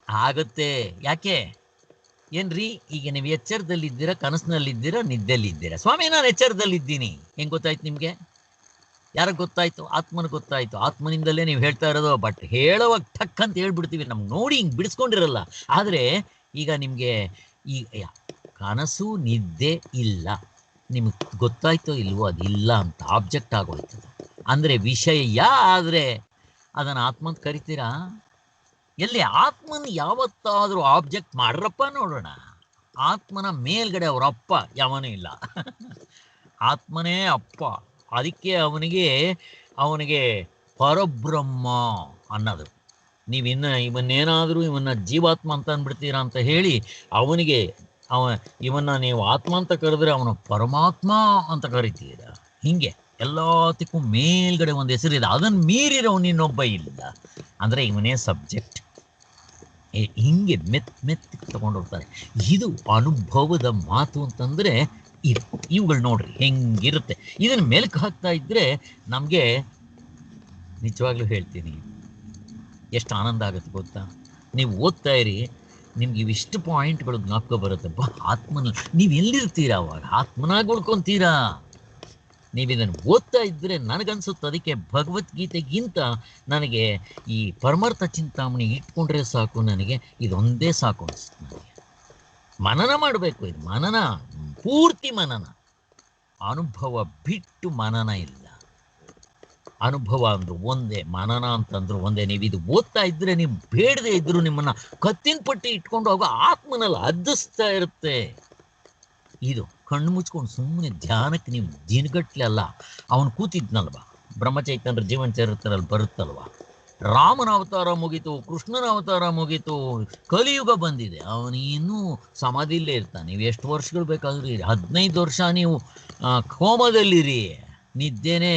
ಆಗುತ್ತೆ. ಯಾಕೆ? ಏನ್ರಿ, ಈಗ ನೀವು ಎಚ್ಚರದಲ್ಲಿದ್ದೀರಾ, ಕನಸಿನಲ್ಲಿದ್ದೀರಾ, ನಿದ್ದೆಲ್ಲಿದ್ದೀರಾ? ಸ್ವಾಮಿ, ನಾನು ಎಚ್ಚರದಲ್ಲಿದ್ದೀನಿ. ಹೆಂಗ್ ಗೊತ್ತಾಯ್ತು ನಿಮ್ಗೆ? ಯಾರಿಗೆ ಗೊತ್ತಾಯ್ತು? ಆತ್ಮನ ಗೊತ್ತಾಯ್ತು. ಆತ್ಮನಿಂದಲೇ ನೀವು ಹೇಳ್ತಾ ಇರೋದು. ಬಟ್ ಹೇಳೋವಾಗ ಠಕ್ ಅಂತ ಹೇಳ್ಬಿಡ್ತೀವಿ, ನಮ್ಗೆ ನೋಡಿ ಹಿಂಗೆ ಬಿಡಿಸ್ಕೊಂಡಿರಲ್ಲ. ಆದರೆ ಈಗ ನಿಮಗೆ ಈ ಕನಸು ನಿದ್ದೆ ಇಲ್ಲ, ನಿಮ್ಗೆ ಗೊತ್ತಾಯ್ತೋ ಇಲ್ವೋ? ಅದಿಲ್ಲ ಅಂತ ಆಬ್ಜೆಕ್ಟ್ ಆಗೋಯ್ತದೆ. ಅಂದರೆ ವಿಷಯ ಆದರೆ ಅದನ್ನು ಆತ್ಮ ಅಂತ ಕರಿತೀರಾ? ಎಲ್ಲಿ? ಆತ್ಮನ ಯಾವತ್ತಾದರೂ ಆಬ್ಜೆಕ್ಟ್ ಮಾಡ್ರಪ್ಪ ನೋಡೋಣ. ಆತ್ಮನ ಮೇಲ್ಗಡೆ ಅವರ ಅಪ್ಪ ಯಾವನೂ ಇಲ್ಲ. ಆತ್ಮನೇ ಅಪ್ಪ. ಅದಕ್ಕೆ ಅವನಿಗೆ ಪರಬ್ರಹ್ಮ ಅನ್ನೋದು. ಇವನ್ನ ಜೀವಾತ್ಮ ಅಂತ ಅಂದ್ಬಿಡ್ತೀರಾ ಅಂತ ಹೇಳಿ ಇವನ್ನ ನೀವು ಆತ್ಮ ಅಂತ ಕರೆದ್ರೆ ಅವನು ಪರಮಾತ್ಮ ಅಂತ ಕರಿತೀರ. ಹಿಂಗೆ ಎಲ್ಲದಕ್ಕೂ ಮೇಲ್ಗಡೆ ಒಂದು ಹೆಸರಿದೆ, ಅದನ್ನು ಮೀರಿರೋನು ಇನ್ನೊಬ್ಬ ಇಲ್ಲ. ಅಂದರೆ ಇವನೇ ಸಬ್ಜೆಕ್ಟ್. ಹಿಂಗೆ ಮೆತ್ತ ತಗೊಂಡೋಗ್ತಾರೆ. ಇದು ಅನುಭವದ ಮಾತು ಅಂತಂದರೆ ಇವುಗಳು ನೋಡ್ರಿ ಹೆಂಗಿರುತ್ತೆ. ಇದನ್ನು ಮೆಲುಕು ಹಾಕ್ತಾ ಇದ್ರೆ ನಮಗೆ ನಿಜವಾಗ್ಲೂ ಹೇಳ್ತೀನಿ, ಎಷ್ಟು ಆನಂದ ಆಗುತ್ತೆ ಗೊತ್ತಾ? ನೀವು ಓದ್ತಾ ಇರಿ, ನಿಮ್ಗೆ ಇವಿಷ್ಟು ಪಾಯಿಂಟ್ಗಳು ಜ್ಞಾಪಕ ಬರುತ್ತೆ. ಆತ್ಮನ ನೀವು ಎಲ್ಲಿರ್ತೀರಾ? ಅವಾಗ ಆತ್ಮನಾಗಿ ಉಳ್ಕೊತೀರಾ. ನೀವಿದನ್ನು ಓದ್ತಾ ಇದ್ದರೆ ನನಗನ್ಸುತ್ತೆ, ಅದಕ್ಕೆ ಭಗವದ್ಗೀತೆಗಿಂತ ನನಗೆ ಈ ಪರಮಾರ್ಥ ಚಿಂತಾಮಣಿ ಇಟ್ಕೊಂಡ್ರೆ ಸಾಕು, ನನಗೆ ಇದೊಂದೇ ಸಾಕು ಅನಿಸುತ್ತೆ. ನನಗೆ ಮನನ ಮಾಡಬೇಕು. ಇದು ಮನನ, ಪೂರ್ತಿ ಮನನ. ಅನುಭವ ಬಿಟ್ಟು ಮನನ ಇಲ್ಲ. ಅನುಭವ ಅಂದ್ರು ಒಂದೇ, ಮನನ ಅಂತಂದ್ರು ಒಂದೇ. ನೀವು ಇದು ಓದ್ತಾ ಇದ್ರೆ, ನೀವು ಬೇಡದೆ ಇದ್ರು ನಿಮ್ಮನ್ನ ಕತ್ತಿನ ಪಟ್ಟಿ ಇಟ್ಕೊಂಡು ಹೋಗೋ ಆತ್ಮನಲ್ಲಿ ಅದ್ದಿಸ್ತಾ ಇರುತ್ತೆ. ಇದು ಕಣ್ಣು ಮುಚ್ಕೊಂಡು ಸುಮ್ಮನೆ ಧ್ಯಾನಕ್ಕೆ ನೀವು ದಿನಗಟ್ಲೆ ಅಲ್ಲ. ಅವನು ಕೂತಿದ್ನಲ್ವ, ಬ್ರಹ್ಮಚೈತನ್ಯ ಜೀವನ ಚರಿತ್ರೆಯಲ್ಲಿ ಬರುತ್ತಲ್ವ, ರಾಮನ ಅವತಾರ ಮುಗೀತು, ಕೃಷ್ಣನ ಅವತಾರ ಮುಗೀತು, ಕಲಿಯುಗ ಬಂದಿದೆ, ಅವನು ಇನ್ನೂ ಸಮಾಧಿಲ್ಲೇ ಇರ್ತಾನೆ. ನೀವು ಎಷ್ಟು ವರ್ಷಗಳು ಬೇಕಾದ್ರೂ ಇರಿ, 15 ವರ್ಷ ನೀವು ಕೋಮದಲ್ಲಿರಿ. ನಿದ್ದೆನೇ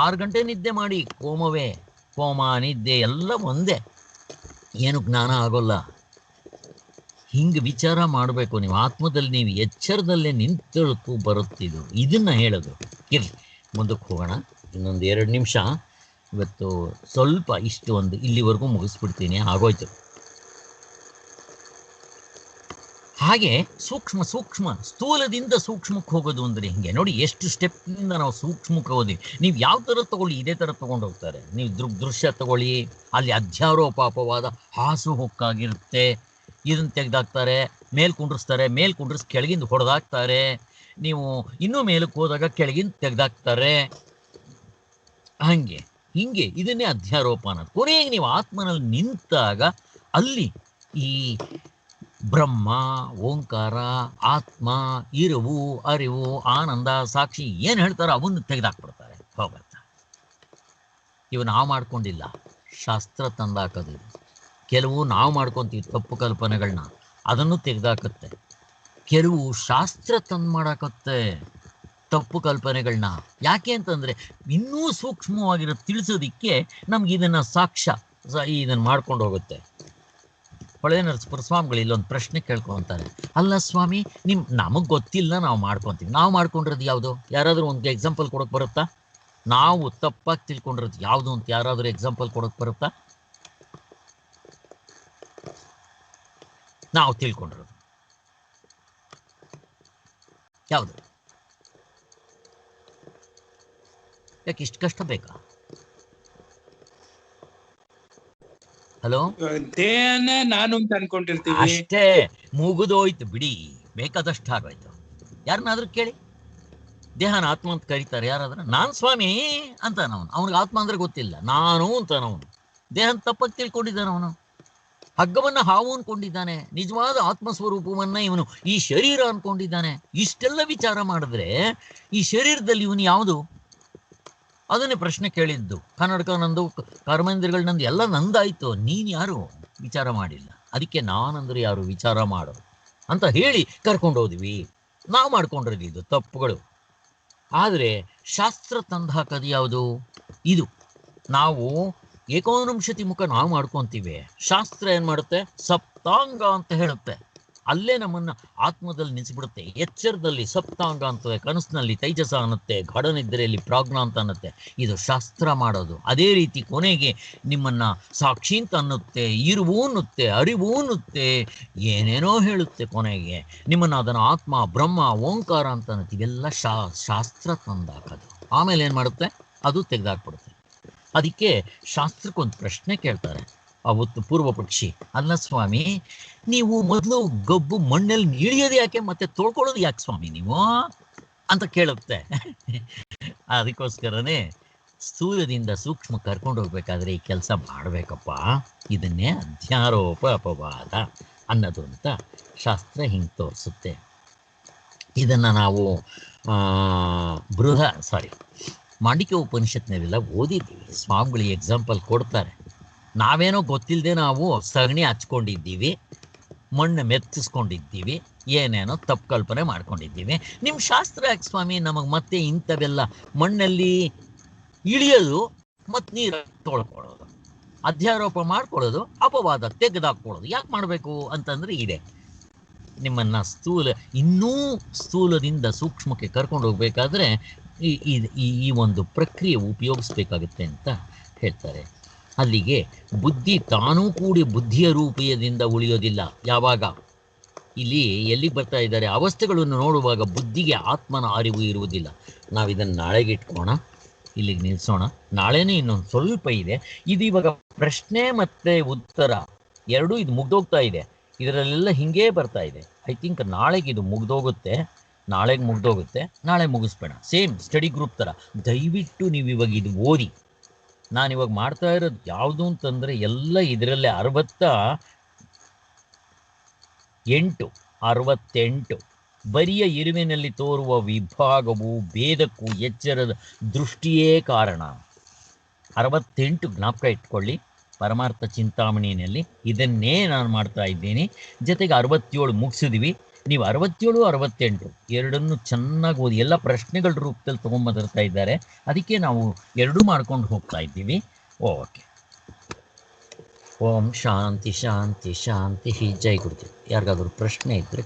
6 ಗಂಟೆ ನಿದ್ದೆ ಮಾಡಿ, ಕೋಮವೇ. ಕೋಮ ನಿದ್ದೆ ಎಲ್ಲ ಒಂದೇ, ಏನು ಜ್ಞಾನ ಆಗೋಲ್ಲ. ಹಿಂಗೆ ವಿಚಾರ ಮಾಡಬೇಕು ನೀವು. ಆತ್ಮದಲ್ಲಿ ನೀವು ಎಚ್ಚರದಲ್ಲೇ ನಿಂತಳಕ್ಕೂ ಬರುತ್ತಿದ್ದು. ಇದನ್ನ ಹೇಳೋದು. ಇರ್ಲಿ, ಮುಂದಕ್ಕೆ ಹೋಗೋಣ. ಇನ್ನೊಂದು 2 ನಿಮಿಷ. ಇವತ್ತು ಸ್ವಲ್ಪ ಇಲ್ಲಿವರೆಗೂ ಮುಗಿಸ್ಬಿಡ್ತೀನಿ, ಆಗೋಯ್ತು. ಹಾಗೆ ಸೂಕ್ಷ್ಮ ಸ್ಥೂಲದಿಂದ ಸೂಕ್ಷ್ಮಕ್ಕೆ ಹೋಗೋದು ಅಂದರೆ ಹಿಂಗೆ ನೋಡಿ, ಎಷ್ಟು ಸ್ಟೆಪ್ನಿಂದ ನಾವು ಸೂಕ್ಷ್ಮಕ್ಕೆ ಹೋದ್ವಿ. ನೀವು ಯಾವ ಥರ ತಗೊಳ್ಳಿ, ಇದೇ ಥರ ತೊಗೊಂಡು ಹೋಗ್ತಾರೆ. ನೀವು ದೃಶ್ಯ ತಗೊಳ್ಳಿ, ಅಲ್ಲಿ ಅಧ್ಯಾರೋಪಾಪವಾದ ಹಾಸು ಹೊಕ್ಕಾಗಿರುತ್ತೆ. ಇದನ್ನು ತೆಗೆದಾಕ್ತಾರೆ, ಮೇಲ್ ಕುಂಡ್ರಿಸಿ ಕೆಳಗಿಂದ ಹೊಡೆದಾಕ್ತಾರೆ. ನೀವು ಇನ್ನೂ ಮೇಲಕ್ಕೆ ಹೋದಾಗ ಕೆಳಗಿಂದ ತೆಗೆದಾಕ್ತಾರೆ. ಹಿಂಗೆ ಇದನ್ನೇ ಅಧ್ಯಾರೋಪ ಅನ್ನೋದು. ಕೊನೆಗೆ ನೀವು ಆತ್ಮನಲ್ಲಿ ನಿಂತಾಗ ಅಲ್ಲಿ ಈ ಬ್ರಹ್ಮ, ಓಂಕಾರ, ಆತ್ಮ, ಇರುವು, ಅರಿವು, ಆನಂದ, ಸಾಕ್ಷಿ ಏನು ಹೇಳ್ತಾರೋ ಅವನ್ನು ತೆಗೆದಾಕ್ಬಿಡ್ತಾರೆ. ಹೋಗತ್ತ ಇವು ನಾವು ಮಾಡ್ಕೊಂಡಿಲ್ಲ, ಶಾಸ್ತ್ರ ತಂದಾಕೋದು. ಕೆಲವು ನಾವು ಮಾಡ್ಕೊತೀವಿ ತಪ್ಪು ಕಲ್ಪನೆಗಳನ್ನ, ಅದನ್ನು ತೆಗೆದಾಕತ್ತೆ. ಕೆಲವು ಶಾಸ್ತ್ರ ತಂದು ಮಾಡಾಕತ್ತೆ ತಪ್ಪು ಕಲ್ಪನೆಗಳನ್ನ. ಯಾಕೆ ಅಂತಂದರೆ ಇನ್ನೂ ಸೂಕ್ಷ್ಮವಾಗಿರೋ ತಿಳಿಸೋದಿಕ್ಕೆ ನಮ್ಗೆ ಇದನ್ನು ಇದನ್ನು ಮಾಡ್ಕೊಂಡು ಹೋಗುತ್ತೆ. ಹೊಳೆ ನರಸೀಪುರ ಸ್ವಾಮಿಗಳು ಇಲ್ಲೊಂದು ಪ್ರಶ್ನೆ ಕೇಳ್ಕೊತಾರೆ. ಅಲ್ಲ ಸ್ವಾಮಿ, ನಮಗೆ ಗೊತ್ತಿಲ್ಲ, ನಾವು ಮಾಡ್ಕೊತೀವಿ. ನಾವು ಮಾಡ್ಕೊಂಡಿರೋದು ಯಾವುದು? ಯಾರಾದರೂ ಒಂದು ಎಕ್ಸಾಂಪಲ್ ಕೊಡೋಕೆ ಬರುತ್ತಾ? ನಾವು ತಪ್ಪಾಗಿ ತಿಳ್ಕೊಂಡಿರೋದು ಯಾವುದು ಅಂತ ಯಾರಾದರೂ ಎಕ್ಸಾಂಪಲ್ ಕೊಡೋಕೆ ಬರುತ್ತಾ? ನಾವು ತಿಳ್ಕೊಂಡಿರೋದು ಯಾವುದು? ಯಾಕೆ ಇಷ್ಟು ಕಷ್ಟ ಬೇಕಾ? ಹಲೋ, ದೇಹನ ನಾನು ಅಂತ ಅನ್ಕೊಂಡಿರ್ತೀವಿ ಅಷ್ಟೇ, ಮುಗಿದೋಯ್ತು ಬಿಡಿ, ಬೇಕಾದಷ್ಟು ಆಗೋಯ್ತು. ಯಾರನ್ನಾದ್ರೂ ಕೇಳಿ, ದೇಹನ ಆತ್ಮ ಅಂತ ಕರೀತಾರೆ ಯಾರಾದ್ರೂ? ನಾನು ಸ್ವಾಮಿ ಅಂತಾನ ಅವನು. ಅವನಿಗೆ ಆತ್ಮ ಅಂದ್ರೆ ಗೊತ್ತಿಲ್ಲ, ನಾನು ಅಂತಾನ ಅವನು. ದೇಹನ ತಪ್ಪಾಗಿ ತಿಳ್ಕೊಂಡಿದ್ದಾನೆ ಅವನು. ಹಗ್ಗವನ್ನ ಹಾವು ಅನ್ಕೊಂಡಿದ್ದಾನೆ, ನಿಜವಾದ ಆತ್ಮಸ್ವರೂಪವನ್ನ ಇವನು ಈ ಶರೀರ ಅನ್ಕೊಂಡಿದ್ದಾನೆ. ಇಷ್ಟೆಲ್ಲ ವಿಚಾರ ಮಾಡಿದ್ರೆ ಈ ಶರೀರದಲ್ಲಿ ಇವನು ಯಾವುದು? ಅದನ್ನೇ ಪ್ರಶ್ನೆ ಕೇಳಿದ್ದು. ಕನ್ನಡಕ ನಂದು, ಕರ್ಮೇಂದ್ರಗಳು ನಂದು, ಎಲ್ಲ ನಂದಾಯ್ತು, ನೀನು ಯಾರು ವಿಚಾರ ಮಾಡಿಲ್ಲ. ಅದಕ್ಕೆ ನಾನಂದ್ರೆ ಯಾರು ವಿಚಾರ ಮಾಡು ಅಂತ ಹೇಳಿ ಕರ್ಕೊಂಡು ಹೋದ್ವಿ. ನಾವು ಮಾಡ್ಕೊಂಡಿರೋದು ಇದು ತಪ್ಪುಗಳು. ಆದರೆ ಶಾಸ್ತ್ರ ತಂದು ಹಾಕೋದು ಯಾವುದು? ಇದು ನಾವು ಏಕೋನಂಶತಿ ಮುಖ ನಾವು ಮಾಡ್ಕೊತೀವಿ. ಶಾಸ್ತ್ರ ಏನು ಮಾಡುತ್ತೆ? ಸಪ್ತಾಂಗ ಅಂತ ಹೇಳುತ್ತೆ. ಅಲ್ಲೇ ನಮ್ಮನ್ನ ಆತ್ಮದಲ್ಲಿ ನಿಲ್ಲಿಸ್ಬಿಡುತ್ತೆ. ಎಚ್ಚರದಲ್ಲಿ ಸಪ್ತಾಂಗ ಅಂತದೆ, ಕನಸಿನಲ್ಲಿ ತೈಜಸ ಅನ್ನುತ್ತೆ, ಗಾಢನಿದ್ರೆಯಲ್ಲಿ ಪ್ರಾಜ್ಞ ಅಂತ ಅನ್ನುತ್ತೆ. ಇದು ಶಾಸ್ತ್ರ ಮಾಡೋದು. ಅದೇ ರೀತಿ ಕೊನೆಗೆ ನಿಮ್ಮನ್ನ ಸಾಕ್ಷಿ ಅಂತ ಅನ್ನುತ್ತೆ, ಇರುವು ಅನ್ನುತ್ತೆ, ಅರಿವು ಅನ್ನುತ್ತೆ, ಏನೇನೋ ಹೇಳುತ್ತೆ. ಕೊನೆಗೆ ನಿಮ್ಮನ್ನ ಅದನ್ನು ಆತ್ಮ, ಬ್ರಹ್ಮ, ಓಂಕಾರ ಅಂತ ಅನ್ನುತ್ತೆ. ಇವೆಲ್ಲ ಶಾಸ್ತ್ರ ತಂದಾಕೋದು. ಆಮೇಲೆ ಏನು ಮಾಡುತ್ತೆ? ಅದು ತೆಗೆದಾಕ್ಬಿಡುತ್ತೆ. ಅದಕ್ಕೆ ಶಾಸ್ತ್ರಕ್ಕೊಂದು ಪ್ರಶ್ನೆ ಕೇಳ್ತಾರೆ ಅವತ್ತು ಪೂರ್ವ ಪಕ್ಷಿ. ಅಲ್ಲ ಸ್ವಾಮಿ, ನೀವು ಮೊದಲು ಗಬ್ಬು ಮಣ್ಣಲ್ಲಿ ಇಳಿಯೋದು ಯಾಕೆ, ಮತ್ತೆ ತೊಳ್ಕೊಳ್ಳೋದು ಯಾಕೆ ಸ್ವಾಮಿ ನೀವು ಅಂತ ಕೇಳುತ್ತೆ. ಅದಕ್ಕೋಸ್ಕರನೇ ಸ್ಥೂಲದಿಂದ ಸೂಕ್ಷ್ಮ ಕರ್ಕೊಂಡು ಹೋಗ್ಬೇಕಾದ್ರೆ ಈ ಕೆಲಸ ಮಾಡಬೇಕಪ್ಪ. ಇದನ್ನೇ ಅಧ್ಯಾರೋಪ ಅಪವಾದ ಅನ್ನೋದು ಅಂತ ಶಾಸ್ತ್ರ ಹಿಂಗೆ ತೋರಿಸುತ್ತೆ. ಇದನ್ನು ನಾವು ಮಾಂಡಿಕ್ಯ ಉಪನಿಷತ್ನೆಲ್ಲ ಓದಿದ್ದೀವಿ. ಸ್ವಾಮಿಗಳು ಎಕ್ಸಾಂಪಲ್ ಕೊಡ್ತಾರೆ. ನಾವೇನೋ ಗೊತ್ತಿಲ್ಲದೆ ನಾವು ಸಗಣಿ ಹಚ್ಕೊಂಡಿದ್ದೀವಿ, ಮಣ್ಣು ಮೆತ್ತಿಸ್ಕೊಂಡಿದ್ದೀವಿ, ಏನೇನೋ ತಪ್ಪು ಕಲ್ಪನೆ ಮಾಡ್ಕೊಂಡಿದ್ದೀವಿ. ನಿಮ್ಮ ಶಾಸ್ತ್ರ ಯಾಕೆ ಸ್ವಾಮಿ ನಮಗೆ ಮತ್ತೆ ಇಂಥವೆಲ್ಲ ಮಣ್ಣಲ್ಲಿ ಇಳಿಯೋದು ಮತ್ತು ನೀರು ತೊಳ್ಕೊಳ್ಳೋದು, ಅಧ್ಯಾರೋಪ ಮಾಡ್ಕೊಳ್ಳೋದು, ಅಪವಾದ ತೆಗೆದಾಕ್ಕೊಳ್ಳೋದು ಯಾಕೆ ಮಾಡಬೇಕು ಅಂತಂದರೆ ಇದೆ. ನಿಮ್ಮನ್ನು ಇನ್ನೂ ಸ್ಥೂಲದಿಂದ ಸೂಕ್ಷ್ಮಕ್ಕೆ ಕರ್ಕೊಂಡು ಹೋಗ್ಬೇಕಾದ್ರೆ ಈ ಒಂದು ಪ್ರಕ್ರಿಯೆ ಉಪಯೋಗಿಸ್ಬೇಕಾಗುತ್ತೆ ಅಂತ ಹೇಳ್ತಾರೆ. ಅಲ್ಲಿಗೆ ಬುದ್ಧಿ ತಾನೂ ಕೂಡಿ ಬುದ್ಧಿಯ ರೂಪೀಯದಿಂದ ಉಳಿಯೋದಿಲ್ಲ. ಯಾವಾಗ ಇಲ್ಲಿ ಎಲ್ಲಿಗೆ ಬರ್ತಾ ಇದ್ದಾರೆ? ಅವಸ್ಥೆಗಳನ್ನು ನೋಡುವಾಗ ಬುದ್ಧಿಗೆ ಆತ್ಮನ ಅರಿವು ಇರುವುದಿಲ್ಲ. ನಾವು ಇದನ್ನು ನಾಳೆಗೆ ಇಟ್ಕೋಣ, ಇಲ್ಲಿಗೆ ನಿಲ್ಲಿಸೋಣ. ನಾಳೆನೇ ಇನ್ನೊಂದು ಸ್ವಲ್ಪ ಇದೆ. ಇದು ಇವಾಗ ಪ್ರಶ್ನೆ ಮತ್ತು ಉತ್ತರ ಎರಡೂ ಇದು ಮುಗ್ದೋಗ್ತಾ ಇದೆ. ಇದರಲ್ಲೆಲ್ಲ ಹಿಂಗೇ ಬರ್ತಾ ಇದೆ. ಐ ಥಿಂಕ್ ನಾಳೆಗೆ ಇದು ಮುಗ್ದೋಗುತ್ತೆ. ನಾಳೆ ಮುಗಿಸ್ಬೇಡ. ಸೇಮ್ ಸ್ಟಡಿ ಗ್ರೂಪ್ ಥರ. ದಯವಿಟ್ಟು ನೀವು ಇವಾಗ ಇದು ಓದಿ. ನಾನಿವಾಗ ಮಾಡ್ತಾ ಇರೋದು ಯಾವುದು ಅಂತಂದರೆ ಎಲ್ಲ ಇದರಲ್ಲೇ 68 ಬರಿಯ ಇರುವಿನಲ್ಲಿ ತೋರುವ ವಿಭಾಗವು ಭೇದಕ್ಕೂ ಎಚ್ಚರದ ದೃಷ್ಟಿಯೇ ಕಾರಣ. 68 ಜ್ಞಾಪಕ ಇಟ್ಕೊಳ್ಳಿ. ಪರಮಾರ್ಥ ಚಿಂತಾಮಣಿಯಲ್ಲಿ ಇದನ್ನೇ ನಾನು ಮಾಡ್ತಾ ಇದ್ದೀನಿ. ಜೊತೆಗೆ 67 ಮುಗಿಸಿದ್ವಿ. ನೀವು 67, 68 ಎರಡನ್ನೂ ಚೆನ್ನಾಗಿ ಓದಿ. ಎಲ್ಲ ಪ್ರಶ್ನೆಗಳ ರೂಪದಲ್ಲಿ ತೊಗೊಂಬರ್ತಾ ಇದ್ದಾರೆ. ಅದಕ್ಕೆ ನಾವು ಎರಡೂ ಮಾಡ್ಕೊಂಡು ಹೋಗ್ತಾ ಇದ್ದೀವಿ. ಓಕೆ. ಓಂ ಶಾಂತಿ ಶಾಂತಿ ಶಾಂತಿ. ಜೈ ಗುರುದೇವ್. ಯಾರಿಗಾದ್ರೂ ಪ್ರಶ್ನೆ ಇದ್ದರೆ